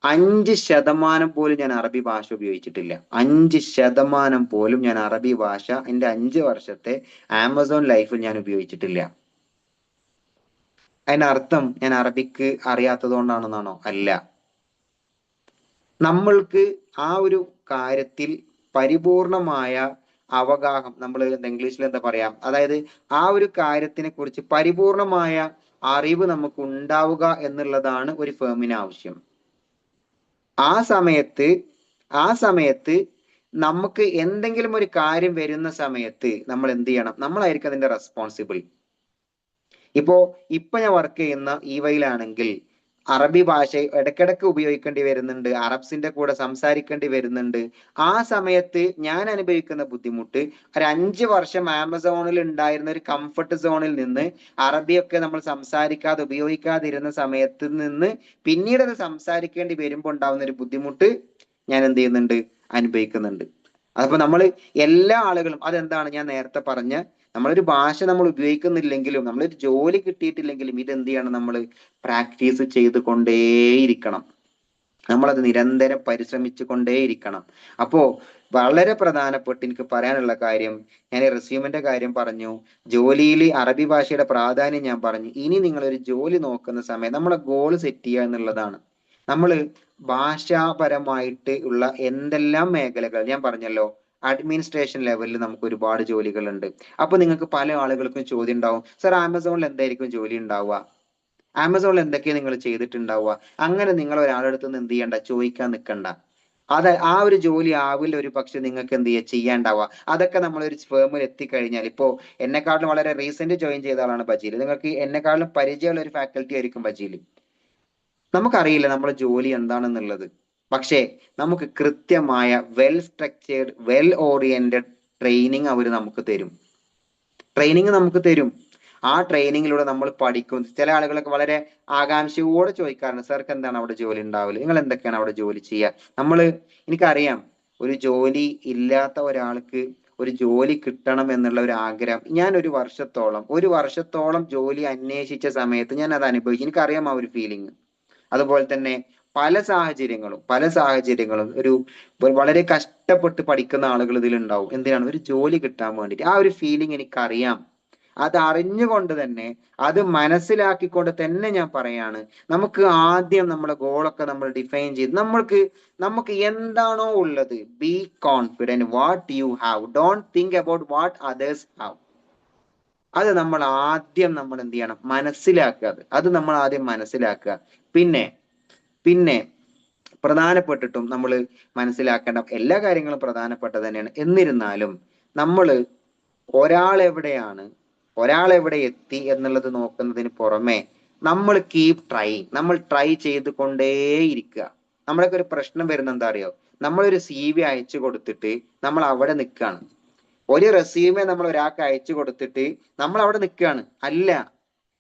[SPEAKER 3] 5% പോലും ഞാൻ അറബി ഭാഷ ഉപയോഗിച്ചിട്ടില്ല. 5% പോലും ഞാൻ അറബി ഭാഷ എന്റെ 5 വർഷത്തെ ആമസോൺ ലൈഫിൽ ഞാൻ ഉപയോഗിച്ചിട്ടില്ല. അതിനർത്ഥം ഞാൻ അറബിക്ക് അറിയാത്തത് കൊണ്ടാണെന്നാണോ? അല്ല. നമ്മൾക്ക് ആ ഒരു കാര്യത്തിൽ പരിപൂർണമായ അവഗാഹം, നമ്മൾ ഇംഗ്ലീഷിൽ എന്താ പറയാ, അതായത് ആ ഒരു കാര്യത്തിനെ കുറിച്ച് പരിപൂർണമായ അറിവ് നമുക്ക് ഉണ്ടാവുക എന്നുള്ളതാണ് ഒരു ഫേമിന് ആവശ്യം. ആ സമയത്ത് നമുക്ക് എന്തെങ്കിലും ഒരു കാര്യം വരുന്ന സമയത്ത് നമ്മൾ എന്ത് ചെയ്യണം, നമ്മളായിരിക്കും അതിന്റെ റെസ്പോൺസിബിൾ. ഇപ്പോ ഞാൻ വർക്ക് ചെയ്യുന്ന ഈവയിലാണെങ്കിൽ അറബി ഭാഷ ഇടയ്ക്കിടയ്ക്ക് ഉപയോഗിക്കേണ്ടി വരുന്നുണ്ട്, അറബ്സിന്റെ കൂടെ സംസാരിക്കേണ്ടി വരുന്നുണ്ട്. ആ സമയത്ത് ഞാൻ അനുഭവിക്കുന്ന ബുദ്ധിമുട്ട്, ഒരു 5 വർഷം ആമസോണിൽ ഉണ്ടായിരുന്ന ഒരു കംഫർട്ട് സോണിൽ നിന്ന് അറബിയൊക്കെ നമ്മൾ സംസാരിക്കാതെ ഉപയോഗിക്കാതിരുന്ന സമയത്ത് നിന്ന് പിന്നീട് അത് സംസാരിക്കേണ്ടി വരുമ്പോൾ ഉണ്ടാവുന്ന ഒരു ബുദ്ധിമുട്ട് ഞാൻ എന്ത് ചെയ്യുന്നുണ്ട്, അനുഭവിക്കുന്നുണ്ട്. അപ്പൊ നമ്മൾ എല്ലാ ആളുകളും അതെന്താണ് ഞാൻ നേരത്തെ പറഞ്ഞ, നമ്മളൊരു ഭാഷ നമ്മൾ ഉപയോഗിക്കുന്നില്ലെങ്കിലും, നമ്മളൊരു ജോലി കിട്ടിയിട്ടില്ലെങ്കിലും ഇതെന്ത് ചെയ്യണം, നമ്മൾ പ്രാക്ടീസ് ചെയ്തുകൊണ്ടേയിരിക്കണം. നമ്മളത് നിരന്തരം പരിശ്രമിച്ചു കൊണ്ടേയിരിക്കണം. അപ്പോ വളരെ പ്രധാനപ്പെട്ട് എനിക്ക് പറയാനുള്ള കാര്യം, ഞാൻ റെസ്യൂമിന്റെ കാര്യം പറഞ്ഞു, ജോലിയിൽ അറബി ഭാഷയുടെ പ്രാധാന്യം ഞാൻ പറഞ്ഞു. ഇനി നിങ്ങളൊരു ജോലി നോക്കുന്ന സമയം നമ്മളെ ഗോൾ സെറ്റ് ചെയ്യുക എന്നുള്ളതാണ്. നമ്മൾ ഭാഷാപരമായിട്ട് ഉള്ള എന്തെല്ലാം മേഖലകൾ ഞാൻ പറഞ്ഞല്ലോ, അഡ്മിനിസ്ട്രേഷൻ ലെവലിൽ നമുക്ക് ഒരുപാട് ജോലികളുണ്ട്. അപ്പൊ നിങ്ങൾക്ക് പല ആളുകൾക്കും ചോദ്യം ഉണ്ടാവും, സർ ആമസോണിൽ എന്തായിരിക്കും ജോലി ഉണ്ടാവുക, ആമസോണിൽ എന്തൊക്കെയാണ് നിങ്ങൾ ചെയ്തിട്ടുണ്ടാവുക? അങ്ങനെ നിങ്ങൾ ഒരാളുടെ അടുത്ത് നിന്ന് എന്ത് ചെയ്യണ്ട, ചോദിക്കാൻ നിൽക്കണ്ട. ആ ഒരു ജോലി ആവില്ല ഒരു പക്ഷെ നിങ്ങൾക്ക് എന്ത് ചെയ്യാണ്ടാവുക. അതൊക്കെ നമ്മളൊരു ഫേമിൽ എത്തിക്കഴിഞ്ഞാൽ, ഇപ്പോ എന്നെക്കാളും വളരെ റീസെന്റ് ജോയിൻ ചെയ്ത ആളാണ് ബജീൽ, നിങ്ങൾക്ക് എന്നെക്കാളും പരിചയമുള്ള ഒരു ഫാക്കൽറ്റി ആയിരിക്കും ബജീൽ. നമുക്കറിയില്ല നമ്മുടെ ജോലി എന്താണെന്നുള്ളത്, പക്ഷേ നമുക്ക് കൃത്യമായ well structured well oriented training അവർ നമുക്ക് തരും. ആ ട്രെയിനിങ്ങിലൂടെ നമ്മൾ പഠിക്കും. ചില ആളുകളൊക്കെ വളരെ ആകാംക്ഷയോടെ ചോദിക്കാറുണ്ട്, സാർക്ക് എന്താണ് അവിടെ ജോലി ഉണ്ടാവില്ല, നിങ്ങൾ എന്തൊക്കെയാണ് അവിടെ ജോലി ചെയ്യുക? എനിക്കറിയാം ഒരു ജോലി ഇല്ലാത്ത ഒരാൾക്ക് ഒരു ജോലി കിട്ടണം എന്നുള്ള ഒരു ആഗ്രഹം. ഞാൻ ഒരു വർഷത്തോളം ജോലി അന്വേഷിച്ച സമയത്ത് ഞാൻ അത് അനുഭവിച്ചു. എനിക്കറിയാം ആ ഒരു ഫീലിംഗ്. അതുപോലെ തന്നെ പല സാഹചര്യങ്ങളും ഒരു വളരെ കഷ്ടപ്പെട്ട് പഠിക്കുന്ന ആളുകൾ ഇതിലുണ്ടാവും. എന്തിനാണ്? ഒരു ജോലി കിട്ടാൻ വേണ്ടിയിട്ട്. ആ ഒരു ഫീലിംഗ് എനിക്കറിയാം. അത് അറിഞ്ഞുകൊണ്ട് തന്നെ, അത് മനസ്സിലാക്കിക്കൊണ്ട് തന്നെ ഞാൻ പറയാണ്, നമുക്ക് ആദ്യം നമ്മുടെ ഗോളൊക്കെ നമ്മൾ ഡിഫൈൻ ചെയ്ത് നമുക്ക് എന്താണോ ഉള്ളത്, B confident what you have, don't think about what others have. അത് നമ്മൾ ആദ്യം എന്ത് ചെയ്യണം, മനസ്സിലാക്കുക. അത് നമ്മൾ ആദ്യം മനസ്സിലാക്കുക. പിന്നെ പ്രധാനപ്പെട്ടിട്ടും നമ്മൾ മനസ്സിലാക്കേണ്ട എല്ലാ കാര്യങ്ങളും പ്രധാനപ്പെട്ടത് തന്നെയാണ്. എന്നിരുന്നാലും നമ്മൾ ഒരാളെവിടെ എത്തി എന്നുള്ളത് നോക്കുന്നതിന് പുറമെ നമ്മൾ കീപ് ട്രൈയിങ്, നമ്മൾ ട്രൈ ചെയ്തുകൊണ്ടേയിരിക്കുക. നമ്മളൊക്കെ ഒരു പ്രശ്നം വരുന്ന എന്താ അറിയോ, നമ്മളൊരു CV അയച്ചു കൊടുത്തിട്ട് നമ്മൾ അവിടെ നിൽക്കുകയാണ്. ഒരു റെസ്യൂമെ നമ്മൾ ഒരാൾക്ക് അയച്ചു കൊടുത്തിട്ട് നമ്മൾ അവിടെ നിൽക്കുകയാണ്. അല്ല,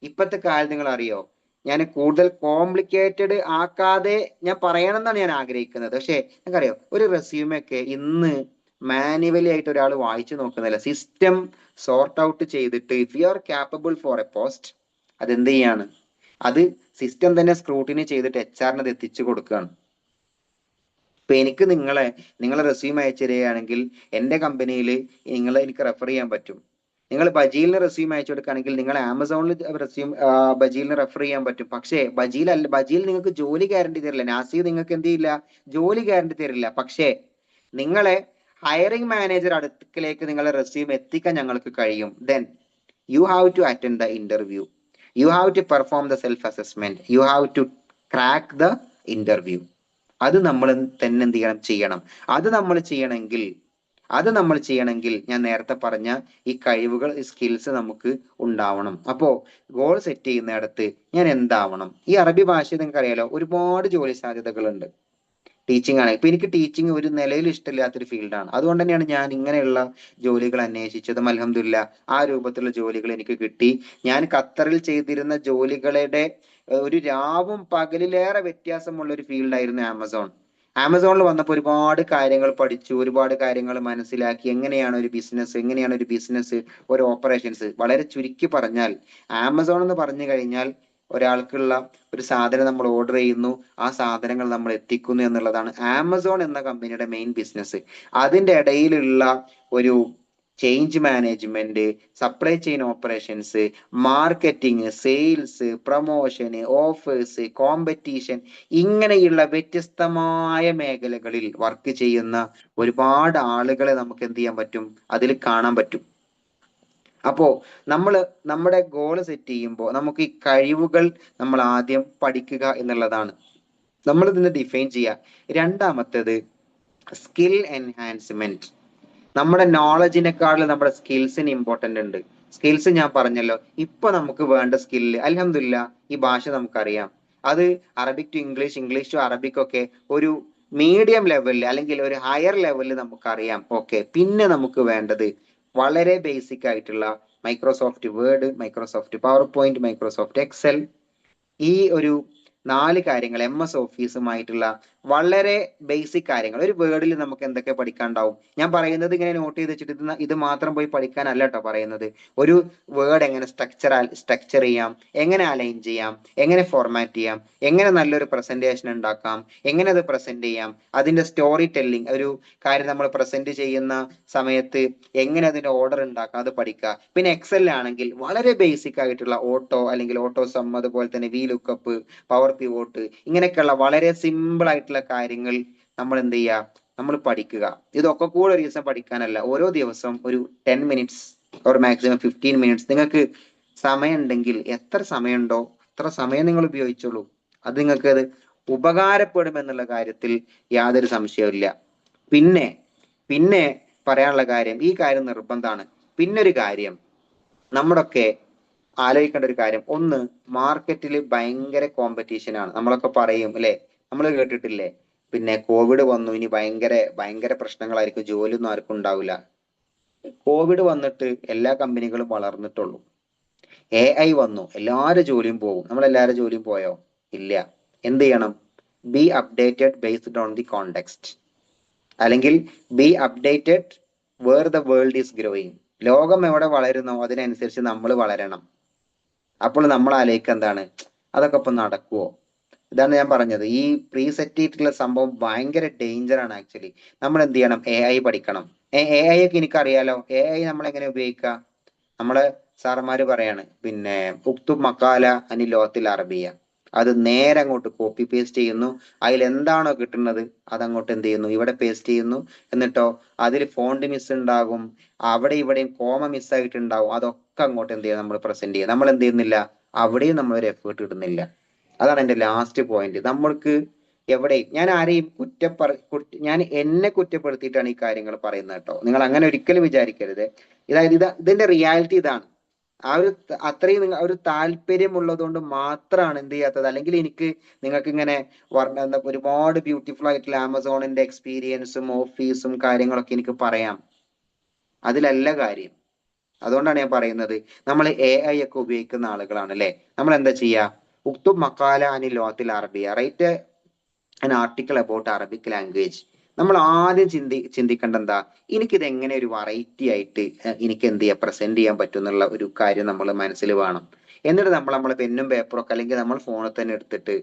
[SPEAKER 3] ഇപ്പോഴത്തെ കാലം നിങ്ങൾ അറിയോ, ഞാൻ കൂടുതൽ കോംപ്ലിക്കേറ്റഡ് ആക്കാതെ ഞാൻ പറയണമെന്നാണ് ഞാൻ ആഗ്രഹിക്കുന്നത്. പക്ഷെ നിങ്ങൾക്കറിയോ, ഒരു റെസ്യൂമെ ഒക്കെ ഇന്ന് മാനുവലി ആയിട്ട് ഒരാൾ വായിച്ചു നോക്കുന്നില്ല. സിസ്റ്റം സോർട്ട് ഔട്ട് ചെയ്തിട്ട് if you are capable for a post, അതെന്ത് ചെയ്യാണ്, അത് സിസ്റ്റം തന്നെ സ്ക്രൂട്ടിനി ചെയ്തിട്ട് HR അത് എത്തിച്ചു കൊടുക്കുകയാണ്. ഇപ്പൊ എനിക്ക് നിങ്ങളെ റെസ്യൂം അയച്ചു തരികയാണെങ്കിൽ എൻ്റെ കമ്പനിയിൽ എനിക്ക് റെഫർ ചെയ്യാൻ പറ്റും. നിങ്ങൾ ബജീലിന് റെസ്യൂം അയച്ചു കൊടുക്കുകയാണെങ്കിൽ നിങ്ങൾ ആമസോണിൽ ബജീലിന് റെഫർ ചെയ്യാൻ പറ്റും. പക്ഷേ ബജീൽ നിങ്ങൾക്ക് ജോലി ഗ്യാരണ്ടി തരില്ല. നാസീർ നിങ്ങൾക്ക് എന്ത് ചെയ്യില്ല, ജോലി ഗ്യാരണ്ടി തരില്ല. പക്ഷേ നിങ്ങളെ ഹയറിംഗ് മാനേജർ അടുക്കലേക്ക് നിങ്ങളെ റെസ്യൂം എത്തിക്കാൻ ഞങ്ങൾക്ക് കഴിയും. Then you have to attend the interview, you have to perform the self assessment, you have to crack the interview. അത് നമ്മൾ തന്നെ എന്ത് ചെയ്യണം. അത് നമ്മൾ ചെയ്യണമെങ്കിൽ ഞാൻ നേരത്തെ പറഞ്ഞ ഈ കഴിവുകൾ, ഈ സ്കിൽസ് നമുക്ക് ഉണ്ടാവണം. അപ്പോ ഗോൾ സെറ്റ് ചെയ്യുന്നിടത്ത് ഞാൻ എന്താവണം. ഈ അറബി ഭാഷ നിങ്ങൾക്ക് അറിയാലോ, ഒരുപാട് ജോലി സാധ്യതകളുണ്ട്. ടീച്ചിങ് ആണ്. ഇപ്പൊ എനിക്ക് ടീച്ചിങ് ഒരു നിലയിൽ ഇഷ്ടമില്ലാത്തൊരു ഫീൽഡാണ്. അതുകൊണ്ട് തന്നെയാണ് ഞാൻ ഇങ്ങനെയുള്ള ജോലികൾ അന്വേഷിച്ചതും. അൽഹംദുലില്ലാ ആ രൂപത്തിലുള്ള ജോലികൾ എനിക്ക് കിട്ടി. ഞാൻ ഖത്തറിൽ ചെയ്തിരുന്ന ജോലികളുടെ ഒരു രാവും പകലിലേറെ വ്യത്യാസമുള്ള ഒരു ഫീൽഡായിരുന്നു ആമസോൺ. ആമസോണിൽ വന്നപ്പോൾ ഒരുപാട് കാര്യങ്ങൾ പഠിച്ചു, ഒരുപാട് കാര്യങ്ങൾ മനസ്സിലാക്കി. എങ്ങനെയാണ് ഒരു ബിസിനസ്, ഒരു ഓപ്പറേഷൻസ്. വളരെ ചുരുക്കി പറഞ്ഞാൽ ആമസോൺ എന്ന് പറഞ്ഞു കഴിഞ്ഞാൽ ഒരാൾക്കുള്ള ഒരു സാധനം നമ്മൾ ഓർഡർ ചെയ്യുന്നു, ആ സാധനങ്ങൾ നമ്മൾ എത്തിക്കുന്നു എന്നുള്ളതാണ് ആമസോൺ എന്ന കമ്പനിയുടെ മെയിൻ ബിസിനസ്. അതിന്റെ ഇടയിലുള്ള ഒരു change management, supply chain operations, marketing, sales, promotion, offers, competition, ഇങ്ങനെയുള്ള വ്യത്യസ്തമായ മേഖലകളിൽ വർക്ക് ചെയ്യുന്ന ഒരുപാട് ആളുകളെ നമുക്ക് എന്ത് ചെയ്യാൻ പറ്റും, അതിൽ കാണാൻ പറ്റും. അപ്പോ നമ്മുടെ ഗോള് സെറ്റ് ചെയ്യുമ്പോൾ നമുക്ക് ഈ കഴിവുകൾ നമ്മൾ ആദ്യം പഠിക്കുക എന്നുള്ളതാണ്. നമ്മൾ ഇതിനെ ഡിഫൈൻ ചെയ്യുക. രണ്ടാമത്തേത് സ്കിൽ എൻഹാൻസ്മെന്റ്. നമ്മുടെ നോളജിനെക്കാളും നമ്മുടെ സ്കിൽസിന് ഇമ്പോർട്ടന്റ് ഉണ്ട്. സ്കിൽസ് ഞാൻ പറഞ്ഞല്ലോ, ഇപ്പൊ നമുക്ക് വേണ്ട സ്കില്ല് അൽഹംദുലില്ലാ ഈ ഭാഷ നമുക്കറിയാം. അത് Arabic to English, English to Arabic ഒക്കെ ഒരു മീഡിയം ലെവലിൽ അല്ലെങ്കിൽ ഒരു ഹയർ ലെവലിൽ നമുക്കറിയാം. ഓക്കെ, പിന്നെ നമുക്ക് വേണ്ടത് വളരെ ബേസിക് ആയിട്ടുള്ള Microsoft Word, Microsoft PowerPoint, Microsoft Excel, ഈ ഒരു 4 കാര്യങ്ങൾ, MS ഓഫീസുമായിട്ടുള്ള വളരെ ബേസിക് കാര്യങ്ങൾ. ഒരു വേർഡിൽ നമുക്ക് എന്തൊക്കെ പഠിക്കാനുണ്ടാവും. ഞാൻ പറയുന്നത് ഇങ്ങനെ നോട്ട് ചെയ്ത് വെച്ചിട്ട് ഇത് മാത്രം പോയി പഠിക്കാനല്ല കേട്ടോ പറയുന്നത്. ഒരു വേർഡ് എങ്ങനെ സ്ട്രക്ചർ ചെയ്യാം, എങ്ങനെ അലൈൻ ചെയ്യാം, എങ്ങനെ ഫോർമാറ്റ് ചെയ്യാം, എങ്ങനെ നല്ലൊരു പ്രസന്റേഷൻ ഉണ്ടാക്കാം, എങ്ങനെ അത് പ്രസന്റ് ചെയ്യാം, അതിന്റെ സ്റ്റോറി ടെല്ലിംഗ്, ഒരു കാര്യം നമ്മൾ പ്രസന്റ് ചെയ്യുന്ന സമയത്ത് എങ്ങനെ അതിന്റെ ഓർഡർ ഉണ്ടാക്കാം, അത് പഠിക്കുക. പിന്നെ എക്സലിലാണെങ്കിൽ വളരെ ബേസിക് ആയിട്ടുള്ള ഓട്ടോ അല്ലെങ്കിൽ ഓട്ടോ സം, അതുപോലെ തന്നെ വി ലുക്കപ്പ്, പവർ പിവോട്ട്, ഇങ്ങനെയൊക്കെയുള്ള വളരെ സിമ്പിൾ ആയിട്ടുള്ള കാര്യങ്ങൾ നമ്മൾ എന്ത് ചെയ്യുക, നമ്മൾ പഠിക്കുക. ഇതൊക്കെ കൂടെ ഒരു ദിവസം പഠിക്കാനല്ല, ഓരോ ദിവസം ഒരു 10 മിനിറ്റ്സ് or മാക്സിമം 15 മിനിറ്റ്സ് നിങ്ങൾക്ക് സമയം ഉണ്ടെങ്കിൽ, എത്ര സമയമുണ്ടോ അത്ര സമയം നിങ്ങൾ ഉപയോഗിച്ചോളൂ. അത് നിങ്ങൾക്ക് അത് ഉപകാരപ്പെടും എന്നുള്ള കാര്യത്തിൽ യാതൊരു സംശയവുമില്ല. പിന്നെ പറയാനുള്ള കാര്യം, ഈ കാര്യം നിർബന്ധമാണ്. പിന്നൊരു കാര്യം നമ്മളൊക്കെ ആലോചിക്കേണ്ട ഒരു കാര്യം, ഒന്ന്, മാർക്കറ്റിൽ ഭയങ്കര കോമ്പറ്റീഷൻ ആണ്. നമ്മളൊക്കെ പറയും അല്ലെ, നമ്മൾ കേട്ടിട്ടില്ലേ, പിന്നെ കോവിഡ് വന്നു, ഇനി ഭയങ്കര പ്രശ്നങ്ങളായിരിക്കും, ജോലിയൊന്നും ആർക്കും ഉണ്ടാവില്ല. കോവിഡ് വന്നിട്ട് എല്ലാ കമ്പനികളും വളർന്നിട്ടുള്ളൂ. AI വന്നു, എല്ലാവരും ജോലിയും പോകും. നമ്മളെല്ലാവരും ജോലിയും പോയോ? ഇല്ല. എന്ത് ചെയ്യണം? Be updated based on the context, അല്ലെങ്കിൽ be updated where the world is growing. ലോകം എവിടെ വളരുന്നോ അതിനനുസരിച്ച് നമ്മൾ വളരണം. അപ്പോൾ നമ്മൾ ആലോചിക്കുക എന്താണ്, അതൊക്കെ ഇപ്പൊ നടക്കുവോ? ഇതാണ് ഞാൻ പറഞ്ഞത്, ഈ പ്രീ സെറ്റ് ചെയ്തിട്ടുള്ള സംഭവം ഭയങ്കര ഡേഞ്ചർ ആണ്. ആക്ച്വലി നമ്മൾ എന്ത് ചെയ്യണം? AI പഠിക്കണം. AI ഒക്കെ എനിക്കറിയാലോ. AI നമ്മൾ എങ്ങനെ ഉപയോഗിക്കുക? നമ്മളെ സാറന്മാര് പറയാണ്, പിന്നെ ഉക്തു മക്കാല അനി ലോത്തിൽ അറബിയ, അത് നേരെ അങ്ങോട്ട് കോപ്പി പേസ്റ്റ് ചെയ്യുന്നു. അതിൽ എന്താണോ കിട്ടുന്നത് അതങ്ങോട്ട് എന്ത് ചെയ്യുന്നു, ഇവിടെ പേസ്റ്റ് ചെയ്യുന്നു. എന്നിട്ടോ അതിൽ ഫോണ്ട് മിസ് ഉണ്ടാകും, അവിടെ ഇവിടെയും കോമ മിസ്സായിട്ടുണ്ടാവും. അതൊക്കെ അങ്ങോട്ട് എന്ത് ചെയ്യുക, നമ്മൾ പ്രസന്റ് ചെയ്യുക. നമ്മൾ എന്ത് ചെയ്യുന്നില്ല, അവിടെയും നമ്മൾ ഒരു എഫേർട്ട് ഇടുന്നില്ല. അതാണ് എന്റെ ലാസ്റ്റ് പോയിന്റ്. നമ്മൾക്ക് എവിടെയും, ഞാൻ ആരെയും ഞാൻ എന്നെ കുറ്റപ്പെടുത്തിയിട്ടാണ് ഈ കാര്യങ്ങൾ പറയുന്നത് കേട്ടോ. നിങ്ങൾ അങ്ങനെ ഒരിക്കലും വിചാരിക്കരുത്. ഇതിന്റെ റിയാലിറ്റി ഇതാണ്. അത്രയും ഒരു താല്പര്യം ഉള്ളതുകൊണ്ട് മാത്രമാണ് എന്ത് ചെയ്യാത്തത്. അല്ലെങ്കിൽ എനിക്ക് നിങ്ങൾക്ക് ഇങ്ങനെ ഒരുപാട് ബ്യൂട്ടിഫുൾ ആയിട്ടുള്ള ആമസോണിന്റെ എക്സ്പീരിയൻസും ഓഫീസും കാര്യങ്ങളൊക്കെ എനിക്ക് പറയാം. അതിലല്ല കാര്യം. അതുകൊണ്ടാണ് ഞാൻ പറയുന്നത്, നമ്മൾ AI ഒക്കെ ഉപയോഗിക്കുന്ന ആളുകളാണ് അല്ലെ, നമ്മൾ എന്താ ചെയ്യാ, ഉക്തുബ് മക്കാല അനി ലോത്തിൽ Arabiya, right an article about Arabic language. നമ്മൾ ആദ്യം ചിന്തിക്കേണ്ട എന്താ, എനിക്കിത് എങ്ങനെ ഒരു വെറൈറ്റി ആയിട്ട് എനിക്ക് എന്ത് ചെയ്യാം, പ്രസന്റ് ചെയ്യാൻ പറ്റും എന്നുള്ള ഒരു കാര്യം നമ്മൾ മനസ്സിൽ വേണം. എന്നിട്ട് നമ്മളെ പെന്നും പേപ്പറൊക്കെ അല്ലെങ്കിൽ നമ്മൾ ഫോണിൽ തന്നെ എടുത്തിട്ട്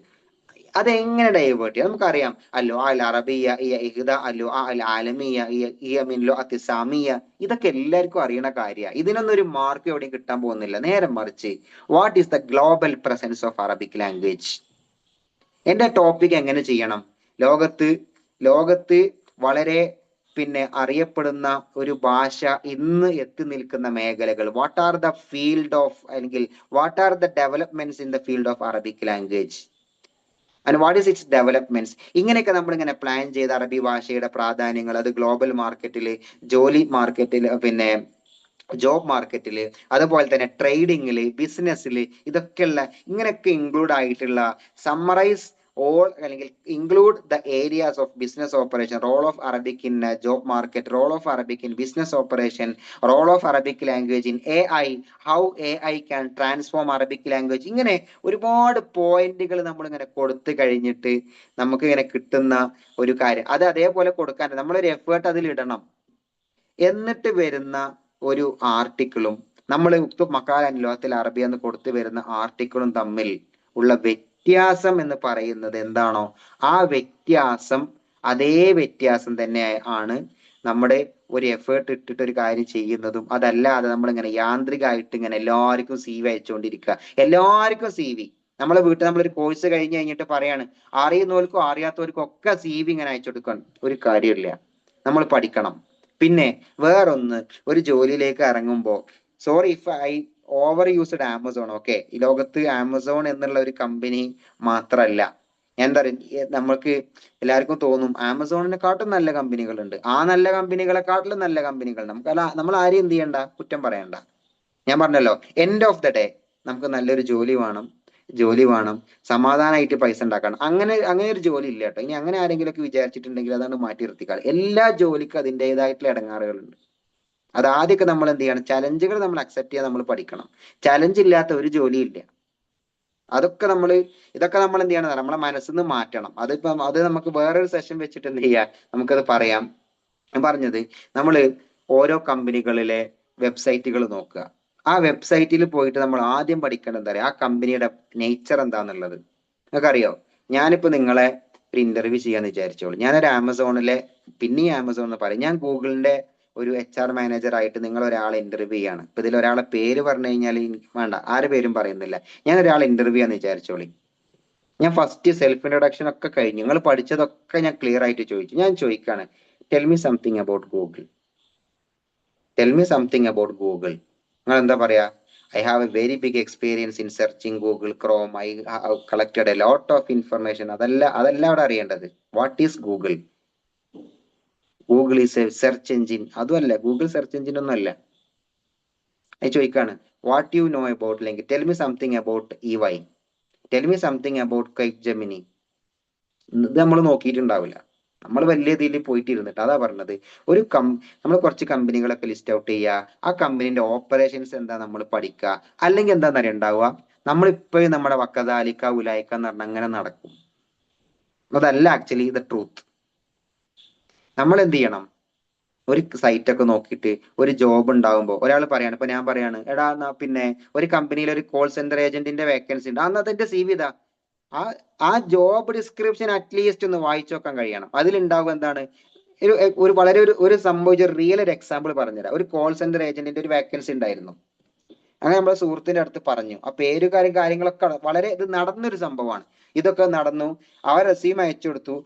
[SPEAKER 3] അതെങ്ങനെ ഡൈവേർട്ട് ചെയ്യാം. നമുക്കറിയാം അല്ലോ അൽ അറബിയ ഇഹ്ദ അല്ലോ അൽ ആലമിയ മിൻലോ അതിസാമിയ, ഇതൊക്കെ എല്ലാവർക്കും അറിയണ കാര്യമാണ്. ഇതിനൊന്നും ഒരു മാർക്ക് എവിടെയും കിട്ടാൻ പോകുന്നില്ല. നേരെ മറിച്ച് what is the global presence of Arabic language. എന്റെ ടോപ്പിക് എങ്ങനെ ചെയ്യണം, ലോകത്ത് വളരെ അറിയപ്പെടുന്ന ഒരു ഭാഷ ഇന്ന് എത്തി നിൽക്കുന്ന മേഖലകൾ, what are the field of, അല്ലെങ്കിൽ what are the developments in the field of Arabic language and what is its developments. ഇങ്ങനെയൊക്കെ നമ്മൾ ഇങ്ങനെ പ്ലാൻ ചെയ്ത് അറബി ഭാഷയുടെ പ്രാധാന്യങ്ങൾ, അത് ഗ്ലോബൽ മാർക്കറ്റിൽ, ജോലി മാർക്കറ്റിൽ, ജോബ് മാർക്കറ്റിൽ, അതുപോലെ തന്നെ ട്രേഡിങ്ങിൽ, ബിസിനസ്സിൽ, ഇതൊക്കെയുള്ള ഇങ്ങനെയൊക്കെ ഇൻക്ലൂഡ് ആയിട്ടുള്ള സമ്മറൈസ് ഓൾ, അല്ലെങ്കിൽ include the areas of business operation, role of Arabic in job market, role of Arabic in business operation, role of Arabic language in AI, how AI can transform Arabic language. ഇങ്ങനെ ഒരുപാട് പോയിന്റുകൾ നമ്മൾ ഇങ്ങനെ കൊടുത്തു കഴിഞ്ഞിട്ട് നമുക്ക് ഇങ്ങനെ കിട്ടുന്ന ഒരു കാര്യം, അത് അതേപോലെ കൊടുക്കാൻ നമ്മളൊരു എഫേർട്ട് അതിൽ ഇടണം. എന്നിട്ട് വരുന്ന ഒരു ആർട്ടിക്കിളും നമ്മൾ ഉക്തുബ് മക്കാല അൻ ലോത്തിൽ അറബി എന്ന് കൊടുത്തു വരുന്ന ആർട്ടിക്കിളും തമ്മിൽ ഉള്ള വ്യത്യാസം എന്ന് പറയുന്നത് എന്താണോ, ആ വ്യത്യാസം, അതേ വ്യത്യാസം തന്നെ ആണ് നമ്മുടെ ഒരു എഫേർട്ട് ഇട്ടിട്ട് ഒരു കാര്യം ചെയ്യുന്നതും. അതല്ലാതെ നമ്മളിങ്ങനെ യാന്ത്രികമായിട്ട് ഇങ്ങനെ എല്ലാവർക്കും CV അയച്ചുകൊണ്ടിരിക്കുക. എല്ലാവർക്കും CV, നമ്മളെ വീട്ടിൽ നമ്മളൊരു കോഴ്സ് കഴിഞ്ഞ് കഴിഞ്ഞിട്ട് പറയാണ്, അറിയുന്നവർക്കും അറിയാത്തവർക്കും ഒക്കെ CV ഇങ്ങനെ അയച്ചു കൊടുക്കാൻ ഒരു കാര്യമില്ല. നമ്മൾ പഠിക്കണം. പിന്നെ വേറൊന്ന്, ഒരു ജോലിയിലേക്ക് ഇറങ്ങുമ്പോൾ, sorry if I over used Amazon, okay, ഈ ലോകത്ത് ആമസോൺ എന്നുള്ള ഒരു കമ്പനി മാത്രല്ല, ഞാൻ എന്താ പറയുക, നമ്മൾക്ക് എല്ലാവർക്കും തോന്നും ആമസോണിനെക്കാട്ടും നല്ല കമ്പനികളുണ്ട്, ആ നല്ല കമ്പനികളെക്കാട്ടിലും നല്ല കമ്പനികൾ. നമ്മൾ ആരെയും എന്ത് ചെയ്യണ്ട, കുറ്റം പറയണ്ട. ഞാൻ പറഞ്ഞല്ലോ, എൻഡ് ഓഫ് ദ ഡേ നമുക്ക് നല്ലൊരു ജോലി വേണം, സമാധാനമായിട്ട് പൈസ ഉണ്ടാക്കണം. അങ്ങനെ ഒരു ജോലി ഇല്ല കേട്ടോ. ഇനി അങ്ങനെ ആരെങ്കിലും ഒക്കെ വിചാരിച്ചിട്ടുണ്ടെങ്കിൽ അതാണ് മാറ്റി നിർത്തിക്കാൾ. എല്ലാ ജോലിക്കും അതിൻ്റെതായിട്ടുള്ള ഇടങ്ങാറുകളുണ്ട്. അത് ആദ്യമൊക്കെ നമ്മൾ എന്ത് ചെയ്യണം, ചലഞ്ചുകൾ നമ്മൾ അക്സെപ്റ്റ് ചെയ്യാൻ നമ്മൾ പഠിക്കണം. ചലഞ്ച് ഇല്ലാത്ത ഒരു ജോലി ഇല്ല. ഇതൊക്കെ നമ്മൾ എന്ത് ചെയ്യണം, നമ്മളെ മനസ്സിൽ നിന്ന് മാറ്റണം. അത് നമുക്ക് വേറൊരു സെഷൻ വെച്ചിട്ട് എന്ത് ചെയ്യാം, നമുക്കത് പറയാം. ഞാൻ പറഞ്ഞത്, നമ്മൾ ഓരോ കമ്പനികളിലെ വെബ്സൈറ്റുകൾ നോക്കുക. ആ വെബ്സൈറ്റിൽ പോയിട്ട് നമ്മൾ ആദ്യം പഠിക്കേണ്ടത് എന്താ പറയുക, ആ കമ്പനിയുടെ നേച്ചർ എന്താന്നുള്ളത്. നിങ്ങൾക്കറിയോ, ഞാനിപ്പോ നിങ്ങളെ ഒരു ഇന്റർവ്യൂ ചെയ്യാന്ന് വിചാരിച്ചോളൂ. ഞാനൊരു ആമസോണിലെ, പിന്നെയും ആമസോൺ എന്ന് പറയും, ഞാൻ ഗൂഗിളിന്റെ ഒരു HR മാനേജർ ആയിട്ട് നിങ്ങൾ ഒരാളെ ഇന്റർവ്യൂ ചെയ്യാണ്. ഇപ്പൊ ഇതിൽ ഒരാളെ പേര് പറഞ്ഞു കഴിഞ്ഞാൽ വേണ്ട, ആരുടെ പേരും പറയുന്നില്ല, ഞാൻ ഒരാളെ ഇന്റർവ്യൂ ആന്ന് വിചാരിച്ചോളി. ഞാൻ ഫസ്റ്റ് സെൽഫ് ഇൻട്രൊഡക്ഷൻ ഒക്കെ കഴിഞ്ഞു, നിങ്ങൾ പഠിച്ചതൊക്കെ ഞാൻ ക്ലിയർ ആയിട്ട് ചോദിച്ചു. ഞാൻ ചോദിക്കാണ്, tell me something about Google. നിങ്ങൾ എന്താ പറയാ, I have a very big experience in searching Google Chrome. I have collected a lot of information. അതല്ല അവിടെ അറിയേണ്ടത്. What is Google? Google is A search engine. അതുമല്ല, ഗൂഗിൾ സെർച്ച് എഞ്ചിൻ ഒന്നും അല്ല. അത് ചോദിക്കാണ്, വാട്ട് യു നോ അബൌട്ട്, അല്ലെങ്കിൽ tell me something about EY, tell me something about Gemini. ഇത് നമ്മൾ നോക്കിയിട്ടുണ്ടാവില്ല. നമ്മൾ വലിയ രീതിയിൽ പോയിട്ട് ഇരുന്നിട്ട് അതാ പറഞ്ഞത്, നമ്മൾ കുറച്ച് കമ്പനികളൊക്കെ ലിസ്റ്റ് ഔട്ട് ചെയ്യുക, ആ കമ്പനിന്റെ ഓപ്പറേഷൻസ് എന്താ നമ്മൾ പഠിക്കുക. അല്ലെങ്കിൽ എന്താണെന്നറിയാം ഉണ്ടാവുക, നമ്മളിപ്പോഴും നമ്മുടെ വക്കദാലിക്ക ഉലായിക്ക എന്ന് പറഞ്ഞാൽ അങ്ങനെ നടക്കും. അതല്ല ആക്ച്വലി ദ ട്രൂത്ത്. നമ്മൾ എന്ത് ചെയ്യണം, ഒരു സൈറ്റ് ഒക്കെ നോക്കിയിട്ട് ഒരു ജോബ് ഉണ്ടാകുമ്പോൾ ഒരാൾ പറയാണ്, ഇപ്പൊ ഞാൻ പറയാണ്, എടാ പിന്നെ ഒരു കമ്പനിയിൽ ഒരു കോൾ സെന്റർ ഏജന്റിന്റെ വേക്കൻസി ഉണ്ട്, അന്ന് അതിന്റെ CV ഇതാ, ആ ജോബ് ഡിസ്ക്രിപ്ഷൻ അറ്റ്ലീസ്റ്റ് ഒന്ന് വായിച്ചു നോക്കാൻ കഴിയണം. അതിലുണ്ടാവുക എന്താണ്, ഒരു സംഭവിച്ച റിയൽ ഒരു എക്സാമ്പിൾ പറഞ്ഞുതരാം. ഒരു കോൾ സെന്റർ ഏജന്റിന്റെ ഒരു വേക്കൻസി ഉണ്ടായിരുന്നു. അങ്ങനെ നമ്മുടെ സുഹൃത്തിന്റെ അടുത്ത് പറഞ്ഞു. ആ കാര്യങ്ങളൊക്കെ വളരെ ഇത് നടന്നൊരു സംഭവമാണ്. ഇതൊക്കെ നടന്നു. അവർ റെസ്യൂം അയച്ചു കൊടുത്തു.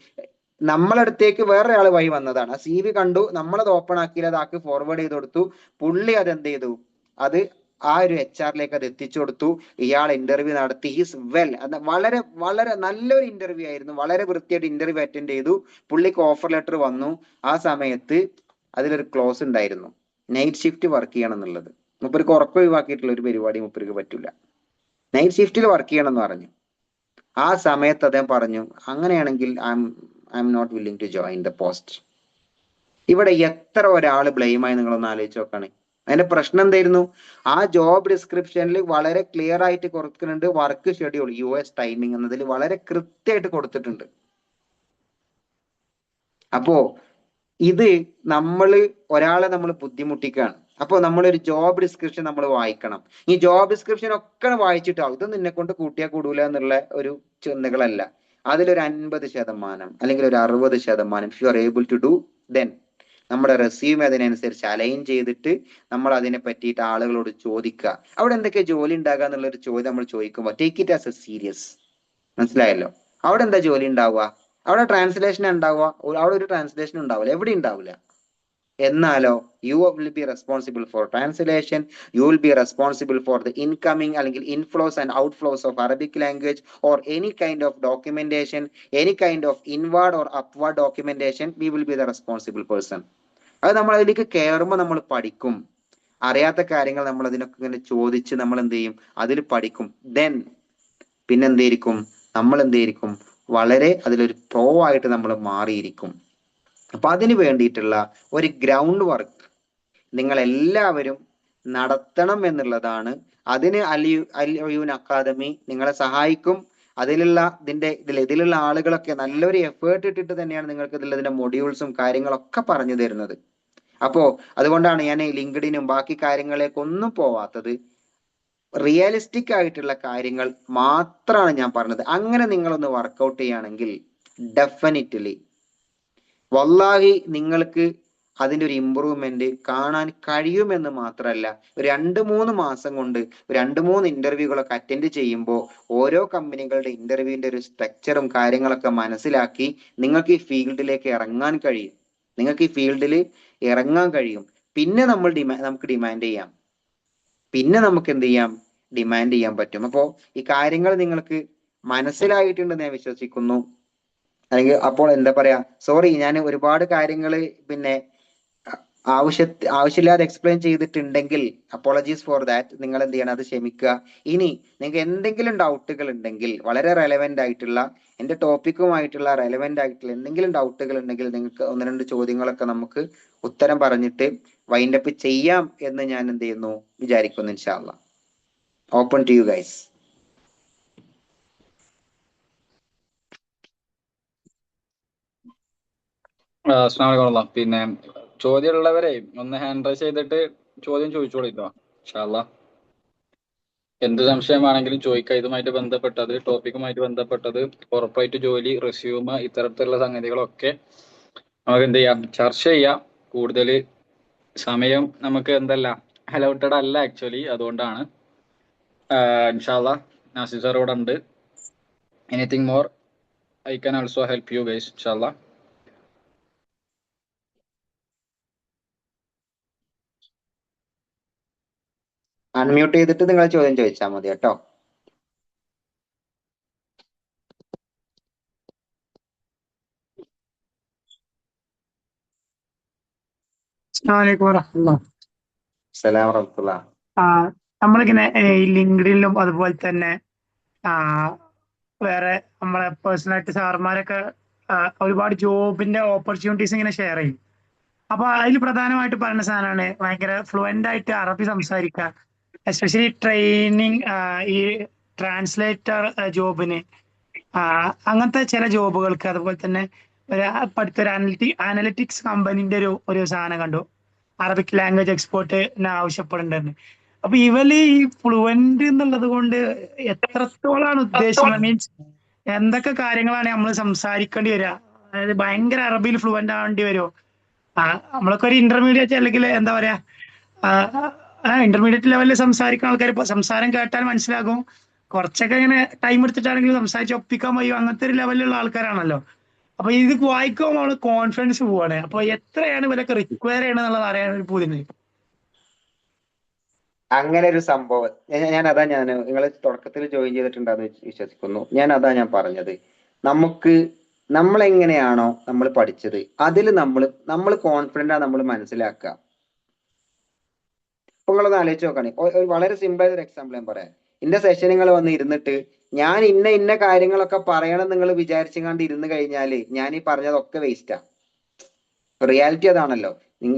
[SPEAKER 3] നമ്മളടുത്തേക്ക് വേറൊരാൾ വഴി വന്നതാണ്. ആ CV കണ്ടു, നമ്മളത് ഓപ്പൺ ആക്കി അതാക്കി ഫോർവേഡ് ചെയ്ത് കൊടുത്തു. പുള്ളി അതെന്ത് ചെയ്തു, അത് ആ ഒരു HR അത് എത്തിച്ചു കൊടുത്തു. ഇയാൾ ഇന്റർവ്യൂ നടത്തി. Is well. വളരെ വളരെ നല്ലൊരു ഇന്റർവ്യൂ ആയിരുന്നു. വളരെ വൃത്തിയായിട്ട് ഇന്റർവ്യൂ അറ്റൻഡ് ചെയ്തു. പുള്ളിക്ക് ഓഫർ ലെറ്റർ വന്നു. ആ സമയത്ത് അതിലൊരു ക്ലോസ് ഉണ്ടായിരുന്നു, നൈറ്റ് ഷിഫ്റ്റ് വർക്ക് ചെയ്യണം എന്നുള്ളത്. മുപ്പർക്ക് ഉറക്കം ഒഴിവാക്കിയിട്ടുള്ള ഒരു പരിപാടി മുപ്പർക്ക് പറ്റൂല. നൈറ്റ് ഷിഫ്റ്റിൽ വർക്ക് ചെയ്യണം എന്ന് പറഞ്ഞു. ആ സമയത്ത് അദ്ദേഹം പറഞ്ഞു, അങ്ങനെയാണെങ്കിൽ I M not willing to join the post. ഇവിടെ എത്ര ഒരാൾ ബ്ലെയിമായി നിങ്ങളൊന്ന് ആലോചിച്ച് നോക്കാണ്. അതിന്റെ പ്രശ്നം എന്തായിരുന്നു? ആ ജോബ് ഡിസ്ക്രിപ്ഷനിൽ വളരെ ക്ലിയർ ആയിട്ട് കൊടുക്കുന്നുണ്ട്, വർക്ക് ഷെഡ്യൂൾ US ടൈമിംഗ് എന്നതിൽ വളരെ കൃത്യമായിട്ട് കൊടുത്തിട്ടുണ്ട്. അപ്പോ ഇത് ഒരാളെ നമ്മൾ ബുദ്ധിമുട്ടിക്കുകയാണ്. അപ്പോൾ നമ്മളൊരു ജോബ് ഡിസ്ക്രിപ്ഷൻ നമ്മൾ വായിക്കണം. ഈ ജോബ് ഡിസ്ക്രിപ്ഷൻ ഒക്കെ വായിച്ചിട്ടാവും ഇത് നിന്നെ കൊണ്ട് കൂട്ടിയാ കൂടൂല എന്നുള്ള ഒരു ചിന്തകളല്ല. അതിലൊരു 50% അല്ലെങ്കിൽ ഒരു 60% you are able to do, then നമ്മുടെ റെസ്യൂം അതിനനുസരിച്ച് അലൈൻ ചെയ്തിട്ട് നമ്മൾ അതിനെ പറ്റിയിട്ട് ആളുകളോട് ചോദിക്കുക. അവിടെ എന്തൊക്കെ ജോലി ഉണ്ടാകുക എന്നുള്ളൊരു ചോദ്യം നമ്മൾ ചോദിക്കുമ്പോൾ take it as a serious. മനസ്സിലായല്ലോ? അവിടെ എന്താ ജോലി ഉണ്ടാവുക? അവിടെ ട്രാൻസ്ലേഷൻ ഉണ്ടാവുക? അവിടെ ഒരു ട്രാൻസ്ലേഷൻ ഉണ്ടാവില്ല, എവിടെ ഉണ്ടാവില്ല. എന്നാലോ you will be responsible for translation, you will be responsible for the incoming അല്ലെങ്കിൽ inflows and outflows of Arabic language or any kind of documentation, any kind of inward or upward documentation, we will be the responsible person. അത് നമ്മൾ അതിലേക്ക് കയറുമ്പോൾ നമ്മൾ പഠിക്കും. അറിയാത്ത കാര്യങ്ങൾ നമ്മൾ അതിനൊക്കെ ഇങ്ങനെ ചോദിച്ച് നമ്മൾ എന്ത് ചെയ്യും? അതിൽ പഠിക്കും. ദെൻ പിന്നെ നമ്മൾ എന്തായിരിക്കും? വളരെ അതിലൊരു പ്രോ ആയിട്ട് നമ്മൾ മാറിയിരിക്കും. അപ്പൊ അതിന് വേണ്ടിയിട്ടുള്ള ഒരു ഗ്രൗണ്ട് വർക്ക് നിങ്ങൾ എല്ലാവരും നടത്തണം എന്നുള്ളതാണ്. അതിന് അൽ-ഉയൂൻ അക്കാദമി നിങ്ങളെ സഹായിക്കും. ഇതിലുള്ള ആളുകളൊക്കെ നല്ലൊരു എഫേർട്ട് ഇട്ടിട്ട് തന്നെയാണ് നിങ്ങൾക്ക് ഇതിന്റെ മൊഡ്യൂൾസും കാര്യങ്ങളൊക്കെ പറഞ്ഞു തരുന്നത്. അപ്പോ അതുകൊണ്ടാണ് ഞാൻ ലിങ്ക്ഡിനും ബാക്കി കാര്യങ്ങളിലേക്കൊന്നും പോവാത്തത്. റിയലിസ്റ്റിക് ആയിട്ടുള്ള കാര്യങ്ങൾ മാത്രമാണ് ഞാൻ പറഞ്ഞത്. അങ്ങനെ നിങ്ങളൊന്ന് വർക്കൗട്ട് ചെയ്യുകയാണെങ്കിൽ ഡെഫിനറ്റ്ലി വല്ലാഹി നിങ്ങൾക്ക് അതിന്റെ ഒരു ഇമ്പ്രൂവ്മെന്റ് കാണാൻ കഴിയുമെന്ന് മാത്രമല്ല, 2-3 മാസം കൊണ്ട് 2-3 ഇന്റർവ്യൂകളൊക്കെ അറ്റൻഡ് ചെയ്യുമ്പോൾ ഓരോ കമ്പനികളുടെ ഇന്റർവ്യൂവിന്റെ ഒരു സ്ട്രക്ചറും കാര്യങ്ങളൊക്കെ മനസ്സിലാക്കി നിങ്ങൾക്ക് ഈ ഫീൽഡിലേക്ക് ഇറങ്ങാൻ കഴിയും. പിന്നെ നമുക്ക് ഡിമാൻഡ് ചെയ്യാം. ഡിമാൻഡ് ചെയ്യാൻ പറ്റും. അപ്പോ ഈ കാര്യങ്ങൾ നിങ്ങൾക്ക് മനസ്സിലായിട്ടുണ്ടെന്ന് ഞാൻ വിശ്വസിക്കുന്നു. അല്ലെങ്കിൽ അപ്പോൾ എന്താ പറയാ, സോറി ഞാൻ ഒരുപാട് കാര്യങ്ങൾ പിന്നെ ആവശ്യമില്ലാതെ എക്സ്പ്ലെയിൻ ചെയ്തിട്ടുണ്ടെങ്കിൽ അപ്പോളജീസ് ഫോർ ദാറ്റ്. നിങ്ങൾ എന്ത് ചെയ്യണം? അത് ക്ഷമിക്കുക. ഇനി നിങ്ങൾക്ക് എന്തെങ്കിലും ഡൗട്ടുകൾ ഉണ്ടെങ്കിൽ, വളരെ റെലവെന്റ് ആയിട്ടുള്ള എന്റെ ടോപ്പിക്കുമായിട്ടുള്ള റെലവെന്റ് ആയിട്ടുള്ള എന്തെങ്കിലും ഡൗട്ടുകൾ ഉണ്ടെങ്കിൽ നിങ്ങൾക്ക് 1-2 ചോദ്യങ്ങളൊക്കെ നമുക്ക് ഉത്തരം പറഞ്ഞിട്ട് വൈൻഡപ്പ് ചെയ്യാം എന്ന് ഞാൻ എന്ത് ചെയ്യുന്നു? വിചാരിക്കുന്നു. ഇൻഷാ അല്ലാഹ്. Open to you guys.
[SPEAKER 2] അസ്സലാമു. പിന്നെ ചോദ്യമുള്ളവരെ ഒന്ന് ഹാൻഡ് റൈസ് ചെയ്തിട്ട് ചോദ്യം ചോദിച്ചോളിട്ടോ. ഇൻഷാ അല്ലാഹ്. എന്ത് സംശയമാണെങ്കിലും ചോദിക്കുക. ഇതുമായിട്ട് ബന്ധപ്പെട്ടത്, ടോപ്പിക്കുമായിട്ട് ബന്ധപ്പെട്ടത്, ഉറപ്പായിട്ട് ജോലി, റെസ്യൂം, ഇത്തരത്തിലുള്ള സംഗതികളൊക്കെ നമുക്ക് എന്ത് ചെയ്യാം? ചർച്ച ചെയ്യാം. കൂടുതൽ സമയം നമുക്ക് അലൗട്ടഡ് അല്ല ആക്ച്വലി. അതുകൊണ്ടാണ്. ഇൻഷാ അല്ലാഹ് നാസിർ സാർ ഇവിടെ ഉണ്ട്. Anything more I can also help you guys ഇൻഷാ അല്ലാഹ്.
[SPEAKER 3] അൺമ്യൂട്ട് ചെയ്തിട്ട് നിങ്ങൾ ചോദ്യം ചോദിച്ചാൽ മതി കേട്ടോ.
[SPEAKER 5] അസ്സലാമു വറഹ്മത്തുള്ളാഹി.
[SPEAKER 3] അസ്സലാമു വറഹ്മത്തുള്ളാഹി.
[SPEAKER 5] നമ്മളിങ്ങനെ ഈ ലിങ്ക്ഡിനിലും അതുപോലെ തന്നെ വേറെ നമ്മളെ പേഴ്സണലായിട്ട് സാർമാരൊക്കെ ഒരുപാട് ജോബിന്റെ ഓപ്പർച്യൂണിറ്റീസ് ഇങ്ങനെ ഷെയർ ചെയ്യും. അപ്പൊ അതിൽ പ്രധാനമായിട്ട് പറയുന്ന സാധനമാണ് ഭയങ്കര ഫ്ലുവന്റ് ആയിട്ട് അറബി സംസാരിക്കുക. എസ്പെഷ്യലി ട്രെയിനിങ്, ഈ ട്രാൻസ്ലേറ്റർ ജോബിന്, അങ്ങനത്തെ ചില ജോബുകൾക്ക്. അതുപോലെ തന്നെ അടുത്തൊരു അനലിറ്റിക്സ് കമ്പനിന്റെ ഒരു സാധനം കണ്ടു, അറബിക് ലാംഗ്വേജ് എക്സ്പോർട്ടിന് ആവശ്യപ്പെടേണ്ടത്. അപ്പൊ ഇവര് ഈ ഫ്ലുവന്റ് എന്നുള്ളത് കൊണ്ട് എത്രത്തോളാണ് ഉദ്ദേശിക്കുന്നത്? മീൻസ് എന്തൊക്കെ കാര്യങ്ങളാണ് നമ്മൾ സംസാരിക്കേണ്ടി വരിക? അതായത് ഭയങ്കര അറബിയിൽ ഫ്ലുവന്റ് ആവേണ്ടി വരുമോ? നമ്മളൊക്കെ ഒരു ഇന്റർമീഡിയറ്റ് അല്ലെങ്കിൽ എന്താ പറയാ, ഇന്റർമീഡിയറ്റ് ലെവലിൽ സംസാരിക്കുന്ന ആൾക്കാർ ഇപ്പൊ സംസാരം കേട്ടാൽ മനസ്സിലാകും. കുറച്ചൊക്കെ ഇങ്ങനെ ടൈം എടുത്തിട്ടാണെങ്കിലും സംസാരിച്ച് ഒപ്പിക്കാൻ കഴിയും. അങ്ങനത്തെ ഒരു ലെവലിലുള്ള ആൾക്കാരാണല്ലോ. അപ്പൊ ഇത് വായിക്കുമ്പോൾ നമ്മള് കോൺഫിഡൻസ് പോവാണ്. അപ്പൊ എത്രയാണ് ഇവരൊക്കെ റിക്വയർ ചെയ്യണമെന്നുള്ളത് അറിയാൻ ഒരു പൂതിന്.
[SPEAKER 3] അങ്ങനെ ഒരു സംഭവം ഞാൻ നിങ്ങൾ തുടക്കത്തിൽ ജോയിൻ ചെയ്തിട്ടുണ്ടെന്ന് വിശ്വസിക്കുന്നു. ഞാൻ പറഞ്ഞത്, നമ്മളെങ്ങനെയാണോ നമ്മൾ പഠിച്ചത് അതിൽ നമ്മൾ കോൺഫിഡന്റ് ആ നമ്മൾ മനസ്സിലാക്കുക. ഇപ്പൊ നിങ്ങളൊന്ന് ആലോചിച്ച് നോക്കണേ. വളരെ സിമ്പിൾ ആയ ഒരു എക്സാമ്പിൾ ഞാൻ പറയാം. ഇന്ന സെഷൻ നിങ്ങൾ വന്ന് ഇരുന്നിട്ട് ഞാൻ ഇന്ന കാര്യങ്ങളൊക്കെ പറയണം നിങ്ങൾ വിചാരിച്ചുകൊണ്ട് ഇരുന്ന് കഴിഞ്ഞാല് ഞാൻ ഈ പറഞ്ഞതൊക്കെ വേസ്റ്റാ. റിയാലിറ്റി അതാണല്ലോ.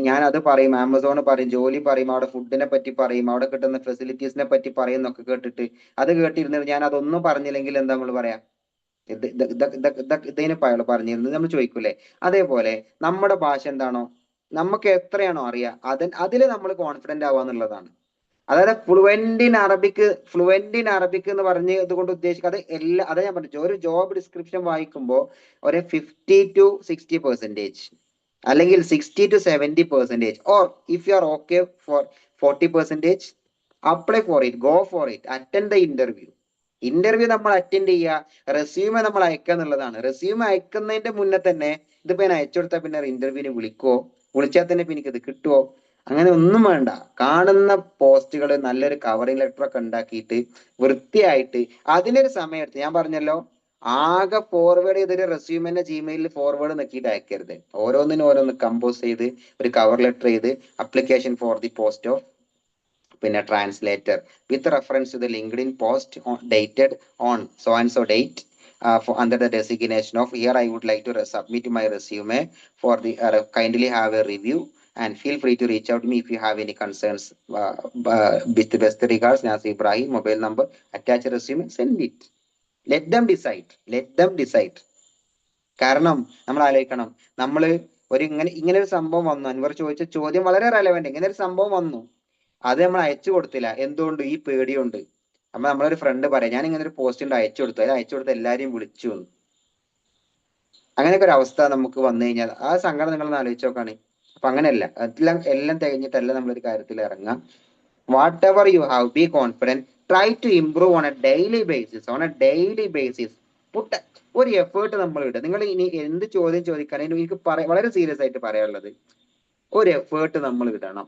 [SPEAKER 3] ഞാൻ അത് പറയും, ആമസോൺ പറയും, ജോലി പറയും, അവിടെ ഫുഡിനെ പറ്റി പറയും, അവിടെ കിട്ടുന്ന ഫെസിലിറ്റീസിനെ പറ്റി പറയും എന്നൊക്കെ കേട്ടിട്ട് അത് കേട്ടിരുന്നത് ഞാൻ അതൊന്നും പറഞ്ഞില്ലെങ്കിൽ എന്താ നമ്മൾ പറയാ, ഇതിന് പറഞ്ഞിരുന്നത് നമ്മൾ ചോദിക്കൂലേ? അതേപോലെ നമ്മുടെ ഭാഷ എന്താണോ, നമുക്ക് എത്രയാണോ അറിയാം അതിൽ നമ്മൾ കോൺഫിഡന്റ് ആവുക എന്നുള്ളതാണ്. അതായത് ഫ്ലുവന്റ് ഇൻ അറബിക് എന്ന് പറഞ്ഞ് ഇതുകൊണ്ട് ഉദ്ദേശിക്കാതെ അതാ ഞാൻ പറഞ്ഞു, ഒരു ജോബ് ഡിസ്ക്രിപ്ഷൻ വായിക്കുമ്പോൾ ഒരു 50-60%, അല്ലെങ്കിൽ 60-70%, or if you are okay for 40%, apply for it, go for it, attend the interview നമ്മൾ അറ്റൻഡ് ചെയ്യുക, റെസ്യൂമെ നമ്മൾ അയക്കുക എന്നുള്ളതാണ്. റെസ്യൂമെ അയക്കുന്നതിന്റെ മുന്നേ തന്നെ ഇതിപ്പോ ഞാൻ അയച്ചു കൊടുത്താൽ പിന്നെ ഇന്റർവ്യൂവിന് വിളിച്ചാൽ തന്നെ ഇപ്പൊ എനിക്കിത് കിട്ടുമോ, അങ്ങനെ ഒന്നും വേണ്ട. കാണുന്ന പോസ്റ്റുകൾ നല്ലൊരു കവറിംഗ് ലെറ്റർ ഒക്കെ ഉണ്ടാക്കിയിട്ട് വൃത്തിയായിട്ട് അതിനൊരു സമയം എടുത്ത്, ഞാൻ പറഞ്ഞല്ലോ ആകെ ഫോർവേഡ് ചെയ്തൊരു റെസ്യൂമിന്റെ ജിമെയിലിൽ ഫോർവേഡ് നോക്കിയിട്ട് അയക്കരുത്. ഓരോന്ന് കമ്പോസ് ചെയ്ത് ഒരു കവർ ലെറ്റർ ചെയ്ത് application for the post of പിന്നെ translator with reference to the LinkedIn post dated on so and so date under the designation of here I would like to submit my resume for the kindly have a review and feel free to reach out to me if you have any concerns. With the best regards, Nasir Ibrahim, mobile number, attach a resume, send it. Let them decide. കാരണം നമ്മൾ ആലോചിക്കണം, നമ്മൾ ഇങ്ങനെ ഒരു സംഭവം വന്നു, അൻവർ ചോദിച്ച ചോദ്യം വളരെ റെലവെന്റ്. ഇങ്ങനെ ഒരു സംഭവം വന്നു, അത് നമ്മൾ അയച്ചു കൊടുത്തില്ല. എന്തുകൊണ്ട്? ഈ പേടിയുണ്ട്. അപ്പൊ നമ്മളൊരു ഫ്രണ്ട് പറയാം, ഞാൻ ഇങ്ങനെ ഒരു പോസ്റ്റ് ഉണ്ട് അയച്ചു കൊടുത്ത് എല്ലാരെയും വിളിച്ചു വന്നു. അങ്ങനെയൊക്കെ ഒരു അവസ്ഥ നമുക്ക് വന്നു കഴിഞ്ഞാൽ ആ സങ്കടം നിങ്ങളൊന്ന് ആലോചിച്ച് നോക്കാണ്. അപ്പൊ അങ്ങനെയല്ല, എല്ലാം തികഞ്ഞിട്ടല്ല നമ്മളൊരു കാര്യത്തിൽ ഇറങ്ങാം. Whatever you have, be confident, try to improve on a daily basis. ഒരു എഫേർട്ട് നമ്മൾ ഇടുക. നിങ്ങൾ ഇനി എന്ത് ചോദ്യം ചോദിക്കാനും എനിക്ക് വളരെ സീരിയസ് ആയിട്ട് പറയാനുള്ളത്, ഒരു എഫേർട്ട് നമ്മൾ ഇടണം.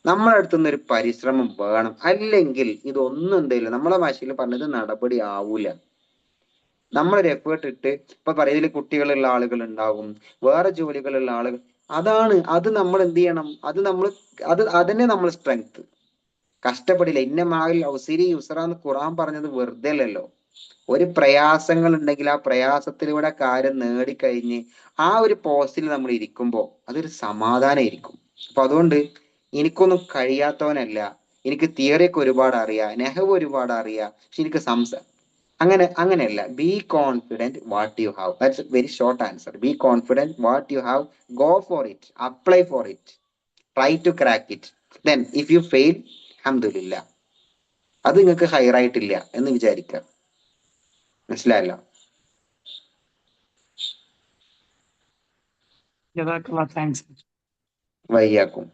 [SPEAKER 3] നമ്മളെ അടുത്തുനിന്ന് ഒരു പരിശ്രമം വേണം. അല്ലെങ്കിൽ ഇതൊന്നും എന്തെങ്കിലും നമ്മളെ ഭാഷയിൽ പറഞ്ഞത് നടപടി ആവൂല. നമ്മളൊരു എഫേർട്ട് ഇട്ട്, ഇപ്പൊ പറയുന്നതിൽ കുട്ടികളുള്ള ആളുകൾ ഉണ്ടാവും, വേറെ ജോലികളുള്ള ആളുകൾ, അത് നമ്മൾ എന്ത് ചെയ്യണം, അതന്നെ നമ്മൾ സ്ട്രെങ്ത്. കഷ്ടപ്പെടില്ല. ഇന്ന മാവിൽ ഔസിരി യുസ്ര എന്ന് ഖുർആൻ പറഞ്ഞത് വെറുതെ അല്ലല്ലോ. ഒരു പ്രയാസങ്ങൾ ഉണ്ടെങ്കിൽ ആ പ്രയാസത്തിലൂടെ കാര്യം നേടിക്കഴിഞ്ഞ് ആ ഒരു പോസ്റ്റിൽ നമ്മൾ ഇരിക്കുമ്പോൾ അതൊരു സമാധാനമായിരിക്കും. അപ്പൊ അതുകൊണ്ട് എനിക്കൊന്നും കഴിയാത്തവനല്ല, എനിക്ക് തിയറിയൊക്കെ ഒരുപാട് അറിയാം, നെഹവ് ഒരുപാട് അറിയാം, പക്ഷെ എനിക്ക് അങ്ങനെയല്ല. Be confident what you have. That's very short answer. Be confident what you have, go for it, apply for it, try to crack it. Then if you fail, അൽഹംദുലില്ലാ, അത് നിങ്ങൾക്ക് ഹയറായിട്ടില്ല എന്ന് വിചാരിക്കുക. മനസ്സിലായല്ലോ?
[SPEAKER 5] താങ്ക്സ്.
[SPEAKER 3] വയ്യാക്കും.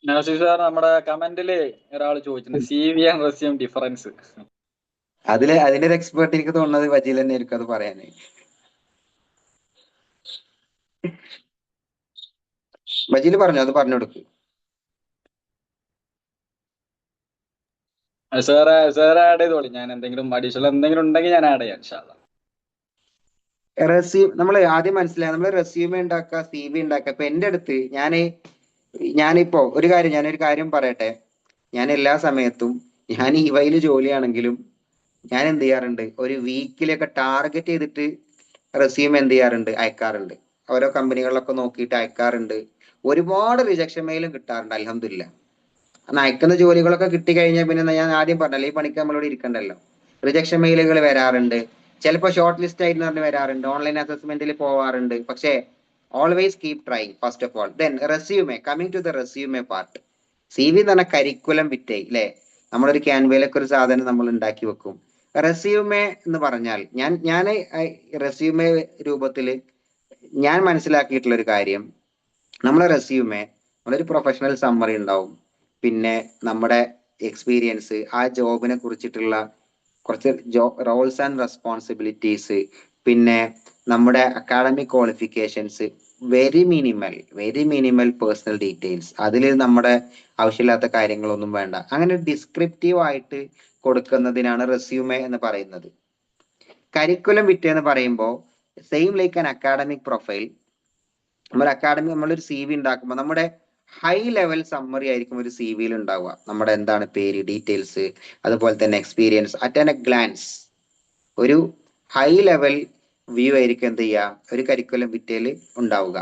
[SPEAKER 2] നാസിർ സാർ, നമ്മുടെ കമന്റില് ഒരാൾ ചോദിച്ചിട്ടുണ്ട് CV ആൻഡ് റെസ്യൂം ഡിഫറൻസ്.
[SPEAKER 3] അതിന്റെ ഒരു എക്സ്പേർട്ട് എനിക്ക് തോന്നുന്നത് വജീൽ തന്നെ ആയിരിക്കും അത് പറയാന്. വജീൽ പറഞ്ഞു, അത് പറഞ്ഞു കൊടുക്ക്.
[SPEAKER 2] സാർ ആഡ് ചെയ്തോളി, ഞാൻ എന്തെങ്കിലും അഡീഷണൽ എന്തെങ്കിലും ഉണ്ടെങ്കിൽ ഞാൻ ആഡ് ചെയ്യാം ഇൻഷാ അല്ലാ.
[SPEAKER 3] നമ്മൾ ആദ്യം മനസ്സിലായി, നമ്മൾ റെസ്യൂമെ ഉണ്ടാക്കുക, CV ഉണ്ടാക്കുക. ഇപ്പൊ എന്റെ അടുത്ത് ഞാനിപ്പോ ഞാനൊരു കാര്യം പറയട്ടെ. ഞാൻ എല്ലാ സമയത്തും, ഞാൻ EY ജോലിയാണെങ്കിലും ഞാൻ എന്ത് ചെയ്യാറുണ്ട്, ഒരു വീക്കിലൊക്കെ ടാർഗറ്റ് ചെയ്തിട്ട് റെസ്യൂം എന്ത് ചെയ്യാറുണ്ട്, അയക്കാറുണ്ട്. ഓരോ കമ്പനികളിലൊക്കെ നോക്കിയിട്ട് അയക്കാറുണ്ട്. ഒരുപാട് റിജക്ഷൻ മെയിലും കിട്ടാറുണ്ട്, അൽഹംദുലില്ലാ. അയക്കുന്ന ജോലികളൊക്കെ കിട്ടിക്കഴിഞ്ഞാൽ പിന്നെ ഞാൻ ആദ്യം പറഞ്ഞല്ലോ, ഈ പണിക്ക് നമ്മളോട് ഇരിക്കണ്ടല്ലോ. റിജക്ഷൻ മെയിലുകൾ വരാറുണ്ട്, ചിലപ്പോൾ ഷോർട്ട് ലിസ്റ്റ് ആയിട്ട് പറഞ്ഞ് വരാറുണ്ട്, ഓൺലൈൻ അസസ്മെന്റിൽ പോവാറുണ്ട്. പക്ഷേ always keep trying first of all. Then resume, coming to the resume part. CV എന്ന് പറഞ്ഞാൽ കരിക്കുലം വിറ്റേ അല്ലേ? നമ്മളൊരു ക്യാൻവയിലൊക്കെ ഒരു സാധനം നമ്മൾ ഉണ്ടാക്കി വെക്കും. റെസ്യൂമെ എന്ന് പറഞ്ഞാൽ ഞാൻ റെസ്യൂമെ രൂപത്തില് ഞാൻ മനസ്സിലാക്കിയിട്ടുള്ള ഒരു കാര്യം, നമ്മളെ റെസ്യൂമെ നമ്മളൊരു പ്രൊഫഷണൽ സമ്മറി ഉണ്ടാവും, പിന്നെ നമ്മുടെ എക്സ്പീരിയൻസ്, ആ ജോബിനെ കുറിച്ചിട്ടുള്ള കുറച്ച് റോൾസ് ആൻഡ് റെസ്പോൺസിബിലിറ്റീസ്, പിന്നെ നമ്മുടെ academic qualifications, very minimal personal details. അതിൽ നമ്മുടെ ആവശ്യമില്ലാത്ത കാര്യങ്ങളൊന്നും വേണ്ട. അങ്ങനെ ഡിസ്ക്രിപ്റ്റീവ് ആയിട്ട് കൊടുക്കുന്നതിനാണ് റെസ്യൂമെ എന്ന് പറയുന്നത്. കരിക്കുലം വിറ്റ് എന്ന് പറയുമ്പോൾ same like an academic profile. നമ്മളൊരു CV ഉണ്ടാക്കുമ്പോൾ നമ്മുടെ ഹൈ ലെവൽ സമ്മറി ആയിരിക്കും ഒരു CV ഉണ്ടാവുക. നമ്മുടെ എന്താണ് പേര്, ഡീറ്റെയിൽസ്, അതുപോലെ തന്നെ എക്സ്പീരിയൻസ് അറ്റ് എ ഗ്ലാൻസ്. ഒരു ഹൈ ലെവൽ വ്യൂ ആയിരിക്കും എന്ത് ചെയ്യുക, ഒരു കരിക്കുലം വിറ്റയിൽ ഉണ്ടാവുക.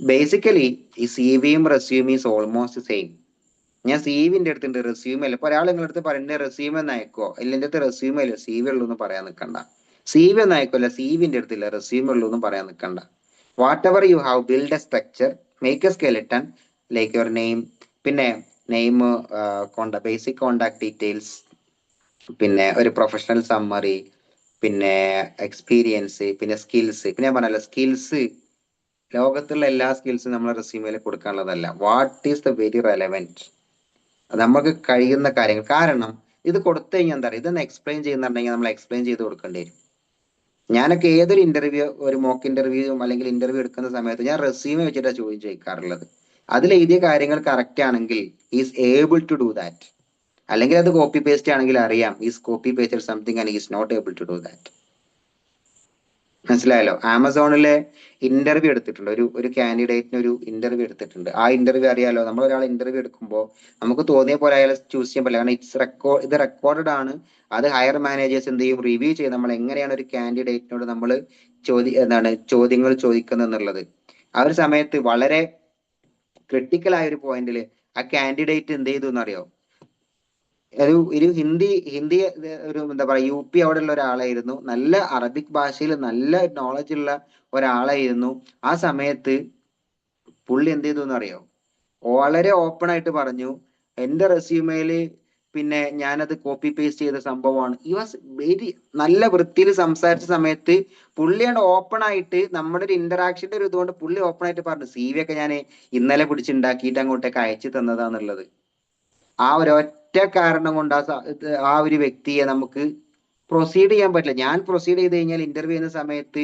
[SPEAKER 3] ബേസിക്കലി ഈ സി വിയും റെസ്യൂം ഈസ് ഓൾമോസ്റ്റ് സെയിം. ഞാൻ സി വിന്റെ അടുത്തുണ്ട്, റെസ്യൂം അല്ല. ഇപ്പൊ ഒരാൾ നിങ്ങളുടെ അടുത്ത് പറയുന്നത് റെസ്യൂം എന്ന് അയക്കോ, ഇല്ല എന്റെ അടുത്ത് റെസ്യൂം അല്ല സി വി ഉള്ളൂ എന്ന് പറയാൻ നിൽക്കണ്ട. സി വി ഒന്നും അയക്കോല്ല, സി വിന്റെ അടുത്തില്ല റെസ്യൂം ഉള്ളൂ എന്ന് പറയാൻ നിൽക്കണ്ട. Whatever you have build a structure, make a skeleton like your name, പിന്നെ നെയിം, ബേസിക് കോണ്ടാക്ട് ഡീറ്റെയിൽസ്, പിന്നെ ഒരു പ്രൊഫഷണൽ സമ്മറി, പിന്നെ എക്സ്പീരിയൻസ്, പിന്നെ സ്കിൽസ്. പിന്നെ ഞാൻ പറഞ്ഞല്ലോ സ്കിൽസ് ലോകത്തുള്ള എല്ലാ സ്കിൽസും നമ്മളെ റെസ്യൂമിൽ കൊടുക്കാനുള്ളതല്ല. What is the very relevant, നമുക്ക് കഴിയുന്ന കാര്യങ്ങൾ. കാരണം ഇത് കൊടുത്തു കഴിഞ്ഞാൽ എന്താ പറയുക, ഇതൊന്ന് എക്സ്പ്ലെയിൻ ചെയ്യുന്നുണ്ടെങ്കിൽ നമ്മൾ എക്സ്പ്ലെയിൻ ചെയ്ത് കൊടുക്കേണ്ടി വരും. ഞാനൊക്കെ ഏതൊരു ഇന്റർവ്യൂ, ഒരു മോക്ക് ഇന്റർവ്യൂ അല്ലെങ്കിൽ ഇന്റർവ്യൂ എടുക്കുന്ന സമയത്ത് ഞാൻ റെസ്യൂമെ വെച്ചിട്ടാണ് ചോദ്യം ചോദിക്കാറുള്ളത്. അതിൽ എഴുതിയ കാര്യങ്ങൾ കറക്റ്റ് ആണെങ്കിൽ is able to do that. അല്ലെങ്കിൽ അത് കോപ്പി പേസ്റ്റ് ആണെങ്കിൽ അറിയാം is copy pasted something and is not able to do that. മനസ്സിലായല്ലോ? ആമസോണിലെ ഇന്റർവ്യൂ എടുത്തിട്ടുണ്ട്, ഒരു കാൻഡിഡേറ്റിന് ഒരു ഇന്റർവ്യൂ എടുത്തിട്ടുണ്ട്. ആ ഇന്റർവ്യൂ അറിയാലോ, നമ്മൾ ഒരാൾ ഇന്റർവ്യൂ എടുക്കുമ്പോൾ നമുക്ക് തോന്നിയ പോലെ അയാളെ ചൂസ് ചെയ്യാൻ പറ്റില്ല. കാരണം ഇത് റെക്കോർഡഡ് ആണ്. അത് ഹയർ മാനേജേഴ്സ് എന്ത് ചെയ്യും, റിവ്യൂ ചെയ്ത് നമ്മൾ എങ്ങനെയാണ് ഒരു കാൻഡിഡേറ്റിനോട് നമ്മൾ ചോദ്യങ്ങൾ ചോദിക്കുന്നത് എന്നുള്ളത്. ആ ഒരു സമയത്ത് വളരെ ക്രിട്ടിക്കൽ ആയ ഒരു പോയിന്റിൽ ആ കാൻഡിഡേറ്റ് എന്ത് ചെയ്തു എന്നറിയോ, ഒരു ഹിന്ദി ഒരു എന്താ പറയാ യു പി അവിടെ ഉള്ള ഒരാളായിരുന്നു. നല്ല അറബിക് ഭാഷയിൽ നല്ല നോളജ് ഉള്ള ഒരാളായിരുന്നു. ആ സമയത്ത് പുള്ളി എന്ത് ചെയ്തു എന്നറിയോ, വളരെ ഓപ്പൺ ആയിട്ട് പറഞ്ഞു എന്റെ റെസ്യൂമേല് പിന്നെ ഞാനത് കോപ്പി പേസ്റ്റ് ചെയ്ത സംഭവമാണ്. ഈ വാസ് വെരി നല്ല വൃത്തിയിൽ സംസാരിച്ച സമയത്ത് പുള്ളിയാണ് ഓപ്പൺ ആയിട്ട് നമ്മുടെ ഒരു ഇന്ററാക്ഷന്റെ ഒരു ഇതുകൊണ്ട് പുള്ളി ഓപ്പൺ ആയിട്ട് പറഞ്ഞു സി വി ഒക്കെ ഞാൻ ഇന്നലെ പിടിച്ചുണ്ടാക്കിയിട്ട് അങ്ങോട്ടേക്ക് അയച്ചു തന്നതാന്നുള്ളത്. ആ ഒരൊറ്റ കാരണം കൊണ്ട് ആ ഒരു വ്യക്തിയെ നമുക്ക് പ്രൊസീഡ് ചെയ്യാൻ പറ്റില്ല. ഞാൻ പ്രൊസീഡ് ചെയ്ത് കഴിഞ്ഞാൽ ഇന്റർവ്യൂ ചെയ്യുന്ന സമയത്ത്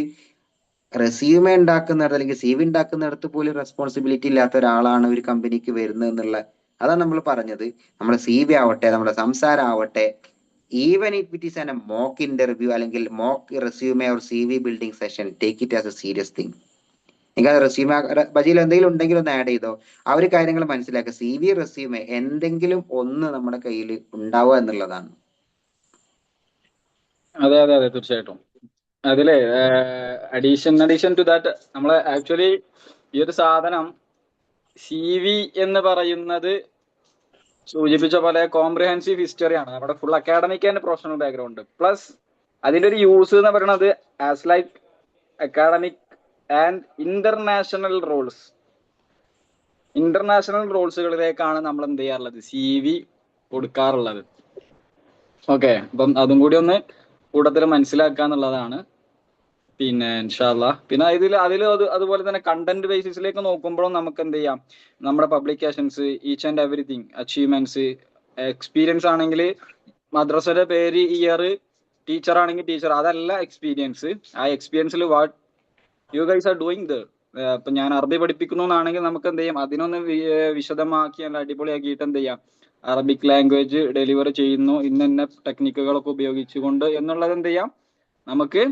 [SPEAKER 3] റെസ്യൂമെ ഉണ്ടാക്കുന്നിടത്ത് അല്ലെങ്കിൽ സി വി ഉണ്ടാക്കുന്നിടത്ത് പോലും റെസ്പോൺസിബിലിറ്റി ഇല്ലാത്ത ഒരാളാണ് ഒരു കമ്പനിക്ക് വരുന്നത് എന്നുള്ള, അതാണ് നമ്മൾ പറഞ്ഞത്. നമ്മുടെ സി വി ആവട്ടെ, നമ്മുടെ സംസാരം ആവട്ടെ, even if it is an a mock interview അല്ലെങ്കിൽ mock resume or C V building session, take it as a serious thing. നിങ്ങൾക്ക് റെസ്യൂമെ ബജിയിൽ എന്തെങ്കിലും ഉണ്ടെങ്കിൽ ഒന്ന് ആഡ് ചെയ്തോ. ആ ഒരു കാര്യങ്ങൾ മനസ്സിലാക്കുക. സി വി റെസ്യൂമെ എന്തെങ്കിലും ഒന്ന് നമ്മുടെ കയ്യിൽ ഉണ്ടാവുക എന്നുള്ളതാണ്.
[SPEAKER 2] അതെ അതെ അതെ തീർച്ചയായിട്ടും. അതിലെ അഡീഷൻ ടു ദാറ്റ് നമ്മളെ ആക്ച്വലി ഈ ഒരു സാധനം സി വി എന്ന് പറയുന്നത് സൂചിപ്പിച്ച പോലെ കോംപ്രിഹെൻസീവ് ഹിസ്റ്ററിയാണ്. നമ്മുടെ full academic and professional background plus അതിന്റെ ഒരു യൂസ് എന്ന് പറയുന്നത് as like academic and international റോൾസുകളിലേക്കാണ് നമ്മൾ എന്ത് ചെയ്യാറുള്ളത്, സി വി കൊടുക്കാറുള്ളത്. ഓക്കെ, അപ്പം അതും കൂടി ഒന്ന് കൂട്ടത്തിൽ മനസ്സിലാക്കുക എന്നുള്ളതാണ്. പിന്നെ ഇൻഷാല്ല പിന്നെ അതുപോലെ തന്നെ കണ്ടന്റ് ബേസിസിലേക്ക് നോക്കുമ്പോഴും നമുക്ക് എന്ത് ചെയ്യാം, നമ്മുടെ publications, each and everything, achievements, experience ആണെങ്കിൽ മദ്രസയുടെ പേര്, ഇയർ, ടീച്ചർ ആണെങ്കിൽ ടീച്ചർ, അതല്ല എക്സ്പീരിയൻസ്. ആ എക്സ്പീരിയൻസിൽ what you guys are doing there. ഇപ്പൊ ഞാൻ അറബി പഠിപ്പിക്കുന്നു എന്നാണെങ്കിൽ നമുക്ക് എന്ത് ചെയ്യാം, അതിനൊന്ന് വിശദമാക്കി നല്ല അടിപൊളിയാക്കിയിട്ട് എന്ത് ചെയ്യാം, അറബിക് ലാംഗ്വേജ് ഡെലിവർ ചെയ്യുന്നു ഇന്ന ടെക്നിക്കുകളൊക്കെ ഉപയോഗിച്ചുകൊണ്ട് എന്നുള്ളത് എന്ത് ചെയ്യാം, നമുക്ക്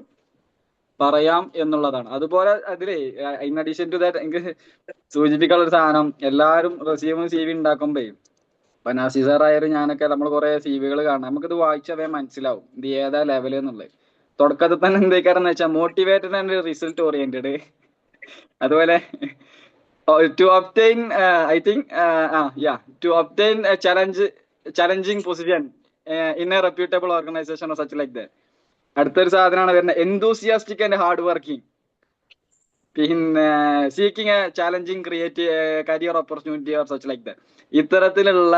[SPEAKER 2] പറയാം എന്നുള്ളതാണ്. അതുപോലെ അതിലേ ഇൻ അഡീഷൻ ടു ദാറ്റ് എനിക്ക് സൂചിപ്പിക്കാനുള്ള ഒരു സാധനം, എല്ലാവരും റെസ്യൂമും സി വി ഉണ്ടാക്കുമ്പോ ഇപ്പൊ നാസി സാറായാലും ഞാനൊക്കെ നമ്മൾ കുറെ സി വികൾ കാണാം. നമുക്കിത് വായിച്ചവേ മനസ്സിലാവും ഇത് ഏതാ ലെവൽ എന്നുള്ളത്. തുടക്കത്തിൽ തന്നെ എന്തൊക്കെയാണെന്ന് വെച്ചാൽ മോട്ടിവേറ്റഡ് ആൻഡ് റിസൾട്ട് ഓറിയന്റഡ്. അതുപോലെ to obtain I think to obtain challenging position in a reputable organization or such like that. അടുത്തൊരു സാധനമാണ് വരുന്നത് എന്തൂസിയാസ്റ്റിക് ആൻഡ് ഹാർഡ് വർക്കിംഗ്. പിന്നെ seeking a challenging career opportunity or such like that. ഇത്തരത്തിലുള്ള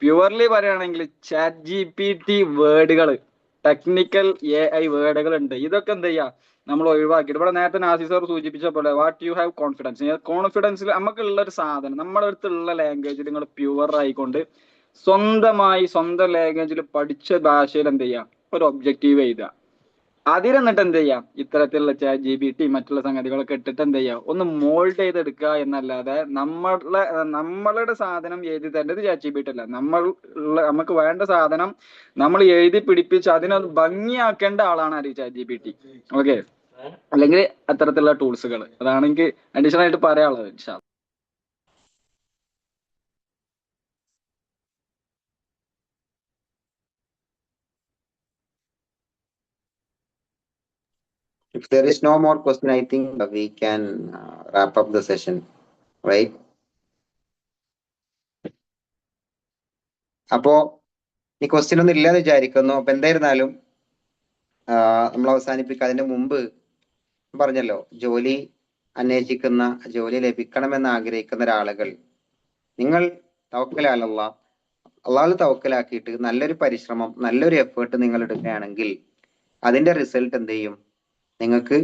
[SPEAKER 2] purely പറയുകയാണെങ്കിൽ chat G P T വേർഡുകൾ, technical AI വേർഡുകൾ ഉണ്ട്. ഇതൊക്കെ എന്ത് ചെയ്യാ, നമ്മൾ ഒഴിവാക്കിയിട്ട് ഇവിടെ നേരത്തെ നാസി സാർ സൂചിപ്പിച്ച പോലെ വാട്ട് യു ഹാവ് കോൺഫിഡൻസ്. കോൺഫിഡൻസിൽ നമുക്കുള്ള ഒരു സാധനം, നമ്മുടെ അടുത്തുള്ള ലാംഗ്വേജിൽ നിങ്ങൾ പ്യുവർ ആയിക്കൊണ്ട് സ്വന്തം ലാംഗ്വേജിൽ പഠിച്ച ഭാഷയിൽ എന്ത് ചെയ്യാം, ഒരു ഒബ്ജക്റ്റീവ് എഴുതുക. അതിലെന്നിട്ട് എന്ത് ചെയ്യാം, ഇത്തരത്തിലുള്ള ചാറ്റ് ജി പി ടി മറ്റുള്ള സംഗതികളൊക്കെ ഇട്ടിട്ട് എന്ത് ചെയ്യാം, ഒന്ന് മോൾഡ് ചെയ്തെടുക്കുക എന്നല്ലാതെ നമ്മളുടെ സാധനം എഴുതി തരുന്നത് ചാറ്റ് ജി പി ടി അല്ല. നമുക്ക് വേണ്ട സാധനം നമ്മൾ എഴുതി പിടിപ്പിച്ച് അതിനൊന്ന് ഭംഗിയാക്കേണ്ട ആളാണ് ആര്, chat G P T. Okay, അല്ലെങ്കിൽ അത്തരത്തിലുള്ള ടൂൾസുകൾ. അതാണ് എനിക്ക് അഡീഷണൽ ആയിട്ട് പറയാനുള്ളത്. ഇൻഷാ അല്ലാ.
[SPEAKER 3] If there is no more question, I think we can wrap up the session, right? അപ്പോ ഈ ക്വസ്റ്റ്യൻ ഒന്നും ഇല്ലാന്ന് വിചാരിക്കുന്നു. അപ്പൊ എന്തായിരുന്നാലും നമ്മൾ അവസാനിപ്പിക്കുക. അതിന്റെ മുമ്പ് പറഞ്ഞല്ലോ, ജോലി അന്വേഷിക്കുന്ന, ജോലി ലഭിക്കണമെന്ന് ആഗ്രഹിക്കുന്ന ഒരാളുകൾ, നിങ്ങൾ തവക്കലാലുള്ള അള്ളാഹു തവക്കലാക്കിയിട്ട് നല്ലൊരു പരിശ്രമം, നല്ലൊരു എഫേർട്ട് നിങ്ങൾ എടുക്കുകയാണെങ്കിൽ അതിന്റെ റിസൾട്ട് എന്ത് ചെയ്യും? നിങ്ങൾക്ക്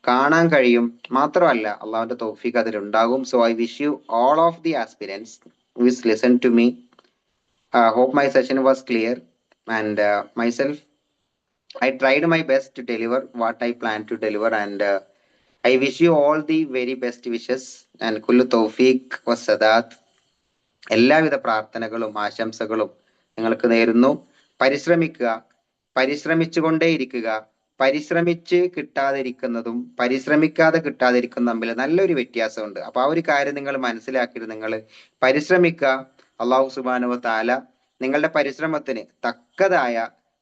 [SPEAKER 3] കാണാൻ കഴിയും. മാത്രമല്ല അള്ളാഹുവിന്റെ തൗഫീഖ് അതിലുണ്ടാകും. So I wish you all of the aspirants who listen to me. Hope my session was clear, and myself, I tried my best to deliver what I planned to deliver, and I wish you all the very best wishes and kullu tawfiq was sadat. എല്ലാവിധ പ്രാർത്ഥനകളും ആശംസകളും നിങ്ങൾക്ക് നേരുന്നു. പരിശ്രമിക്കുക, പരിശ്രമിച്ചുകൊണ്ടേയിരിക്കുക. പരിശ്രമിച്ച് കിട്ടാതിരിക്കുന്നതും പരിശ്രമിക്കാതെ കിട്ടാതിരിക്കുന്നതും തമ്മിൽ നല്ലൊരു വ്യത്യാസമുണ്ട്. അപ്പൊ ആ ഒരു കാര്യം നിങ്ങൾ മനസ്സിലാക്കിയിട്ട് നിങ്ങൾ പരിശ്രമിക്കുക. അള്ളാഹു സുബ്ഹാനഹു വ തആല നിങ്ങളുടെ പരിശ്രമത്തിന് തക്കതായ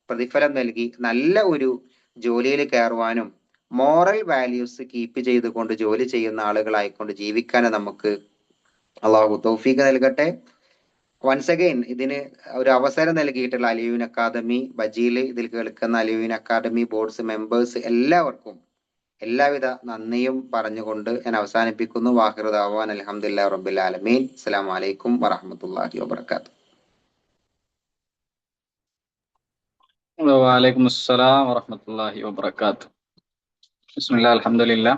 [SPEAKER 3] പ്രതിഫലം നൽകി നല്ല ഒരു ജോലിയിൽ കയറുവാനും മോറൽ വാല്യൂസ് കീപ്പ് ചെയ്തുകൊണ്ട് ജോലി ചെയ്യുന്ന ആളുകളായിക്കൊണ്ട് ജീവിക്കാനും നമുക്ക് അള്ളാഹു തൗഫീഖ് നൽകട്ടെ. വൺസ് അഗൈൻ ഇതിന് ഒരു അവസരം നൽകിയിട്ടുള്ള അലിയൂൻ അക്കാദമി, ബജീൽ, ഇതിൽ കേൾക്കുന്ന അലിയൂൻ അക്കാദമി ബോർഡ്സ് മെമ്പേഴ്സ് എല്ലാവർക്കും എല്ലാവിധ നന്ദിയും പറഞ്ഞുകൊണ്ട് ഞാൻ അവസാനിപ്പിക്കുന്നു. വാഹിറു ദഅ്വാന അൽഹംദുലില്ലാഹി റബ്ബിൽ ആലമീൻ. അസ്സലാമു അലൈക്കും വറഹ്മത്തുള്ളാഹി വബറകാതുഹു.
[SPEAKER 2] وعليكم السلام ورحمة الله وبركاته. بسم الله الحمد لله.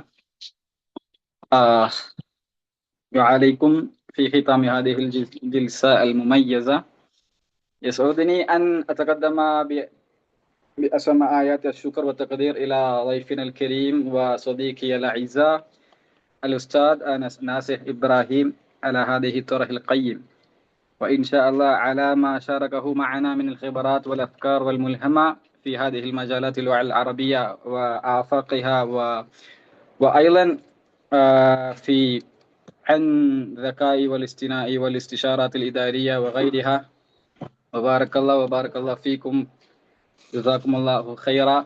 [SPEAKER 2] وعليكم في ختام هذه الجلسة المميزة يسعدني أن أتقدم بأسمى آيات الشكر والتقدير إلى ضيفنا الكريم وصديقي الأعزاء الأستاذ أنس ناصح إبراهيم على هذه الطرح القيم، وإن شاء الله على ما شاركه معنا من الخبرات والأفكار والملهمة في هذه المجالات اللغة العربية وآفاقها وأيضا في عن الذكاء والاستناء والاستشارات الإدارية وغيرها. وبارك الله فيكم، جزاكم الله خيرا.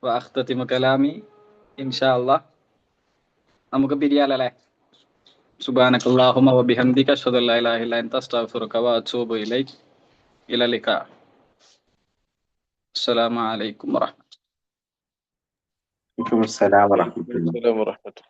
[SPEAKER 2] وأختتم كلامي إن شاء الله. നമുക്ക് പിരിയാലല്ലേ? سبحانك اللهم وبحمدك أشهد أن لا إله إلا أنت أستغفرك وأتوب إليك. إلى اللقاء. السلام عليكم ورحمة الله.
[SPEAKER 3] വഅലൈക്കും അസ്സലാം വറഹ്മത്തുള്ളാഹി.
[SPEAKER 6] السلام ورحمة الله.